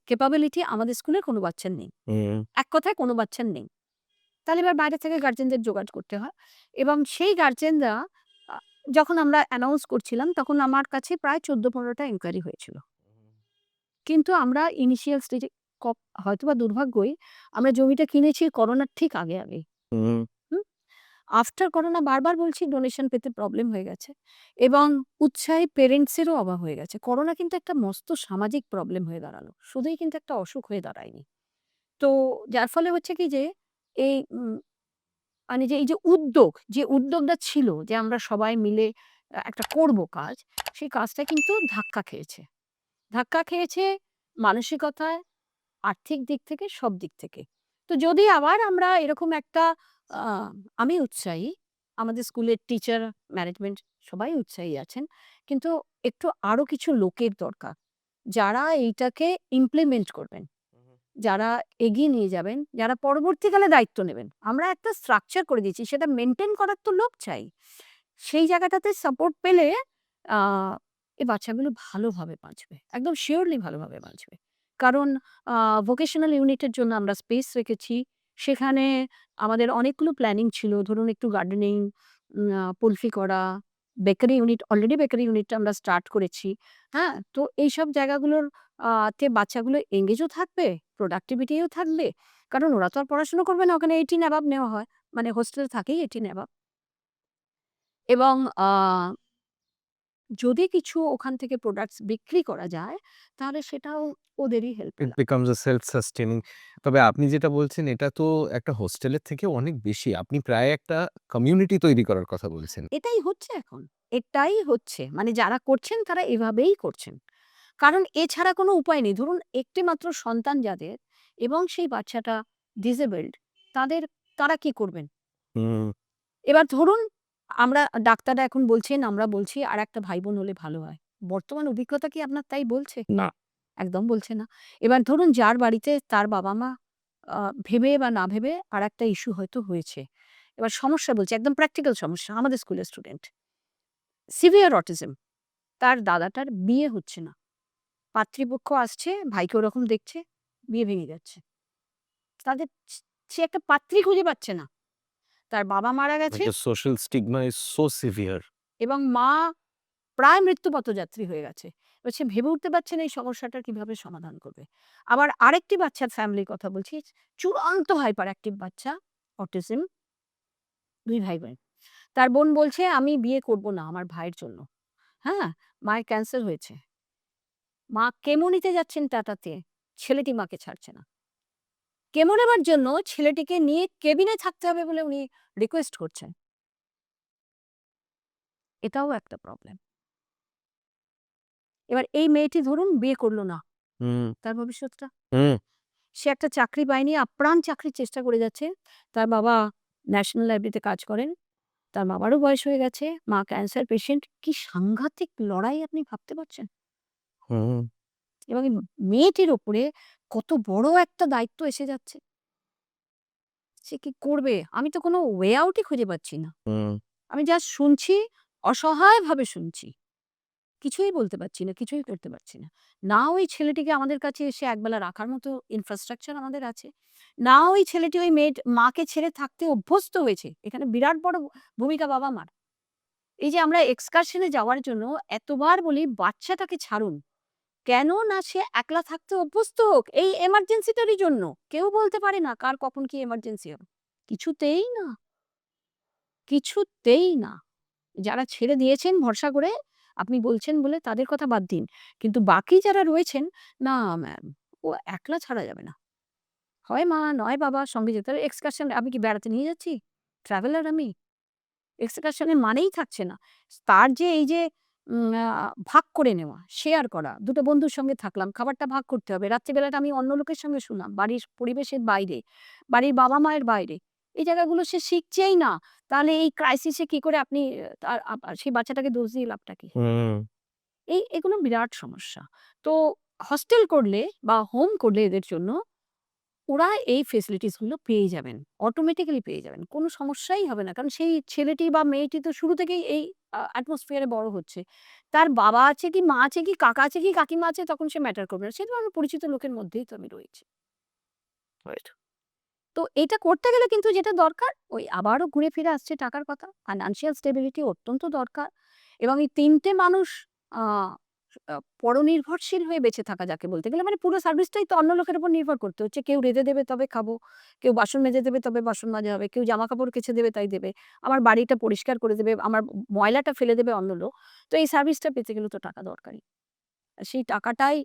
ক্যাপাবিলিটি আমাদের স্কুলের কোনো বাচ্চার নেই। এক কথায় কোনো বাচ্চার নেই। তাহলে এবার বাইরে থেকে গার্জেনদের জোগাড় করতে হয় এবং সেই গার্জেনরা আ যখন আমরা অ্যানাউন্স করছিলাম তখন আমার কাছে প্রায় ১৪-১৫ টা এনকোয়ারি হয়েছিল। কিন্তু আমরা ইনিশিয়াল স্টেজে হয়তোবা দুর্ভাগ্যই আমরা জমিটা কিনেছি করোনার ঠিক আগেই। হুম? আফটার করোনা বারবার বলছি ডোনেশন পেতে প্রবলেম হয়ে গেছে এবং উৎসাহী পেরেন্টসেরও অভাব হয়ে গেছে। করোনা কিন্তু একটা মস্ত সামাজিক প্রবলেম হয়ে দাঁড়ালো। শুধুই কিন্তু একটা অসুখ হয়ে দাঁড়ায়নি। তো যার ফলে হচ্ছে কি যে এই মানে যে এই যে উদ্যোগটা ছিল যে আমরা সবাই মিলে একটা করব কাজ, সেই কাজটা কিন্তু ধাক্কা খেয়েছে। ধাক্কা খেয়েছে মানসিকতায়, আর্থিক দিক থেকে, সব দিক থেকে। তো যদি আবার আমরা এরকম একটা আ আমি উৎসাহী, আমাদের স্কুলের টিচার, ম্যানেজমেন্ট সবাই উৎসাহী আছেন। কিন্তু একটু আরো কিছু লোকের দরকার, যারা এইটাকে ইমপ্লিমেন্ট করবেন। যারা এগিয়ে নিয়ে যাবেন, যারা পরবর্তীকালে দায়িত্ব নেবেন। আমরা একটা স্ট্রাকচার করে দিয়েছি, সেটা মেইনটেইন করার তো লোক চাই। সেই জায়গাটাতে সাপোর্ট পেলে আ এই বাচ্চাগুলো ভালোভাবে বাঁচবে। একদম সিউরলি ভালোভাবে বাঁচবে। কারণ আ ভোকেশনাল ইউনিটের জন্য আমরা স্পেস রেখেছি। সেখানে আমাদের অনেকগুলো প্ল্যানিং ছিল। ধরুন একটু গার্ডেনিং, পোল্ট্রি করা, অলরেডি বেকারি ইউনিটটা আমরা স্টার্ট করেছি। হ্যাঁ? তো এইসব জায়গাগুলোর তে বাচ্চাগুলো এঙ্গেজও থাকবে, প্রোডাক্টিভিটিও থাকবে। কারণ ওরা তো আর পড়াশোনা করবে না, ওখানে 18 অ্যাবাভ নেওয়া হয়। মানে হোস্টেলে থাকেই 18 অ্যাবাভ। এবং যদি কিছু ওখান থেকে প্রোডাক্টস বিক্রি করা যায়, তাহলে সেটাও ওদেরই হেল্পে it becomes a self sustaining. তবে আপনি যেটা বলছেন এটা তো একটা হোস্টেলের থেকেও অনেক বেশি। আপনি প্রায় একটা কমিউনিটি তৈরি করার কথা বলছেন। এটাই হচ্ছে এখন। এটাই হচ্ছে। মানে যারা করছেন তারা এভাবেই করছেন। কারণ এছাড়া কোনো উপায় নেই। ধরুন একটি মাত্র সন্তান যাদের এবং সেই বাচ্চাটা ডিসেবলড তাদের তারা কি করবেন? হুম, এবার ধরুন ডাক্তাররা এখন বলছেন, আমরা বলছি আরেকটা ভাই-বোন হলে ভালো হয়। বর্তমান অভিজ্ঞতা কি আপনার তাই বলছে? না। একদম বলছে না। এবার ধরুন যার বাড়িতে তার বাবা-মা আ ভেবে বা না ভেবে আরেকটা ইস্যু হয়তো হয়েছে। এবার সমস্যা বলছি একদম প্র্যাকটিক্যাল সমস্যা। আমাদের স্কুলের স্টুডেন্ট। Severe autism. তার দাদাটার বিয়ে হচ্ছে না। পাত্রীপক্ষ আসছে, ভাইকে ওরকম দেখছে, বিয়ে ভেঙে যাচ্ছে। তাদের সে একটা পাত্রী খুঁজে পাচ্ছে না। তার বাবা মারা গেছে The social stigma is so severe. এবং মা প্রায় মৃত্যুপথযাত্রী হয়ে গেছে। এবার সে ভেবে উঠতে পারছে না এই সমস্যাটার কিভাবে সমাধান করবে। আবার আরেকটি বাচ্চার ফ্যামিলির কথা বলছি, চূড়ান্ত হাইপার অ্যাক্টিভ বাচ্চা, অটিজম, ২ ভাই-বোন। তার বোন বলছে, "আমি বিয়ে করব না আমার ভাইয়ের জন্য।" হ্যাঁ? মায়ের ক্যান্সার হয়েছে। মা কেমো নিতে যাচ্ছেন টাটাতে, ছেলেটি মাকে ছাড়ছে না। কেমো নেবার জন্য ছেলেটিকে নিয়ে কেবিনে থাকতে হবে বলে উনি রিকোয়েস্ট করছেন। এটাও একটা প্রবলেম। এবার এই মেয়েটি ধরুন বিয়ে করল না। হুম, তার ভবিষ্যৎটা? হুম, সে একটা চাকরি পায়নি, আপ্রাণ চাকরির চেষ্টা করে যাচ্ছে। তার বাবা ন্যাশনাল লাইব্রেরিতে কাজ করেন। তার বাবারও বয়স হয়ে গেছে। মা ক্যান্সার পেশেন্ট। কি সাংঘাতিক লড়াই আপনি ভাবতে পারছেন? হুম, এবং এই মেয়েটির উপরে কত বড় একটা দায়িত্ব এসে যাচ্ছে। সে কি করবে? আমি তো কোনো ওয়ে আউটই খুঁজে পাচ্ছি না। হুম, আমি জাস্ট শুনছি, অসহায়ভাবে শুনছি। কিছুই বলতে পারছি না, কিছুই করতে পারছি না। না ওই ছেলেটিকে আমাদের কাছে এসে একবেলা রাখার মতো ইনফ্রাস্ট্রাকচার আমাদের আছে। না ওই ছেলেটি ওই মাকে ছেড়ে থাকতে অভ্যস্ত হয়েছে। এখানে বিরাট বড় ভূমিকা বাবা-মার। এই যে আমরা এক্সকারশন এ যাওয়ার জন্য এতবার বলি বাচ্চাটাকে ছাড়ুন। কেন না সে একলা থাকতে অভ্যস্ত হোক এই এমার্জেন্সিটারই জন্য। কেউ বলতে পারে না কার কখন কি এমার্জেন্সি হবে। কিছুতেই না, কিছুতেই না। যারা ছেড়ে দিয়েছেন ভরসা করে, আপনি বলছেন বলে তাদের কথা বাদ দিন। কিন্তু বাকি যারা রয়েছেন, "না ম্যাম, ও একলা ছাড়া যাবে না। হয় মা নয় বাবা সঙ্গে যেতে হবে। এক্সকারশন আমি কি বেড়াতে নিয়ে যাচ্ছি? ট্রাভেলার আমি? এক্সকারশন এর মানেই থাকছে না। তার যে এই যে ভাগ করে নেওয়া, শেয়ার করা। ২ টো বন্ধুর সঙ্গে থাকলাম, খাবারটা ভাগ করতে হবে। রাত্রিবেলাটা আমি অন্য লোকের সঙ্গে শুলাম, বাড়ির পরিবেশের বাইরে, বাড়ির বাবা-মায়ের বাইরে। এই জায়গাগুলো সে শিখছেই না। তাহলে এই ক্রাইসিস এ কি করে আপনি তার সেই বাচ্চাটাকে দোষ দিয়ে লাভটা কি? হুম, এগুলো বিরাট সমস্যা। তো হস্টেল করলে বা হোম করলে এদের জন্য ওরা এই ফেসিলিটিস গুলো পেয়ে যাবেন। অটোমেটিক্যালি পেয়ে যাবেন। কোনো সমস্যাই হবে না। কারণ সেই ছেলেটি বা মেয়েটি তো শুরু থেকেই এই অ্যাটমসফিয়ার এ বড় হচ্ছে। তার বাবা আছে কি, মা আছে কি, কাকা আছে কি, কাকিমা আছে তখন সে ম্যাটার করবে না। সে তো আমার পরিচিত লোকের মধ্যেই তো আমি রয়েছি। রাইট। তো এটা করতে গেলে কিন্তু যেটা দরকার ওই আবারও ঘুরে ফিরে আসছে টাকার কথা। ফাইন্যান্সিয়াল স্টেবিলিটি অত্যন্ত দরকার এবং এই ৩ টে মানুষ আ পরনির্ভরশীল হয়ে বেঁচে থাকা যাকে বলতে গেলে মানে পুরো সার্ভিসটাই তো অন্য লোকের উপর নির্ভর করতে হচ্ছে। কেউ রেঁধে দেবে তবে খাবো, কেউ বাসন মেজে দেবে তবে বাসন মাজা হবে, কেউ জামাকাপড় কেচে দেবে তাই দেবে। আমার বাড়িটা পরিষ্কার করে দেবে, আমার ময়লাটা ফেলে দেবে অন্য লোক। তো এই সার্ভিসটা পেতে গেলে তো টাকা দরকারই। আর সেই টাকাটাই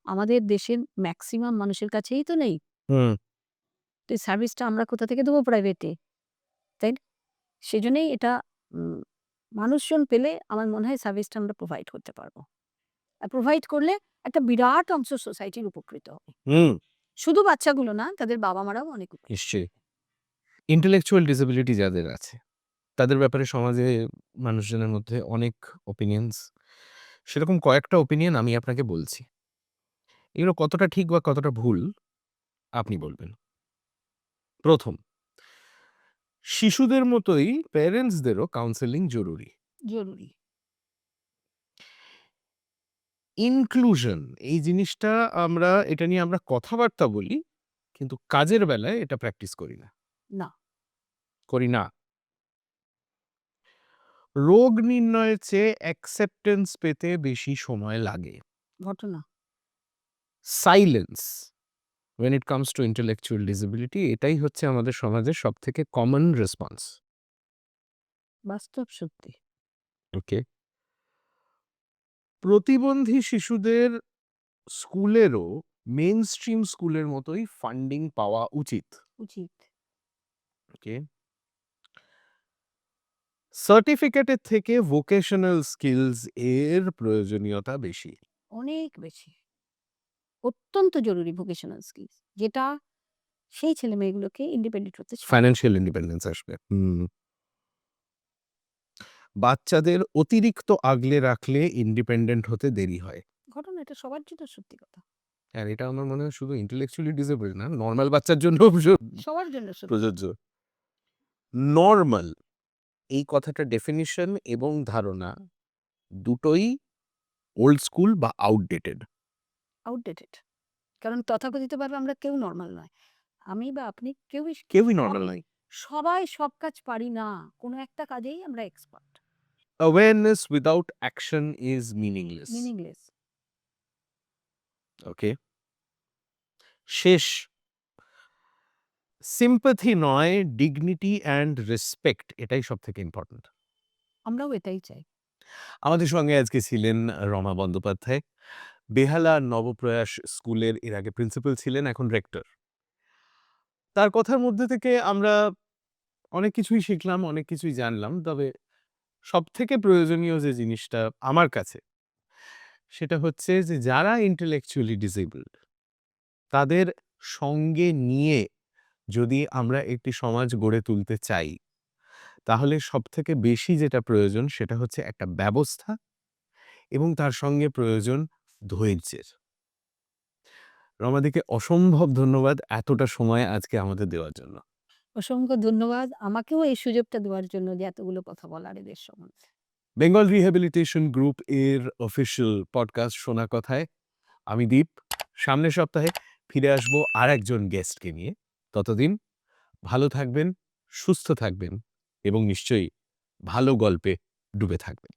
আমাদের দেশের মেক্সিমাম মানুষের কাছেই তো নেই। হুম, তো এই সার্ভিসটা আমরা কোথা থেকে দেবো প্রাইভেটে, তাই না? সেজন্যই এটা উম মানুষজন পেলে আমার মনে হয় সার্ভিসটা আমরা প্রোভাইড করতে পারবো। আর প্রোভাইড করলে একটা বিরাট অংশ সোসাইটির উপকৃত হবে। হুম, শুধু বাচ্চাগুলো না, তাদের বাবা-মারাও অনেক উপকৃত। নিশ্চয়ই। ইন্টেলেকচুয়াল ডিসেবিলিটি যাদের আছে, তাদের ব্যাপারে সমাজে মানুষজনের মধ্যে অনেক ওপিনিয়নস। সেরকম কয়েকটা ওপিনিয়ন আমি আপনাকে বলছি। এগুলো কতটা ঠিক বা কতটা ভুল আপনি বলবেন। ১ম, শিশুদের মতোই প্যারেন্টসদেরও কাউন্সেলিং জরুরি। জরুরি। ইনক্লুশন এই জিনিসটা এটা নিয়ে আমরা কথাবার্তা বলি, কিন্তু কাজের বেলায় এটা প্র্যাকটিস করি না। না, করি না। রোগ নির্ণয়ের চেয়ে অ্যাকসেপ্টেন্স পেতে বেশি সময় লাগে। ঘটনা। Silence when it comes to intellectual disability এটাই হচ্ছে আমাদের সমাজের সবথেকে কমন রেসপন্স। বাস্তব সত্যি। ওকে? প্রতিবন্ধী শিশুদের স্কুলেরও মেইনস্ট্রিম স্কুলের মতোই ফান্ডিং পাওয়া উচিত। উচিত। ওকে? সার্টিফিকেটের থেকে ভোকেশনাল স্কিলস এর প্রয়োজনীয়তা বেশি। অনেক বেশি। অত্যন্ত জরুরি ভোকেশনাল স্কিলস। যেটা সেই ছেলেমেয়েগুলোকে ইন্ডিপেন্ডেন্ট হতে সাহায্য ফাইন্যান্সিয়াল ইন্ডিপেন্ডেন্স আসবে। বাচ্চাদের অতিরিক্ত আগলে রাখলে ইন্ডিপেন্ডেন্ট হতে দেরি হয়। ঘটনা এটা সবার জন্য সত্যি কথা। আর এটা আমার মনে হয় শুধু ইন্টেলেকচুয়ালি ডিসেবলড না, নরমাল বাচ্চার জন্য সবার জন্য সত্যি। প্রযোজ্য। নরমাল এই কথাটার ডেফিনিশন এবং ধারণা দুটোই ওল্ড স্কুল বা আউটডেটেড। আউটডেটেড। কারণ তথাকথিতভাবে আমরা কেউ নরমাল নয়। আমি বা আপনি কেউই কেউই নরমাল নয়। সবাই সব কাজ পারি না। কোনো একটা কাজেই আমরা expert. Awareness without action is meaningless. Meaningless. Okay? শেষ, সিম্প্যাথি নয়, ডিগনিটি অ্যান্ড রেসপেক্ট এটাই সবথেকে ইম্পোর্টেন্ট। আমরাও এটাই চাই। আমাদের সঙ্গে আজকে ছিলেন রমা বন্দ্যোপাধ্যায়। বেহালা নবপ্রয়াস স্কুলের এর আগে প্রিন্সিপাল ছিলেন, এখন রেক্টর। তার কথার মধ্যে থেকে আমরা অনেক কিছুই শিখলাম, অনেক কিছুই জানলাম। তবে সবথেকে প্রয়োজনীয় যে জিনিসটা আমার কাছে, সেটা হচ্ছে যে যারা ইন্টেলেকচুয়ালি ডিসেবলড তাদের সঙ্গে নিয়ে যদি আমরা একটি সমাজ গড়ে তুলতে চাই, তাহলে সবথেকে বেশি যেটা প্রয়োজন সেটা হচ্ছে একটা ব্যবস্থা এবং তার সঙ্গে প্রয়োজন ধৈর্যের। রমাদিকে অসম্ভব ধন্যবাদ এতটা সময় আজকে আমাদের দেওয়ার জন্য। অসংখ্য ধন্যবাদ আমাকেও এই সুযোগটা দেওয়ার জন্য যে এতগুলো কথা বলার এদের সম্বন্ধে। বেঙ্গল রিহ্যাবিলিটেশন গ্রুপ এর অফিসিয়াল পডকাস্ট শোনা কথায় আমি দীপ। সামনের সপ্তাহে ফিরে আসবো আরেকজন গেস্টকে নিয়ে। ততদিন ভালো থাকবেন, সুস্থ থাকবেন এবং নিশ্চয়ই ভালো গল্পে ডুবে থাকবেন।